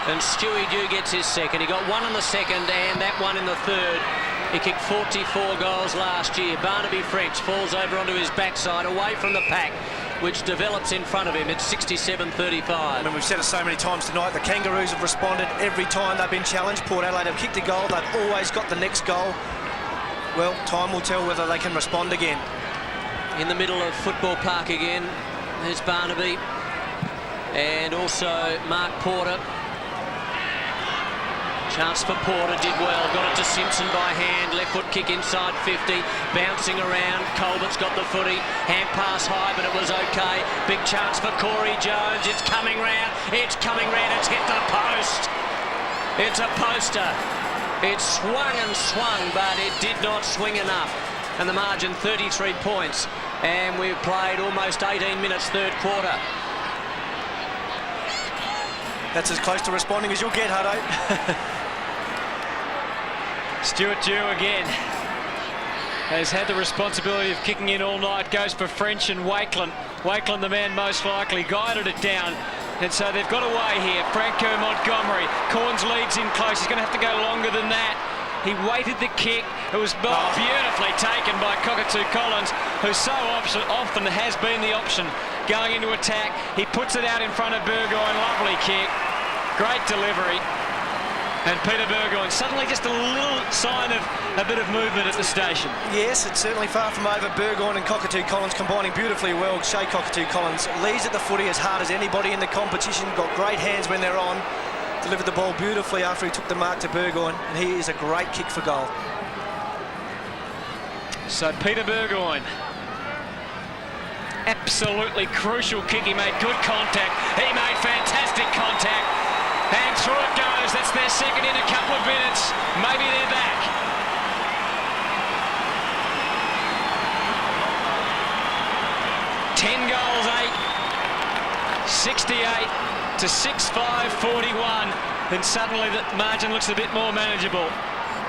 and Stewie Dew gets his second. He got one in the second and that one in the third. He kicked 44 goals last year. Barnaby French falls over onto his backside, away from the pack, which develops in front of him. It's 67-35. I mean, we've said it so many times tonight. The Kangaroos have responded every time they've been challenged. Port Adelaide have kicked a goal. They've always got the next goal. Well, time will tell whether they can respond again. In the middle of Football Park again, there's Barnaby and also Mark Porter. Chance for Porter, did well, got it to Simpson by hand, left foot kick inside 50, bouncing around, Colbert's got the footy, hand pass high, but it was okay. Big chance for Corey Jones, it's coming round, it's hit the post. It's a poster. It swung and swung, but it did not swing enough. And the margin 33 points, and we've played almost 18 minutes third quarter. That's as close to responding as you'll get, Hutto. Stuart Dew again has had the responsibility of kicking in all night. Goes for French and Wakeland. Wakeland, the man most likely, guided it down. And so they've got away here. Franco Montgomery. Corns leads in close. He's going to have to go longer than that. He waited the kick. It was beautifully taken by Cockatoo Collins, who so often has been the option going into attack. He puts it out in front of Burgoyne. Lovely kick. Great delivery. And Peter Burgoyne, suddenly just a little sign of a bit of movement at the station. Yes, it's certainly far from over. Burgoyne and Cockatoo Collins combining beautifully well. Shea Cockatoo Collins leads at the footy as hard as anybody in the competition. Got great hands when they're on. Delivered the ball beautifully after he took the mark to Burgoyne, and he is a great kick for goal. So Peter Burgoyne, absolutely crucial kick. He made good contact. He made fantastic contact. And through it goes. That's their second in a couple of minutes. Maybe they're back. Ten goals, 68 to 6-5-41. And suddenly the margin looks a bit more manageable.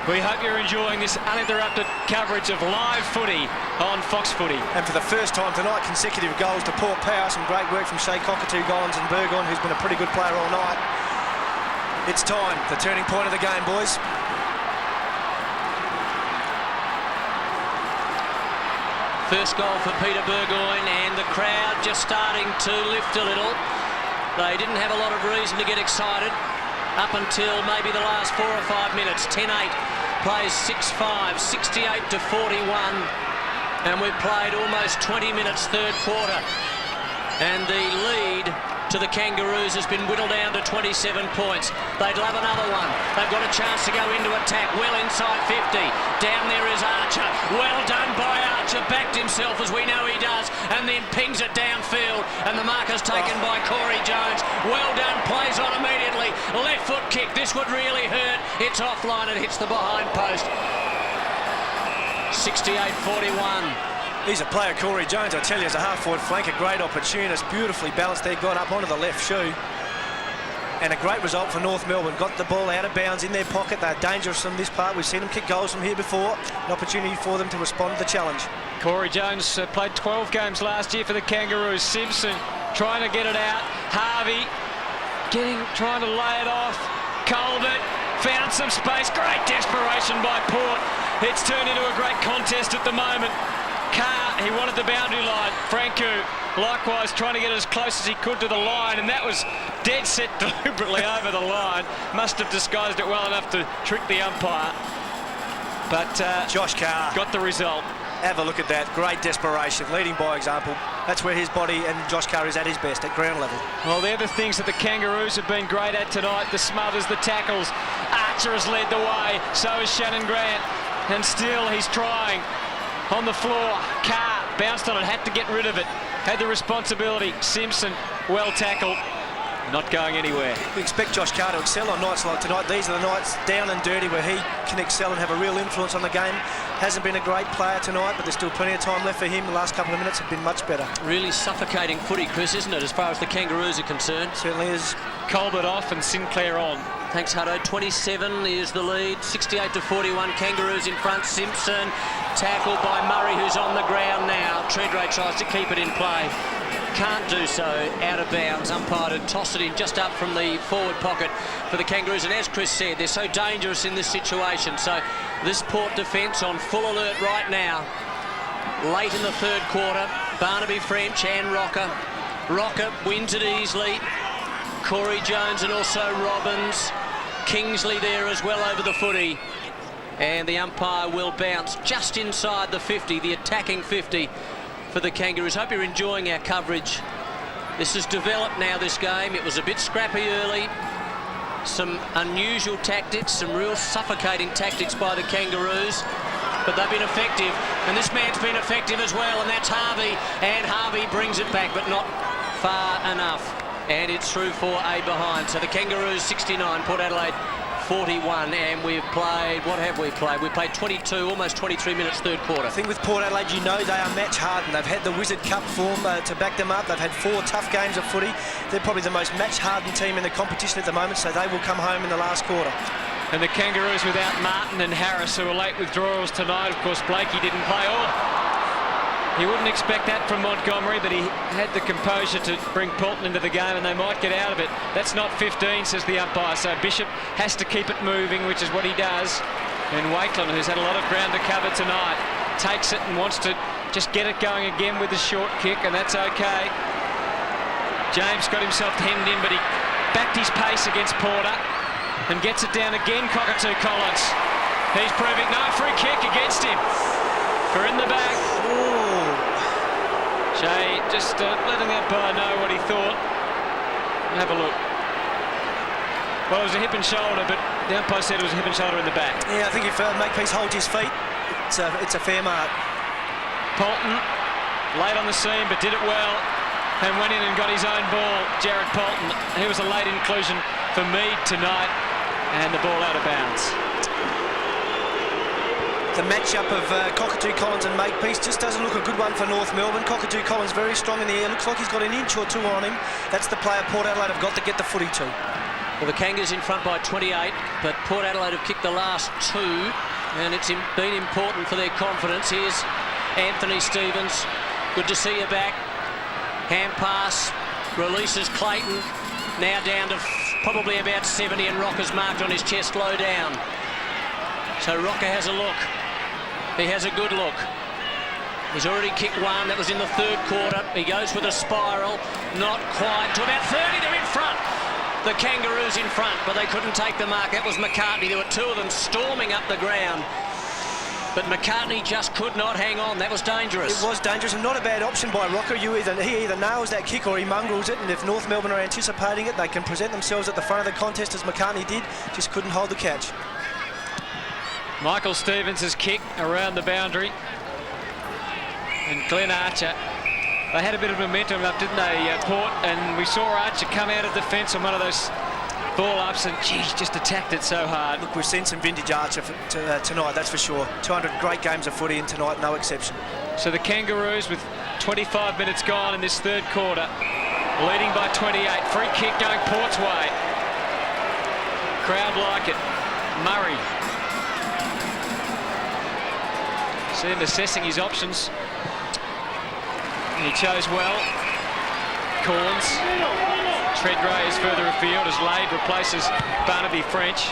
We hope you're enjoying this uninterrupted coverage of live footy on Fox Footy. And for the first time tonight, consecutive goals to Port Power. Some great work from Shea Cockatoo Collins and Burgoyne, who's been a pretty good player all night. It's time, the turning point of the game, boys. First goal for Peter Burgoyne, and the crowd just starting to lift a little. They didn't have a lot of reason to get excited up until maybe the last 4 or 5 minutes. 10-8, plays 6-5, 68 to 41. And we've played almost 20 minutes third quarter. And the lead to the Kangaroos has been whittled down to 27 points. They'd love another one. They've got a chance to go into attack. Well inside 50. Down there is Archer. Well done by Archer. Backed himself as we know he does, and then pings it downfield. And the marker's taken by Corey Jones. Well done. Plays on immediately. Left foot kick. This would really hurt. It's offline. It hits the behind post. 68-41. He's a player, Corey Jones, I tell you, as a half-forward flanker, great opportunist, beautifully balanced there, got up onto the left shoe. And a great result for North Melbourne. Got the ball out of bounds in their pocket. They're dangerous from this part. We've seen them kick goals from here before. An opportunity for them to respond to the challenge. Corey Jones played 12 games last year for the Kangaroos. Simpson trying to get it out. Harvey trying to lay it off. Colbert found some space. Great desperation by Port. It's turned into a great contest at the moment. Carr, he wanted the boundary line. Franco, likewise, trying to get as close as he could to the line, and that was dead set deliberately over the line. Must have disguised it well enough to trick the umpire. But Josh Carr got the result. Have a look at that. Great desperation, leading by example. That's where his body and Josh Carr is at his best, at ground level. Well, they're the things that the Kangaroos have been great at tonight. The smothers, the tackles. Archer has led the way. So is Shannon Grant. And still he's trying. On the floor, Carr bounced on it, had to get rid of it. Had the responsibility. Simpson, well tackled. Not going anywhere. We expect Josh Carr to excel on nights like tonight. These are the nights down and dirty where he can excel and have a real influence on the game. Hasn't been a great player tonight, but there's still plenty of time left for him. The last couple of minutes have been much better. Really suffocating footy, Chris, isn't it, as far as the Kangaroos are concerned? Certainly is. Colbert off and Sinclair on. Thanks, Hutto. 27 is the lead. 68-41. Kangaroos in front. Simpson tackled by Murray, who's on the ground now. Treadray tries to keep it in play. Can't do so. Out of bounds. Umpire to toss it in just up from the forward pocket for the Kangaroos. And as Chris said, they're so dangerous in this situation. So this Port defence on full alert right now. Late in the third quarter, Barnaby French and Rocker. Rocker wins it easily. Corey Jones and also Robbins. Kingsley there as well over the footy. And the umpire will bounce just inside the 50, the attacking 50 for the Kangaroos. Hope you're enjoying our coverage. This has developed now, this game. It was a bit scrappy early. Some unusual tactics, some real suffocating tactics by the Kangaroos. But they've been effective. And this man's been effective as well, and that's Harvey. And Harvey brings it back, but not far enough. And it's through for a behind. So the Kangaroos 69, Port Adelaide 41, and we've played, what have we played? We've played 22, almost 23 minutes third quarter. I think with Port Adelaide, you know they are match hardened. They've had the Wizard Cup form to back them up. They've had 4 tough games of footy. They're probably the most match hardened team in the competition at the moment, so they will come home in the last quarter. And the Kangaroos without Martin and Harris, who are late withdrawals tonight. Of course, Blakey didn't play. You wouldn't expect that from Montgomery, but he had the composure to bring Polton into the game, and they might get out of it. That's not 15, says the umpire, so Bishop has to keep it moving, which is what he does. And Wakelin, who's had a lot of ground to cover tonight, takes it and wants to just get it going again with the short kick, and that's okay. James got himself hemmed in, but he backed his pace against Porter and gets it down again. Cockatoo Collins. He's proving no free kick against him. For in the back. Ooh. Jay just letting the umpire know what he thought. Have a look. Well, it was a hip and shoulder, but the umpire said it was a hip and shoulder in the back. Yeah, I think if Makepeace holds his feet, it's a fair mark. Polton, late on the scene, but did it well, and went in and got his own ball. Jared Polton, he was a late inclusion for Mead tonight, and the ball out of bounds. The matchup of Cockatoo Collins and Makepeace just doesn't look a good one for North Melbourne. Cockatoo Collins very strong in the air. Looks like he's got an inch or 2 on him. That's the player Port Adelaide have got to get the footy to. Well, the Kangas in front by 28, but Port Adelaide have kicked the last 2, and it's been important for their confidence. Here's Anthony Stevens. Good to see you back. Hand pass, releases Clayton. Now down to probably about 70, and Rocker's marked on his chest low down. So Rocker has a look. He has a good look. He's already kicked 1. That was in the third quarter. He goes with a spiral. Not quite. To about 30. They're in front. The Kangaroos in front, but they couldn't take the mark. That was McCartney. There were 2 of them storming up the ground. but McCartney just could not hang on. That was dangerous. It was dangerous and not a bad option by Rocco. He either nails that kick or he mongrels it, and if North Melbourne are anticipating it, they can present themselves at the front of the contest as McCartney did, just couldn't hold the catch. Michael Stevens' kick around the boundary. And Glenn Archer, they had a bit of momentum up, didn't they, Port? And we saw Archer come out of defence on one of those ball ups and, geez, just attacked it so hard. Look, we've seen some vintage Archer tonight, that's for sure. 200 great games of footy in tonight, no exception. So the Kangaroos, with 25 minutes gone in this third quarter, leading by 28. Free kick going Port's way. Crowd like it. Murray. See him assessing his options. And he chose well. Corns. Treadray is further afield as Lade replaces Barnaby French.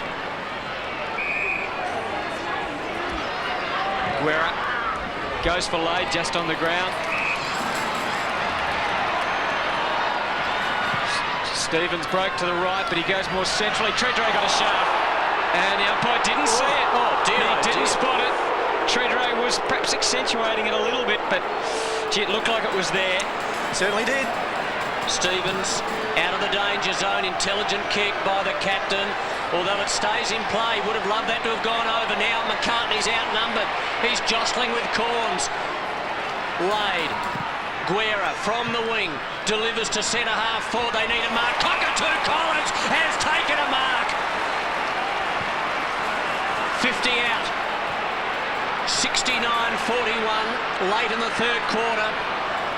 Guerra goes for Lade just on the ground. Stevens broke to the right, but he goes more centrally. Treadray got a shove, and the umpire didn't see it. Oh dear, he didn't spot it. Treadray was perhaps accentuating it a little bit, but gee, it looked like it was there. Certainly did. Stevens out of the danger zone. Intelligent kick by the captain. Although it stays in play, would have loved that to have gone over. Now McCartney's outnumbered. He's jostling with Corns. Lade. Guerra from the wing. Delivers to centre half forward. They need a mark. Cockatoo Collins has taken a mark. 50 out. 69-41 late in the third quarter.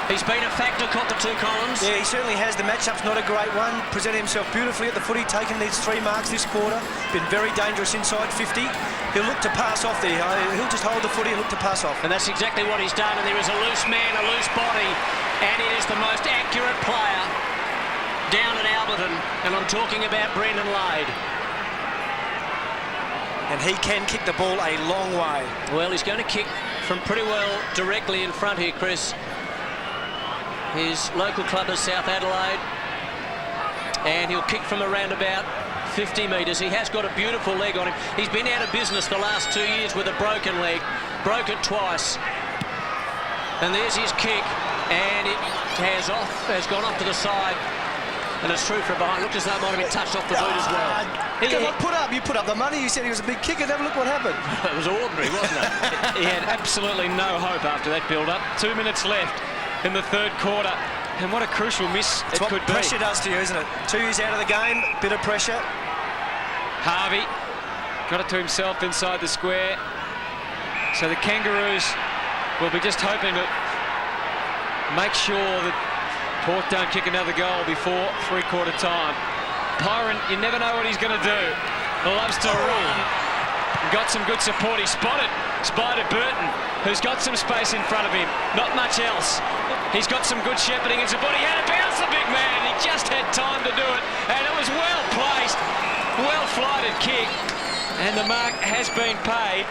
He's been a factor, Cockatoo Collins. Yeah, he certainly has. The matchup's not a great one. Presented himself beautifully at the footy, taking these 3 marks this quarter. Been very dangerous inside 50. He'll look to pass off there. He'll just hold the footy and look to pass off. And that's exactly what he's done. And there is a loose man, a loose body. And it is the most accurate player down at Alberton. And I'm talking about Brendan Lade. And he can kick the ball a long way. Well, he's going to kick from pretty well directly in front here, Chris. His local club is South Adelaide, and he'll kick from around about 50 metres. He has got a beautiful leg on him. He's been out of business the last 2 years with a broken leg, broke it twice. And there's his kick, and it has gone off to the side, and it's through from behind. Looked as though it might have been touched off the boot as well. You put up the money. You said he was a big kicker. Have a look what happened. It was ordinary, wasn't it? He had absolutely no hope after that build-up. 2 minutes left in the third quarter, and what a crucial miss it could be. Pressure does to you, isn't it? 2 years out of the game, bit of pressure. Harvey got it to himself inside the square. So the Kangaroos will be just hoping to make sure that Port don't kick another goal before three-quarter time. Pyron, you never know what he's going to do. Loves to run. Got some good support. He spotted Spider Burton, who's got some space in front of him. Not much else. He's got some good shepherding and support. He had to bounce the big man. He just had time to do it. And it was well placed, well flighted kick. And the mark has been paid.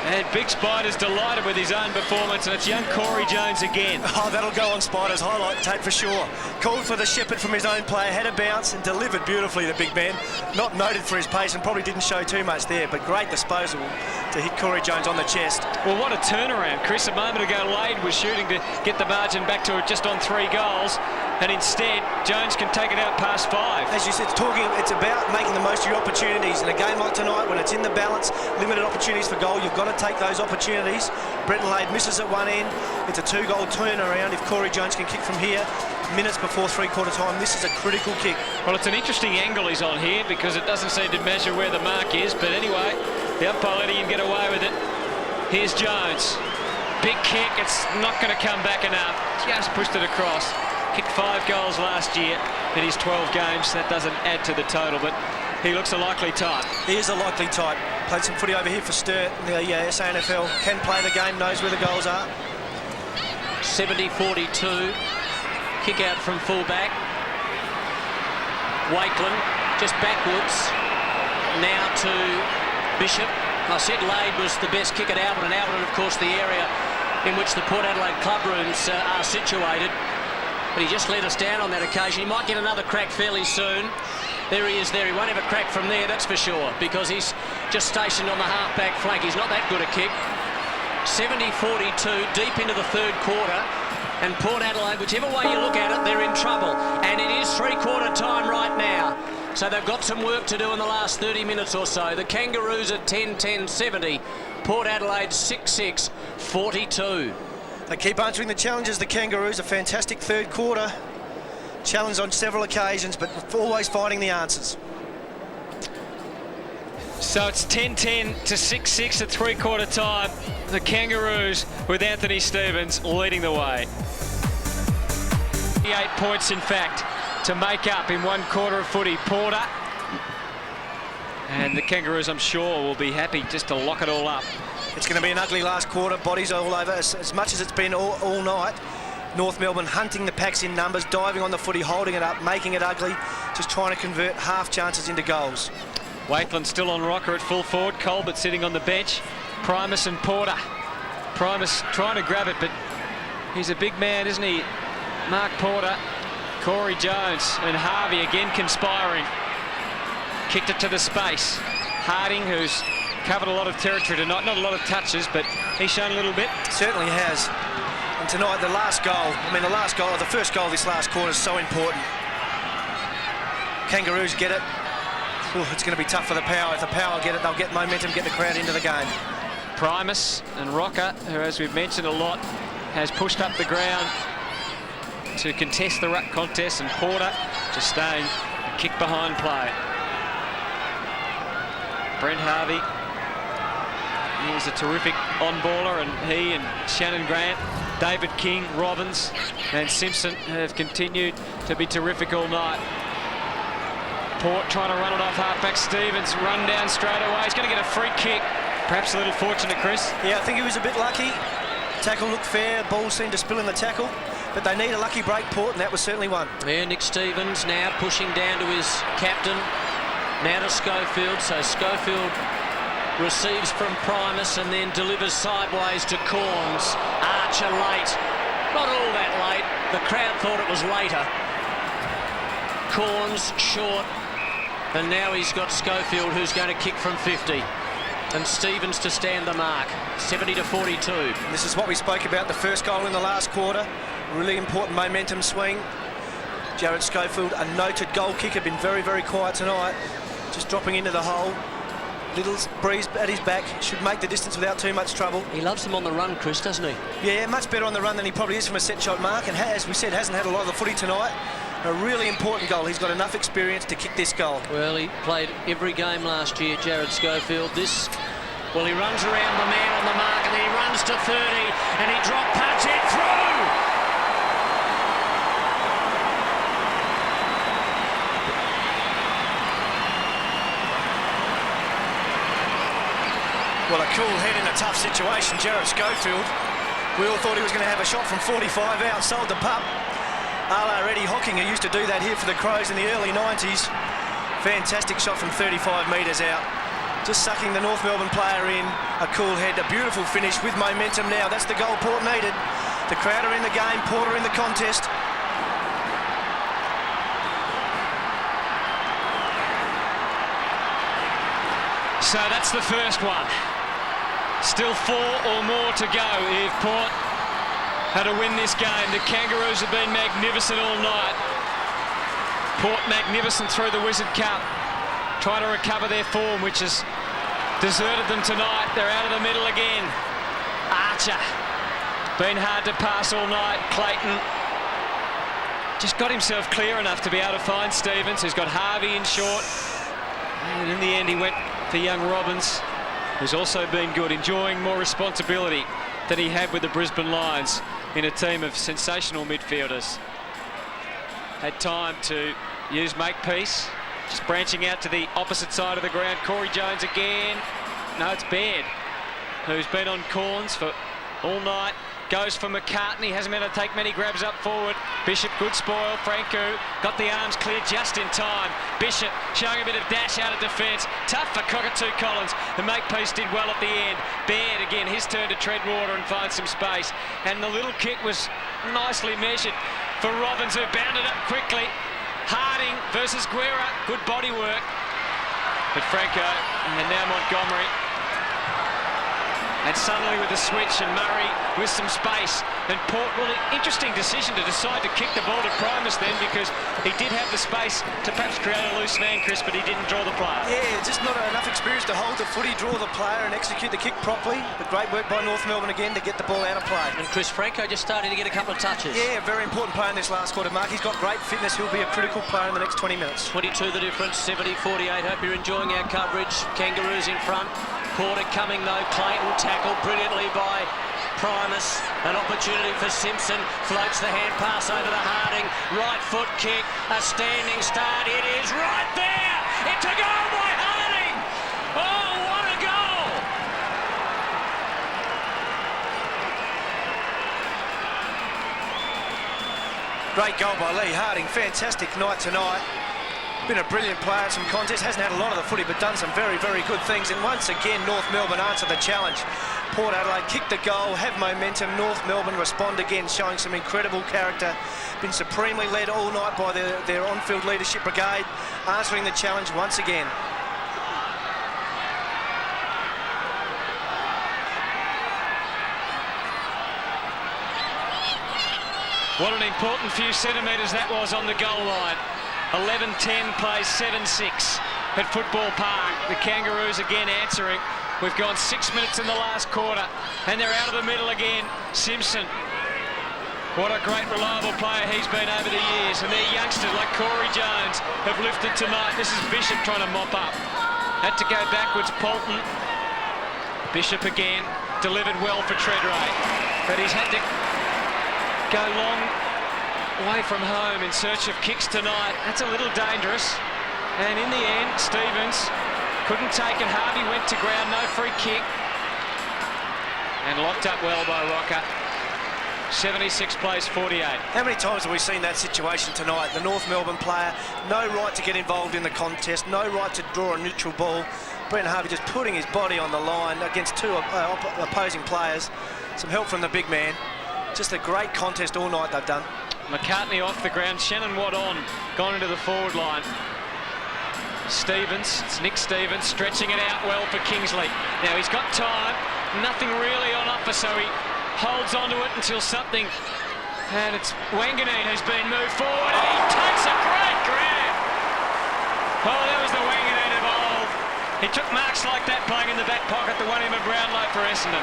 And Big Spider's delighted with his own performance, and it's young Corey Jones again. Oh, that'll go on Spider's highlight tape for sure. Called for the shepherd from his own player, had a bounce and delivered beautifully, the big man. Not noted for his pace and probably didn't show too much there, but great disposal to hit Corey Jones on the chest. Well, what a turnaround. Chris, a moment ago, Lade was shooting to get the margin back to just on 3 goals, and instead, Jones can take it out past 5. As you said, it's about making the most of your opportunities. In a game like tonight, when it's in the balance, limited opportunities for goal, you've got to take those opportunities. Brenton Lade misses at one end. It's a 2-goal turnaround if Corey Jones can kick from here. Minutes before three-quarter time, this is a critical kick. Well, it's an interesting angle he's on here because it doesn't seem to measure where the mark is. But anyway, the umpire letting him get away with it. Here's Jones. Big kick. It's not going to come back enough. Just pushed it across. Kicked 5 goals last year in his 12 games. That doesn't add to the total, but he looks a likely type. He is a likely type. Played some footy over here for Sturt in the SANFL. Can play the game, knows where the goals are. 70-42. Kick out from fullback. Wakeland just backwards. Now to Bishop. I said Lade was the best kick at Alberton. Alberton, of course, the area in which the Port Adelaide club rooms are situated. But he just let us down on that occasion. He might get another crack fairly soon. There he is there. He won't have a crack from there, that's for sure, because he's just stationed on the half-back flank. He's not that good a kick. 70-42, deep into the third quarter. And Port Adelaide, whichever way you look at it, they're in trouble. And it is three-quarter time right now. So they've got some work to do in the last 30 minutes or so. The Kangaroos at 10-10-70. Port Adelaide 6-6-42. They keep answering the challenges, the Kangaroos. A fantastic third quarter. Challenged on several occasions, but always finding the answers. So it's 10-10 to 6-6 at three-quarter time. The Kangaroos with Anthony Stevens leading the way. 8 points, in fact, to make up in one quarter of footy. Porter. And the Kangaroos, I'm sure, will be happy just to lock it all up. It's going to be an ugly last quarter. Bodies all over. As much as it's been all night, North Melbourne hunting the packs in numbers, diving on the footy, holding it up, making it ugly, just trying to convert half chances into goals. Wakeland still on rocker at full forward. Colbert sitting on the bench. Primus and Porter. Primus trying to grab it, but he's a big man, isn't he? Mark Porter, Corey Jones and Harvey again conspiring. Kicked it to the space. Harding, who's covered a lot of territory tonight, not a lot of touches, but he's shown a little bit. Certainly has. And tonight, the first goal of this last quarter is so important. Kangaroos get it. Ooh, it's going to be tough for the Power. If the Power get it, they'll get momentum, get the crowd into the game. Primus and Rocker, who, as we've mentioned a lot, has pushed up the ground to contest the ruck contest, and Porter just staying a kick behind play. Brent Harvey, he's a terrific on-baller, and he and Shannon Grant, David King, Robbins and Simpson have continued to be terrific all night. Port trying to run it off halfback. Stevens run down straight away. He's going to get a free kick. Perhaps a little fortunate, Chris. Yeah, I think he was a bit lucky. Tackle looked fair. Ball seemed to spill in the tackle. But they need a lucky break, Port, and that was certainly one. Yeah, Nick Stevens now pushing down to his captain. Now to Schofield. So Schofield receives from Primus and then delivers sideways to Corns. Archer late. Not all that late. The crowd thought it was later. Corns short. And now he's got Schofield, who's going to kick from 50. And Stevens to stand the mark. 70-42. This is what we spoke about, the first goal in the last quarter. Really important momentum swing. Jared Schofield, a noted goal kicker, been very, very quiet tonight. Just dropping into the hole. Little breeze at his back. Should make the distance without too much trouble. He loves them on the run, Chris, doesn't he? Yeah, much better on the run than he probably is from a set shot mark. And as we said, hasn't had a lot of the footy tonight. A really important goal. He's got enough experience to kick this goal. Well, he played every game last year, Jared Schofield. Well, he runs around the man on the mark, and then he runs to 30, and he drop punch it through. Well, a cool head in a tough situation, Jared Schofield. We all thought he was going to have a shot from 45 out, sold the pup. A.la Eddie Hocking, who used to do that here for the Crows in the early 90s. Fantastic shot from 35 metres out. Just sucking the North Melbourne player in. A cool head, a beautiful finish with momentum now. That's the goal Port needed. The crowd are in the game, Porter in the contest. So that's the first one. Still 4 or more to go if Port had to win this game. The Kangaroos have been magnificent all night. Port magnificent through the Wizard Cup. Trying to recover their form, which has deserted them tonight. They're out of the middle again. Archer. Been hard to pass all night. Clayton just got himself clear enough to be able to find Stevens, who's got Harvey in short. And in the end, he went for young Robbins, who's also been good, enjoying more responsibility than he had with the Brisbane Lions in a team of sensational midfielders. Had time to use Makepeace, just branching out to the opposite side of the ground. Corey Jones again. No, it's Baird, who's been on Corns for all night. Goes for McCartney, hasn't been able to take many grabs up forward. Bishop, good spoil. Franco got the arms clear just in time. Bishop showing a bit of dash out of defence. Tough for Cockatoo Collins. The Makepeace did well at the end. Baird again, his turn to tread water and find some space. And the little kick was nicely measured for Robbins, who bounded up quickly. Harding versus Guerra. Good body work. But Franco and now Montgomery. And suddenly with the switch and Murray with some space. And Port, well, an interesting decision to decide to kick the ball to Primus then, because he did have the space to perhaps create a loose man, Chris, but he didn't draw the player. Yeah, just not enough experience to hold the footy, draw the player and execute the kick properly. But great work by North Melbourne again to get the ball out of play. And Chris Franco just starting to get a couple of touches. Yeah, very important player in this last quarter, Mark. He's got great fitness. He'll be a critical player in the next 20 minutes. 22 the difference, 70-48. Hope you're enjoying our coverage. Kangaroos in front. Porter coming though. Clayton tackled brilliantly by Primus. An opportunity for Simpson. Floats the hand pass over to Harding. Right foot kick. A standing start. It is right there. It's a goal by Harding. Oh, what a goal. Great goal by Lee Harding. Fantastic night tonight. Been a brilliant player at some contests. Hasn't had a lot of the footy, but done some very, very good things. And once again, North Melbourne answer the challenge. Port Adelaide kick the goal, have momentum. North Melbourne respond again, showing some incredible character. Been supremely led all night by their on-field leadership brigade, answering the challenge once again. What an important few centimetres that was on the goal line. 11-10 plays 7-6 at Football Park. The Kangaroos again answering. We've gone 6 minutes in the last quarter and they're out of the middle again. Simpson. What a great reliable player he's been over the years, and their youngsters like Corey Jones have lifted tonight. This is Bishop trying to mop up. Had to go backwards, Polton. Bishop again, delivered well for Treadray, but he's had to go long away from home in search of kicks tonight. That's a little dangerous. And in the end, Stevens couldn't take it. Harvey went to ground, no free kick. And locked up well by Rocker. 76 plays 48. How many times have we seen that situation tonight? The North Melbourne player, no right to get involved in the contest, no right to draw a neutral ball. Brent Harvey just putting his body on the line against two opposing players. Some help from the big man. Just a great contest all night they've done. McCartney off the ground, Shannon Watt on, gone into the forward line. Stevens, it's Nick Stevens, stretching it out well for Kingsley. Now he's got time, nothing really on offer, so he holds onto it until something, and it's Wanganeen who's been moved forward, and he takes a great grab. Oh, that was the Wanganeen of old. He took marks like that playing in the back pocket, the one in the Brownlow for Essendon.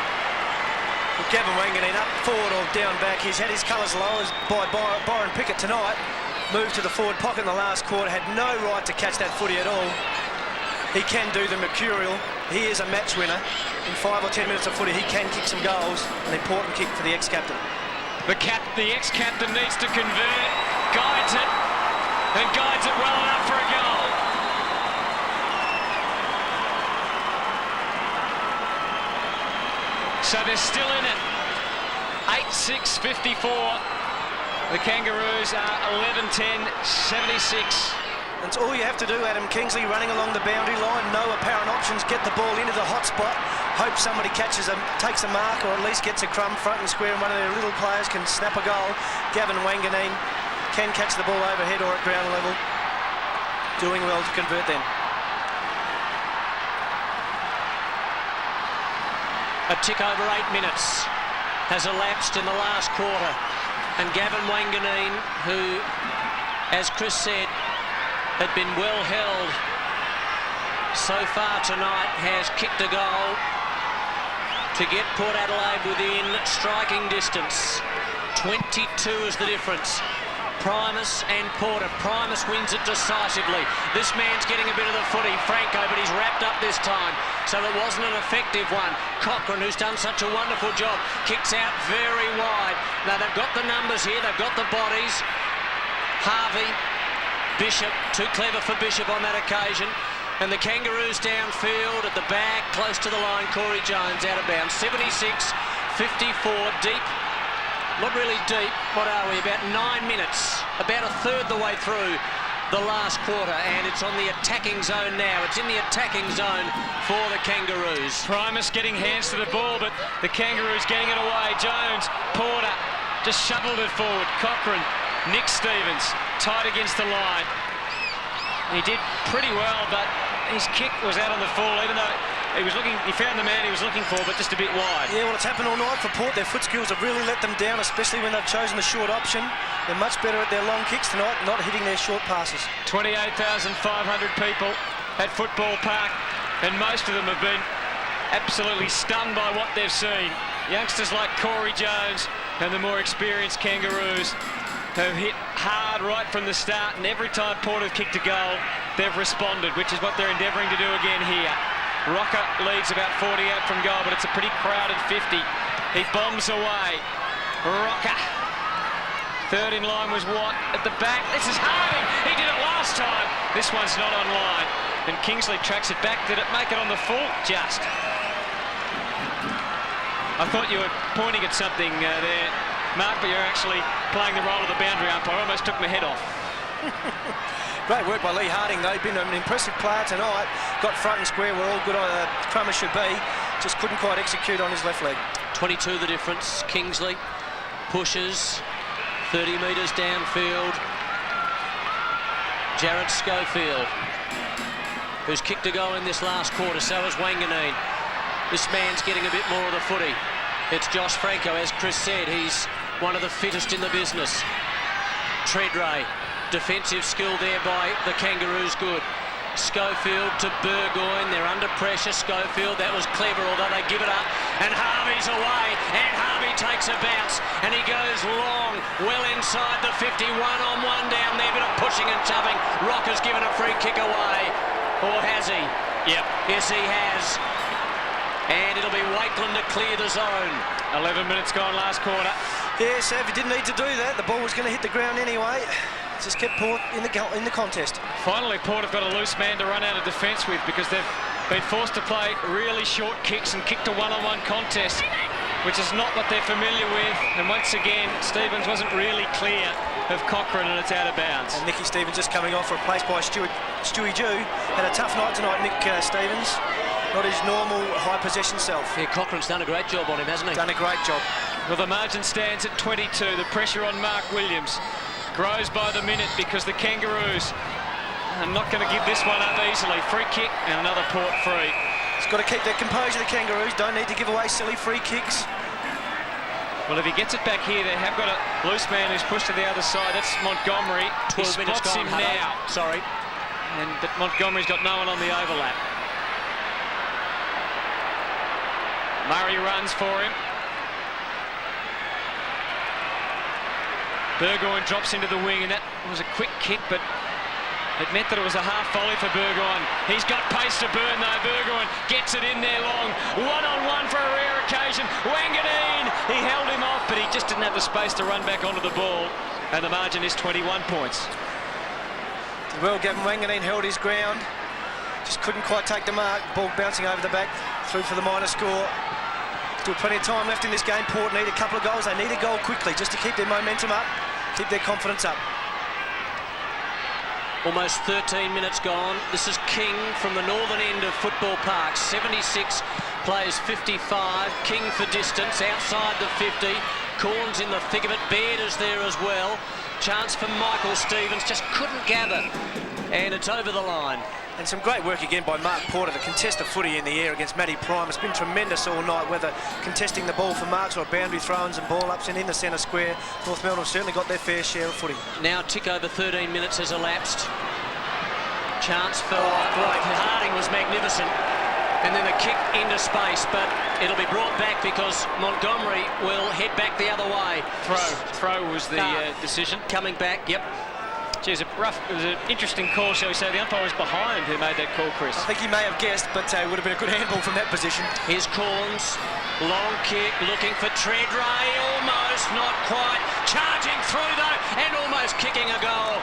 Well, Gavin Wanganeen up forward or down back. He's had his colours lowered by Byron Pickett tonight. Moved to the forward pocket in the last quarter. Had no right to catch that footy at all. He can do the mercurial. He is a match winner. In 5 or 10 minutes of footy, he can kick some goals. An important kick for the ex-captain. The ex-captain needs to convert it, guides it, and guides it well enough for a goal. So they're still in it. 8-6-54. The Kangaroos are 11-10, 76. That's all you have to do, Adam. Kingsley running along the boundary line. No apparent options. Get the ball into the hot spot. Hope somebody catches him, takes a mark, or at least gets a crumb front and square, and one of their little players can snap a goal. Gavin Wanganeen can catch the ball overhead or at ground level. Doing well to convert then. A tick over 8 minutes has elapsed in the last quarter, and Gavin Wanganeen, who, as Chris said, had been well held so far tonight, has kicked a goal to get Port Adelaide within striking distance. 22 is the difference. Primus and Porter. Primus wins it decisively. This man's getting a bit of the footy, Franco, but he's wrapped up this time, so it wasn't an effective one. Cochrane, who's done such a wonderful job, kicks out very wide. Now they've got the numbers here, they've got the bodies. Harvey, Bishop, too clever for Bishop on that occasion. And the Kangaroos downfield at the back, close to the line. Corey Jones out of bounds. 76-54, deep. Not really deep. What are we? About 9 minutes. About a third the way through the last quarter, and it's on the attacking zone now. It's in the attacking zone for the Kangaroos. Primus getting hands to the ball, but the Kangaroos getting it away. Jones, Porter, just shoveled it forward. Cochrane, Nick Stevens, tight against the line. He did pretty well, but his kick was out on the full, even though he found the man he was looking for, but just a bit wide. Yeah, well, it's happened all night for Port. Their foot skills have really let them down, especially when they've chosen the short option. They're much better at their long kicks tonight, not hitting their short passes. 28,500 people at Football Park, and most of them have been absolutely stunned by what they've seen. Youngsters like Corey Jones and the more experienced Kangaroos have hit hard right from the start, and every time Port have kicked a goal, they've responded, which is what they're endeavouring to do again here. Rocker leads about 40 out from goal, but it's a pretty crowded 50. He bombs away. Rocker. Third in line was Watt at the back. This is Harding. He did it last time. This one's not online. And Kingsley tracks it back. Did it make it on the full? Just. I thought you were pointing at something there, Mark, but you're actually playing the role of the boundary umpire. I almost took my head off. Great work by Lee Harding, though. Been an impressive player tonight. Got front and square where all good Crummer should be. Just couldn't quite execute on his left leg. 22 the difference. Kingsley pushes 30 metres downfield. Jared Schofield, who's kicked a goal in this last quarter. So has Wanganeen. This man's getting a bit more of the footy. It's Josh Franco, as Chris said. He's one of the fittest in the business. Treadray. Defensive skill there by the Kangaroos, good. Schofield to Burgoyne, they're under pressure. Schofield, that was clever, although they give it up. And Harvey's away, and Harvey takes a bounce, and he goes long, well inside the 50, one-on-one down there, bit of pushing and shoving. Rocker's given a free kick away, or has he? Yep. Yes, he has. And it'll be Wakeland to clear the zone. 11 minutes gone last quarter. Yeah, Sav, he didn't need to do that. The ball was going to hit the ground anyway. Just kept Port in the contest. Finally, Port have got a loose man to run out of defence with, because they've been forced to play really short kicks and kicked a one-on-one contest, which is not what they're familiar with. And once again, Stevens wasn't really clear of Cochrane, and it's out of bounds. And Nicky Stevens just coming off, replaced by Stewie Jew. Had a tough night tonight, Nick Stevens. Not his normal high possession self. Yeah, Cochrane's done a great job on him, hasn't he? Done a great job. Well, the margin stands at 22. The pressure on Mark Williams grows by the minute, because the Kangaroos are not going to give this one up easily. Free kick and another Port free. He's got to keep their composure, the Kangaroos. Don't need to give away silly free kicks. Well, if he gets it back here, they have got a loose man who's pushed to the other side. That's Montgomery. 12 minutes spots gone, him now. Sorry. But Montgomery's got no one on the overlap. Murray runs for him. Burgoyne drops into the wing, and that was a quick kick, but it meant that it was a half volley for Burgoyne. He's got pace to burn, though. Burgoyne gets it in there long. One-on-one for a rare occasion. Wanganeen, he held him off, but he just didn't have the space to run back onto the ball, and the margin is 21 points. Well, Gavin Wanganeen held his ground. Just couldn't quite take the mark. Ball bouncing over the back, through for the minor score. Still plenty of time left in this game. Port need a couple of goals. They need a goal quickly just to keep their momentum up, keep their confidence up. Almost 13 minutes gone. This is King from the northern end of Football Park. 76, plays 55. King for distance, outside the 50. Corns in the thick of it. Baird is there as well. Chance for Michael Stevens, just couldn't gather. And it's over the line. And some great work again by Mark Porter to contest the footy in the air against Matty Prime. It's been tremendous all night, whether contesting the ball for marks or boundary throw-ins and ball-ups and in the centre square. North Melbourne have certainly got their fair share of footy. Now tick over 13 minutes has elapsed. Chance for Harding was magnificent. And then a kick into space, but it'll be brought back because Montgomery will head back the other way. Throw was the decision. Coming back, yep. Geez, it was an interesting call, shall we say. The umpire was behind who made that call, Chris. I think he may have guessed, but it would have been a good handball from that position. Here's Corns, long kick, looking for Treadray, almost, not quite. Charging through though, and almost kicking a goal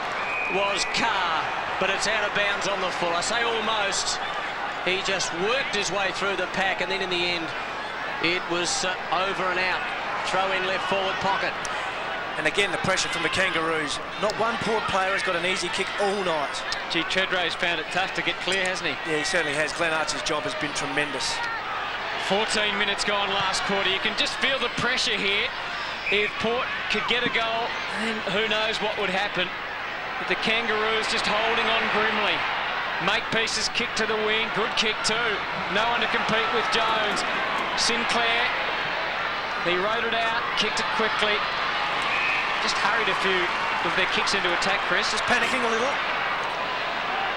was Carr, but it's out of bounds on the full. I say almost. He just worked his way through the pack, and then in the end, it was over and out. Throw in left forward pocket. And again, the pressure from the Kangaroos. Not one Port player has got an easy kick all night. Gee, Treadray's found it tough to get clear, hasn't he? Yeah, he certainly has. Glenn Archer's job has been tremendous. 14 minutes gone last quarter. You can just feel the pressure here. If Port could get a goal, then who knows what would happen. But the Kangaroos just holding on grimly. Make pieces kick to the wing. Good kick too. No one to compete with Jones. Sinclair. He wrote it out, kicked it quickly. Just hurried a few of their kicks into attack, Chris. Just panicking a little.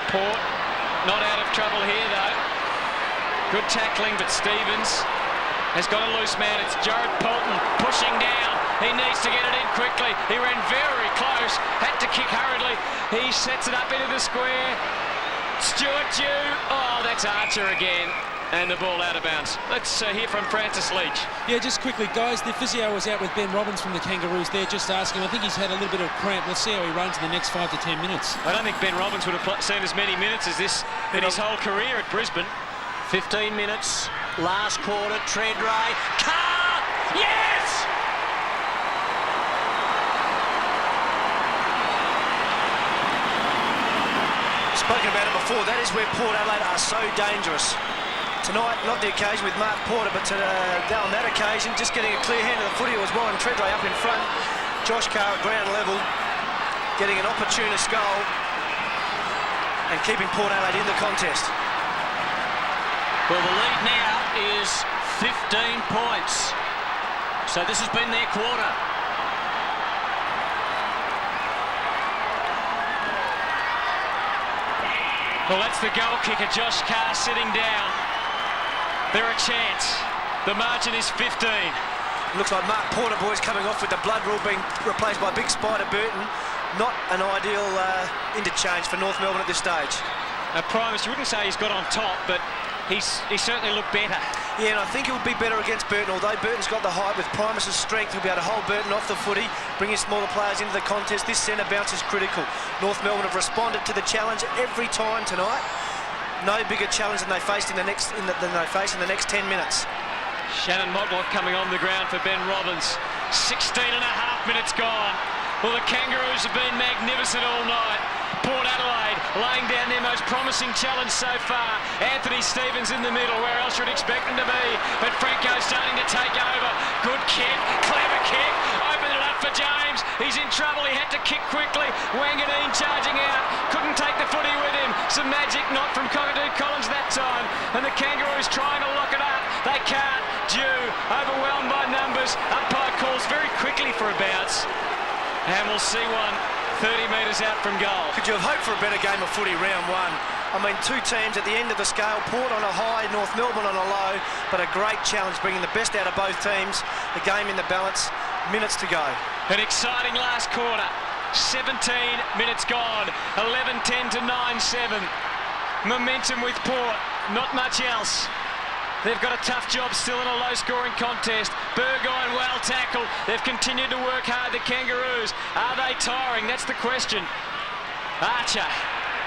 Port not out of trouble here though. Good tackling, but Stevens has got a loose man. It's Jared Polton pushing down. He needs to get it in quickly. He ran very close, had to kick hurriedly. He sets it up into the square. Stuart Dew. Oh, that's Archer again. And the ball out of bounds. Let's hear from Francis Leach. Yeah, just quickly, guys, the physio was out with Ben Robbins from the Kangaroos there, just asking. I think he's had a little bit of cramp. We'll see how he runs in the next 5 to 10 minutes. I don't think Ben Robbins would have seen as many minutes as this in his whole career at Brisbane. 15 minutes, last quarter, Treadray. Carr! Yes! Spoken about it before, that is where Port Adelaide are so dangerous. Tonight, not the occasion with Mark Porter, but on that occasion, just getting a clear hand of the footy was Warren Treadray up in front. Josh Carr at ground level, getting an opportunist goal and keeping Port Adelaide in the contest. Well, the lead now is 15 points. So this has been their quarter. Well, that's the goal kicker, Josh Carr, sitting down. They're a chance. The margin is 15. Looks like Mark Porter, boys, coming off with the blood rule being replaced by Big Spider Burton. Not an ideal interchange for North Melbourne at this stage. Primus, you wouldn't say he's got on top, but he certainly looked better. Yeah, and I think it would be better against Burton, although Burton's got the height with Primus's strength. He'll be able to hold Burton off the footy, bringing smaller players into the contest. This centre bounce is critical. North Melbourne have responded to the challenge every time tonight. No bigger challenge than they faced in the next 10 minutes. Shannon Motlop coming on the ground for Ben Robbins. 16 and a half minutes gone. Well, the Kangaroos have been magnificent all night. Port Adelaide laying down their most promising challenge so far. Anthony Stevens in the middle, where else you'd expect him to be. But Franco's starting to take over. Good kick, clever kick. Opened it up for James. He's in trouble, he had to kick quickly. Wanganeen charging out. Couldn't take the footy with him. Some magic not from Cockatoo Collins that time. And the Kangaroos trying to lock it up. They can't. Dew, overwhelmed by numbers. Umpire calls very quickly for a bounce. And we'll see one 30 metres out from goal. Could you have hoped for a better game of footy round one? I mean, two teams at the end of the scale, Port on a high, North Melbourne on a low, but a great challenge, bringing the best out of both teams. The game in the balance, minutes to go. An exciting last quarter. 17 minutes gone. 11-10 to 9-7. Momentum with Port, not much else. They've got a tough job still in a low-scoring contest. Burgoyne well tackled. They've continued to work hard, the Kangaroos. Are they tiring? That's the question. Archer,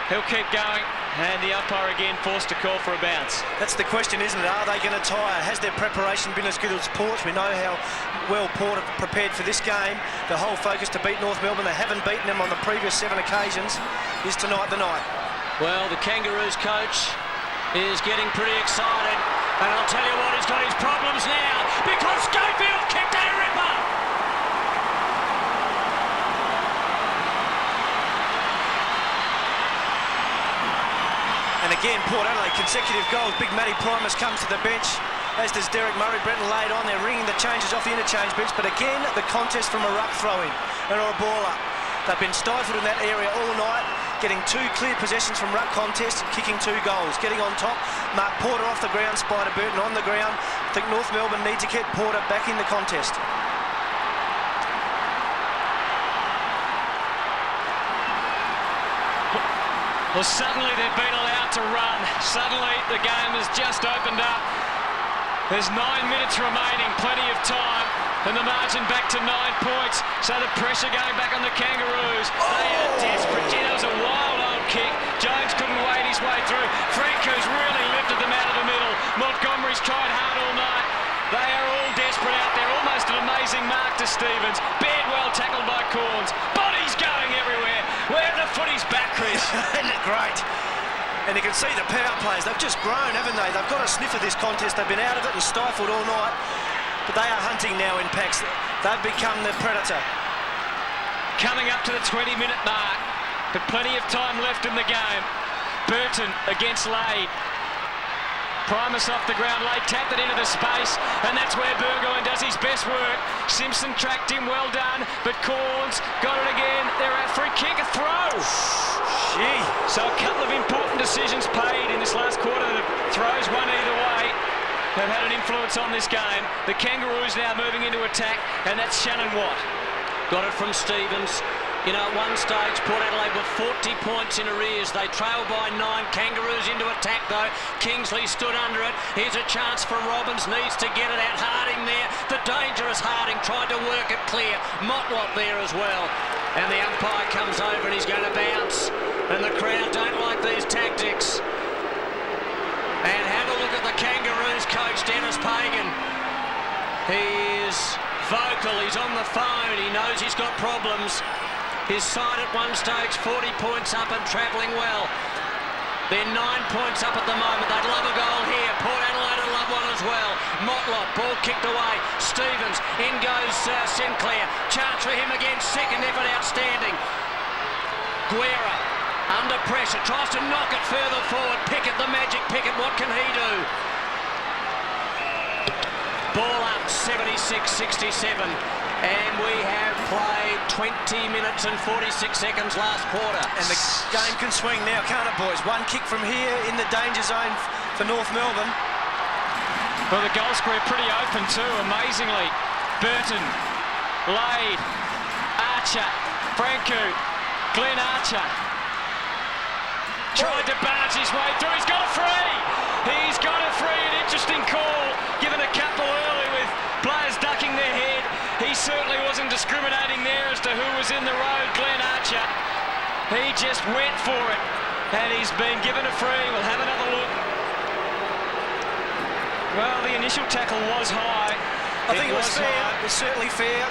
he'll keep going. And the umpire again forced to call for a bounce. That's the question, isn't it? Are they going to tire? Has their preparation been as good as Port's? We know how well Port have prepared for this game. The whole focus to beat North Melbourne. They haven't beaten them on the previous 7 occasions. Is tonight the night? Well, the Kangaroos coach is getting pretty excited. And I'll tell you what, he's got his problems now, because Schofield kicked a ripper! And again, Port Adelaide, consecutive goals. Big Matty Primus comes to the bench, as does Derek Murray. Brenton laid on. They're ringing the changes off the interchange bench, but again, the contest from a ruck throw-in or a ball up. They've been stifled in that area all night, getting 2 clear possessions from ruck contests, kicking 2 goals. Getting on top, Mark Porter off the ground, Spider Burton on the ground. I think North Melbourne need to get Porter back in the contest. Well, suddenly they've been allowed to run. Suddenly the game has just opened up. There's 9 minutes remaining, plenty of time. And the margin back to 9 points. So the pressure going back on the Kangaroos. They are desperate. Gee, that was a wild old kick. Jones couldn't wade his way through. Franco's really lifted them out of the middle. Montgomery's tried hard all night. They are all desperate out there. Almost an amazing mark to Stevens. Baird well tackled by Corns. Bodies going everywhere. Where the footy's back, Chris? Isn't it great? And you can see the power plays. They've just grown, haven't they? They've got a sniff of this contest. They've been out of it and stifled all night. But they are hunting now in packs. They've become the predator. Coming up to the 20-minute mark. but plenty of time left in the game. Burton against Lade. Primus off the ground, Lade tapped it into the space, and that's where Burgoyne does his best work. Simpson tracked him, well done, but Corns got it again. They're at free kick, a throw. Gee. So a couple of important decisions paid in this last quarter. The throws one either way have had an influence on this game. The Kangaroos now moving into attack, and that's Shannon Watt. Got it from Stevens. You know, at one stage, Port Adelaide were 40 points in arrears. They trailed by 9. Kangaroos into attack, though. Kingsley stood under it. Here's a chance for Robbins. Needs to get it out. Harding there. The dangerous Harding tried to work it clear. Motlop there as well. And the umpire comes over and he's going to bounce. And the crowd don't like these tactics. And have a look at the Kangaroos coach, Dennis Pagan. He is vocal. He's on the phone. He knows he's got problems. His side at one stage, 40 points up and travelling well. They're 9 points up at the moment. They'd love a goal here. Port Adelaide would love one as well. Motlop, ball kicked away. Stevens, in goes Sinclair. Chance for him again. Second effort, outstanding. Guerra, under pressure, tries to knock it further forward. Pickett, the magic Pickett, what can he do? Ball up, 76-67. And we have played 20 minutes and 46 seconds last quarter. And the game can swing now, can't it, boys? One kick from here in the danger zone for North Melbourne. Well, the goal square pretty open too, amazingly. Burton, Lade, Archer, Franco, Glenn Archer. Tried to barge his way through. He's got a free. He's got a free. An interesting call, given a couple early with players ducking their head. He certainly wasn't discriminating there as to who was in the road, Glenn Archer. He just went for it, and he's been given a free. We'll have another look. Well, the initial tackle was high. I think it was fair. It was certainly fair.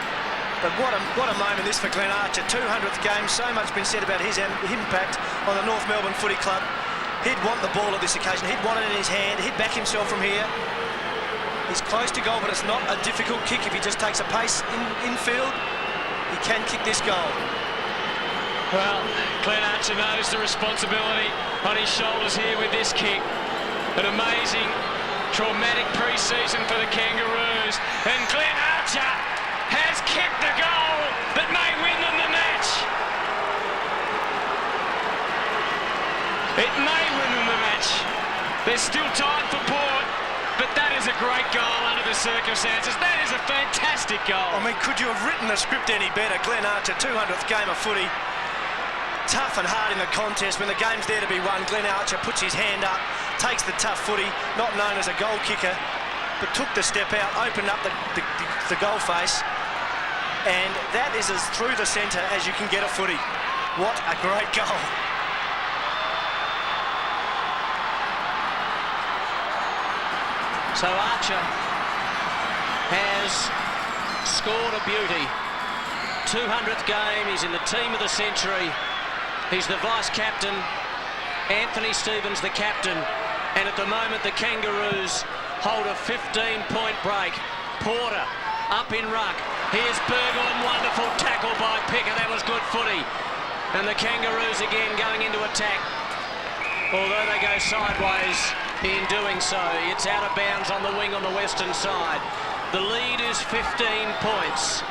But what a moment this for Glenn Archer. 200th game, so much been said about his impact on the North Melbourne footy club. He'd want the ball at this occasion. He'd want it in his hand. He'd back himself from here. He's close to goal, but it's not a difficult kick if he just takes a pace infield. He can kick this goal. Well, Glenn Archer knows the responsibility on his shoulders here with this kick. An amazing, traumatic pre-season for the Kangaroos. And Glenn Archer has kicked the goal that may win them the match. It may win them the match. There's still time for Port. But that is a great goal under the circumstances. That is a fantastic goal. I mean, could you have written the script any better? Glenn Archer, 200th game of footy. Tough and hard in the contest. When the game's there to be won, Glenn Archer puts his hand up, takes the tough footy, not known as a goal kicker, but took the step out, opened up the goal face. And that is as through the centre as you can get a footy. What a great goal. So Archer has scored a beauty. 200th game, he's in the team of the century. He's the vice-captain. Anthony Stevens, the captain. And at the moment, the Kangaroos hold a 15-point break. Porter up in ruck. Here's Burgoyne, wonderful tackle by Pickett. That was good footy. And the Kangaroos again going into attack. Although they go sideways in doing so, it's out of bounds on the wing on the western side. The lead is 15 points.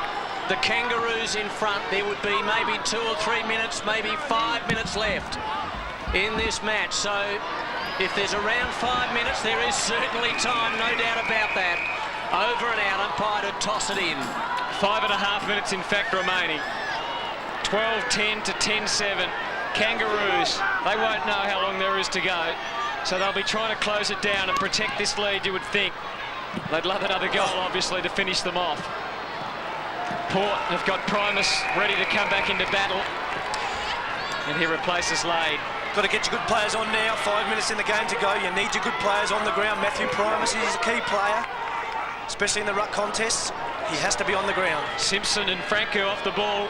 The Kangaroos in front. There would be maybe 2 or 3 minutes, maybe 5 minutes left in this match. So if there's around 5 minutes, there is certainly time, no doubt about that. Over and out, umpire to toss it in. 5.5 minutes in fact remaining. 12-10 to 10-7. Kangaroos, they won't know how long there is to go, so they'll be trying to close it down and protect this lead, you would think. They'd love another goal, obviously, to finish them off. Port have got Primus ready to come back into battle, and he replaces Lade. Got to get your good players on now. 5 minutes in the game to go. You need your good players on the ground. Matthew Primus is a key player, especially in the ruck contests. He has to be on the ground. Simpson and Franco off the ball,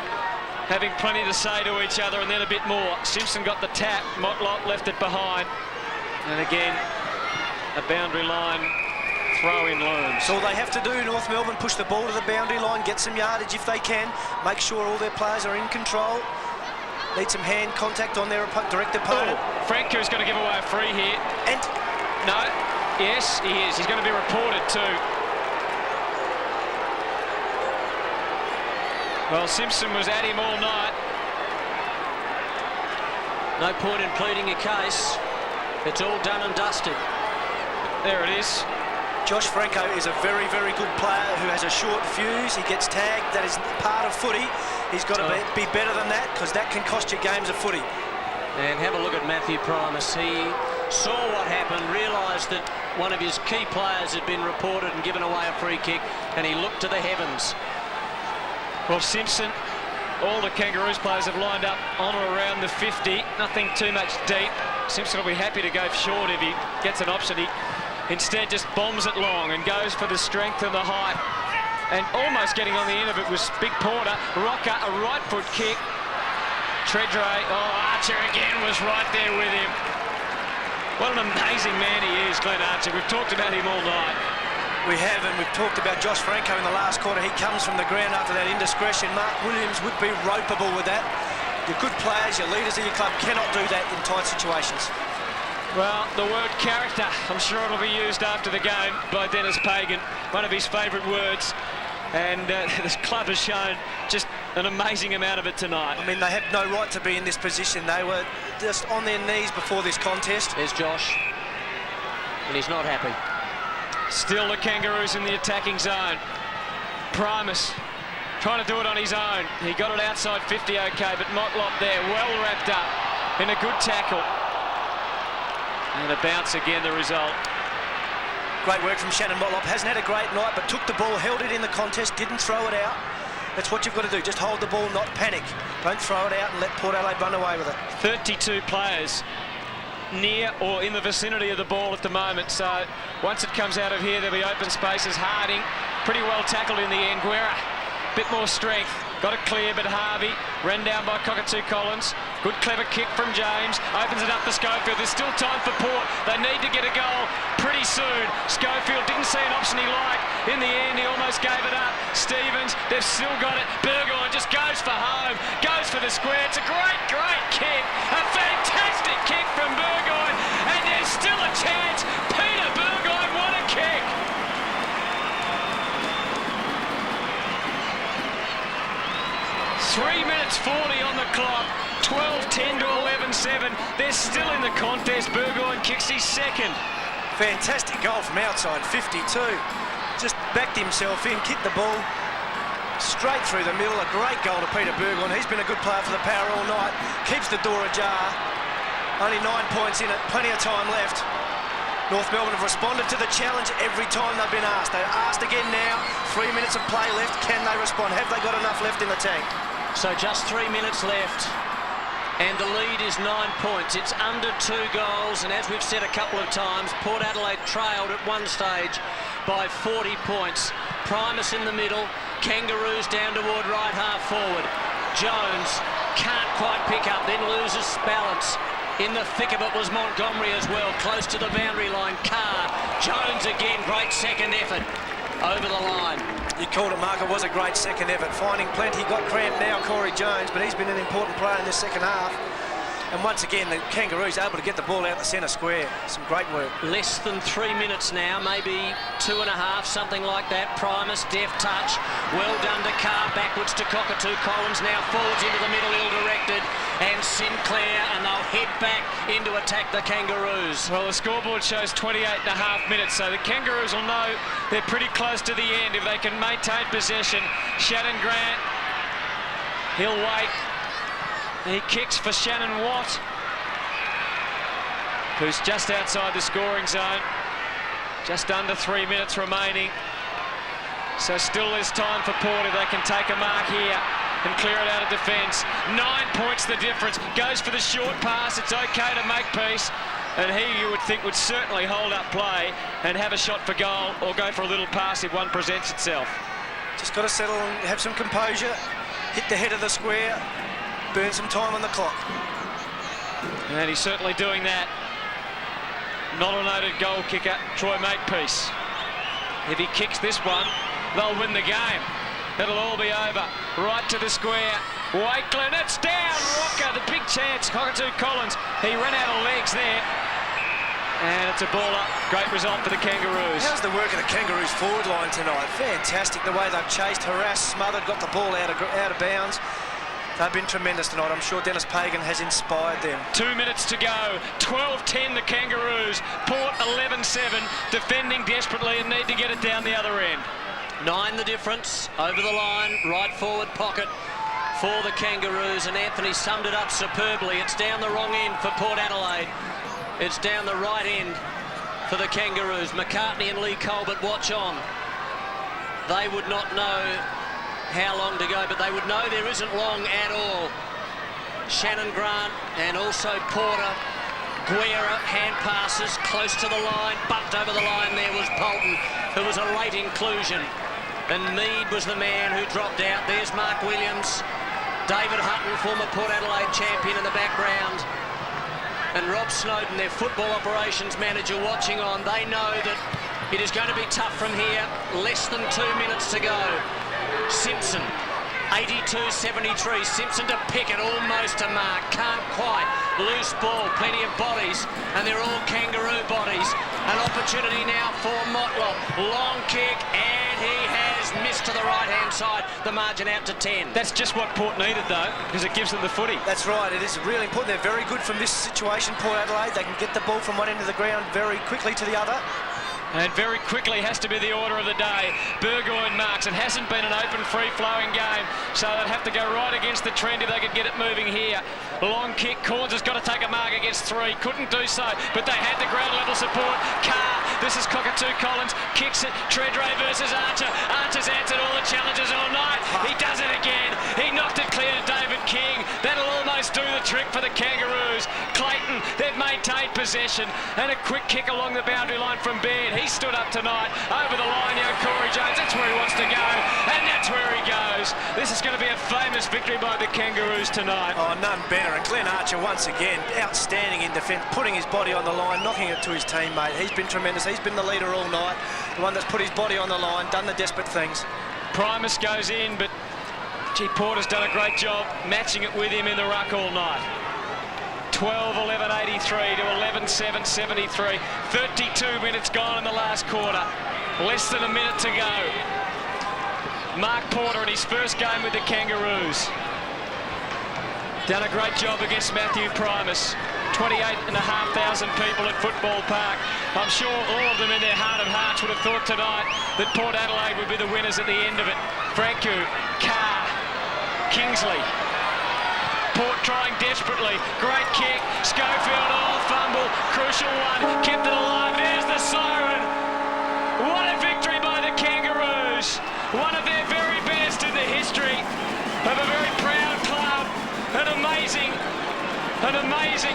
having plenty to say to each other, and then a bit more. Simpson got the tap, Motlop left it behind. And again, a boundary line throw-in looms. So all they have to do, North Melbourne, push the ball to the boundary line, get some yardage if they can, make sure all their players are in control. Need some hand contact on their direct opponent. Franco's going to give away a free here. And no, yes, he is. He's going to be reported too. Well, Simpson was at him all night. No point in pleading your case. It's all done and dusted. There it is. Josh Franco is a very, very good player who has a short fuse. He gets tagged. That is part of footy. He's got to be better than that, because that can cost you games of footy. And have a look at Matthew Primus. He saw what happened, realised that one of his key players had been reported and given away a free kick, and he looked to the heavens. Well, Simpson, all the Kangaroos players have lined up on or around the 50. Nothing too much deep. Simpson will be happy to go short if he gets an option. He instead just bombs it long and goes for the strength and the height. And almost getting on the end of it was Big Porter. Rocker, a right foot kick. Treadray, Archer again was right there with him. What an amazing man he is, Glenn Archer. We've talked about him all night. We have, and we've talked about Josh Franco in the last quarter. He comes from the ground after that indiscretion. Mark Williams would be ropeable with that. Your good players, your leaders of your club cannot do that in tight situations. Well, the word character, I'm sure it'll be used after the game by Dennis Pagan, one of his favourite words. And this club has shown just an amazing amount of it tonight. I mean, they have no right to be in this position. They were just on their knees before this contest. There's Josh, and he's not happy. Still the Kangaroos in the attacking zone. Primus trying to do it on his own. He got it outside 50 okay, but Motlop there, well wrapped up in a good tackle. And a bounce again, the result. Great work from Shannon Motlop. Hasn't had a great night, but took the ball, held it in the contest, didn't throw it out. That's what you've got to do. Just hold the ball, not panic. Don't throw it out and let Port Adelaide run away with it. 32 players near or in the vicinity of the ball at the moment. So once it comes out of here, there'll be open spaces. Harding, pretty well tackled in the end. Guerra, bit more strength. Got it clear, but Harvey ran down by Cockatoo Collins. Good clever kick from James. Opens it up for Schofield. There's still time for Port. They need to get a goal pretty soon. Schofield didn't see an option he liked. In the end, he almost gave it up. Stevens, they've still got it. Burgoyne just goes for home. Goes for the square. It's a great, great kick. A fantastic kick from Burgoyne. And there's still a chance. Peter Burgoyne, what a kick. Three minutes 40 on the clock, 12-10 to 11-7. They're still in the contest. Burgoyne kicks his second. Fantastic goal from outside 52. Just backed himself in, kicked the ball straight through the middle. A great goal to Peter Burgoyne. He's been a good player for the Power all night. Keeps the door ajar. Only 9 points in it, plenty of time left. North Melbourne have responded to the challenge every time they've been asked. They're asked again now. 3 minutes of play left. Can they respond? Have they got enough left in the tank? So just 3 minutes left, and the lead is 9 points. It's under 2 goals, and as we've said a couple of times, Port Adelaide trailed at one stage by 40 points. Primus in the middle, Kangaroos down toward right half forward. Jones can't quite pick up, then loses balance. In the thick of it was Montgomery as well, close to the boundary line. Carr, Jones again, great second effort over the line. You called it, Mark. It was a great second effort. Finding plenty. Got cramped now, Corey Jones, but he's been an important player in this second half. And once again, the Kangaroos able to get the ball out the centre square. Some great work. Less than 3 minutes now, maybe 2.5, something like that. Primus, deft touch. Well done to Carr, backwards to Cockatoo Collins. Now forwards into the middle, ill-directed. And Sinclair, and they'll head back in to attack the Kangaroos. Well, the scoreboard shows 28.5 minutes, so the Kangaroos will know they're pretty close to the end if they can maintain possession. Shannon Grant, he'll wait. He kicks for Shannon Watt, who's just outside the scoring zone. Just under 3 minutes remaining. So still there's time for Port if they can take a mark here and clear it out of defence. 9 points the difference. Goes for the short pass. It's okay to make peace. And he, you would think, would certainly hold up play and have a shot for goal or go for a little pass if one presents itself. Just got to settle and have some composure. Hit the head of the square. Burn some time on the clock. And he's certainly doing that. Nominated goal kicker, Troy Makepeace. If he kicks this one, they'll win the game. It'll all be over. Right to the square. Wakeland, it's down. Rocker, the big chance. Cockatoo Collins, he ran out of legs there. And it's a ball up. Great result for the Kangaroos. How's the work of the Kangaroos forward line tonight? Fantastic the way they've chased, harassed, smothered, got the ball out of bounds. They've been tremendous tonight. I'm sure Dennis Pagan has inspired them. 2 minutes to go. 12-10 the Kangaroos. Port 11-7, defending desperately and need to get it down the other end. 9 the difference, over the line, right forward pocket for the Kangaroos, and Anthony summed it up superbly. It's down the wrong end for Port Adelaide. It's down the right end for the Kangaroos. McCartney and Lee Colbert watch on. They would not know how long to go, but they would know there isn't long at all. Shannon Grant and also Porter. Guerra, hand passes close to the line, bumped over the line. There was Bolton, who was a late inclusion. And Mead was the man who dropped out. There's Mark Williams. David Hutton, former Port Adelaide champion, in the background. And Rob Snowden, their football operations manager, watching on. They know that it is going to be tough from here. Less than 2 minutes to go. Simpson, 82-73. Simpson to Pickett, almost to mark. Can't quite. Loose ball, plenty of bodies, and they're all Kangaroo bodies. An opportunity now for Motlop. Long kick, and he has missed to the right-hand side. The margin out to 10. That's just what Port needed, though, because it gives them the footy. That's right. It is really important. They're very good from this situation, Port Adelaide. They can get the ball from one end of the ground very quickly to the other. And very quickly has to be the order of the day. Burgoyne marks. It hasn't been an open, free-flowing game, so they'd have to go right against the trend if they could get it moving here. Long kick. Corns has got to take a mark against 3. Couldn't do so, but they had the ground-level support. Carr, this is Cockatoo Collins, kicks it. Treadray versus Archer. Archer's answered all the challenges all night. He does it again. He knocked it clear to David King. That'll almost do the trick for the Kangaroos. Clayton, they've maintained possession, and a quick kick along the boundary line from Baird. He stood up tonight, over the line, young Corey Jones, that's where he wants to go, and that's where he goes. This is going to be a famous victory by the Kangaroos tonight. Oh, none better, and Glenn Archer once again, outstanding in defence, putting his body on the line, knocking it to his teammate. He's been tremendous, he's been the leader all night, the one that's put his body on the line, done the desperate things. Primus goes in, but gee, Porter's done a great job matching it with him in the ruck all night. 12-11-83 to 11-7-73. 32 minutes gone in the last quarter. Less than a minute to go. Mark Porter in his first game with the Kangaroos. Done a great job against Matthew Primus. 28,500 people at Football Park. I'm sure all of them in their heart of hearts would have thought tonight that Port Adelaide would be the winners at the end of it. Franku, Carr, Kingsley. Port trying desperately. Great kick. Schofield, fumble. Crucial one. Kept it alive. There's the siren. What a victory by the Kangaroos. One of their very best in the history of a very proud club. An amazing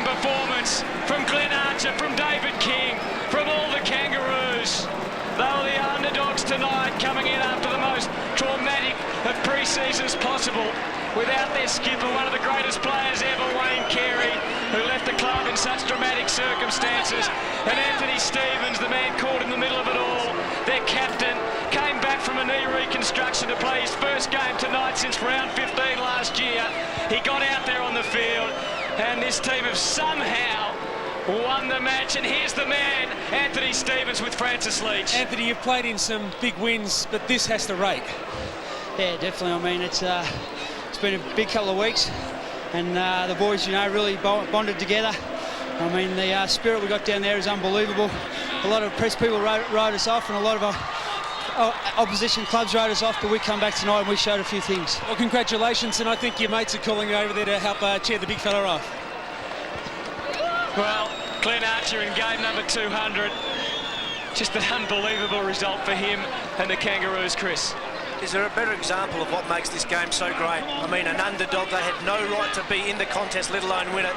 performance from Glenn Archer, from David King, from all the Kangaroos. They were the underdogs tonight, coming in after the most traumatic of pre-seasons possible, without their skipper, one of the greatest players ever, Wayne Carey, who left the club in such dramatic circumstances, and Anthony Stevens, the man caught in the middle of it all, their captain, came back from a knee reconstruction to play his first game tonight since round 15 last year. He got out there on the field, and this team have somehow won the match, and here's the man, Anthony Stevens, with Francis Leach. Anthony, you've played in some big wins, but this has to rate. Yeah, definitely. I mean, it's been a big couple of weeks, and the boys, you know, really bonded together. I mean, the spirit we got down there is unbelievable. A lot of press people wrote us off, and a lot of opposition clubs wrote us off, but we come back tonight and we showed a few things. Well, congratulations, and I think your mates are calling you over there to help cheer the big fella off. Well, Glenn Archer in game number 200. Just an unbelievable result for him and the Kangaroos, Chris. Is there a better example of what makes this game so great? I mean, an underdog, they had no right to be in the contest, let alone win it.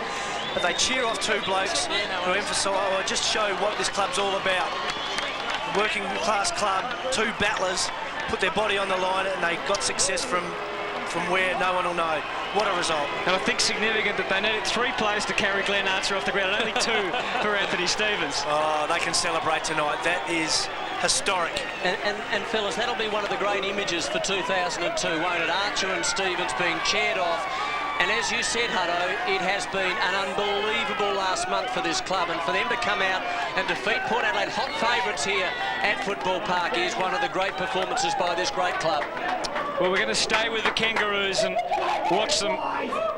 But they cheer off two blokes who emphasise, or just show what this club's all about. Working class club, two battlers, put their body on the line, and they got success from where no one will know. What a result. And I think significant that they needed 3 players to carry Glenn Archer off the ground, and only 2 for Anthony Stevens. Oh, they can celebrate tonight. That is historic. And fellas, that'll be one of the great images for 2002, won't it? Archer and Stevens being chaired off. And as you said, Hutto, it has been an unbelievable last month for this club, and for them to come out and defeat Port Adelaide, hot favourites here at Football Park, is one of the great performances by this great club. Well, we're going to stay with the Kangaroos and watch them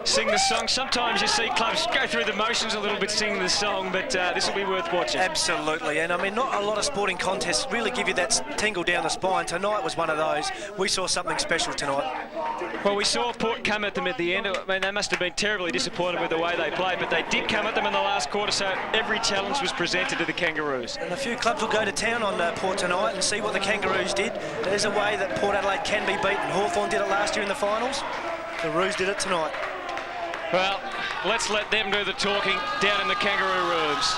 sing the song. Sometimes you see clubs go through the motions a little bit singing the song, but this will be worth watching. Absolutely, and I mean, not a lot of sporting contests really give you that tingle down the spine. Tonight was one of those. We saw something special tonight. Well, we saw Port come at them at the end. I mean, they must have been terribly disappointed with the way they played, but they did come at them in the last quarter, so every challenge was presented to the Kangaroos. And a few clubs will go to town on Port tonight and see what the Kangaroos did. There's a way that Port Adelaide can be beaten. Hawthorn did it last year in the finals. The Roos did it tonight. Well, let's let them do the talking down in the Kangaroo rooms.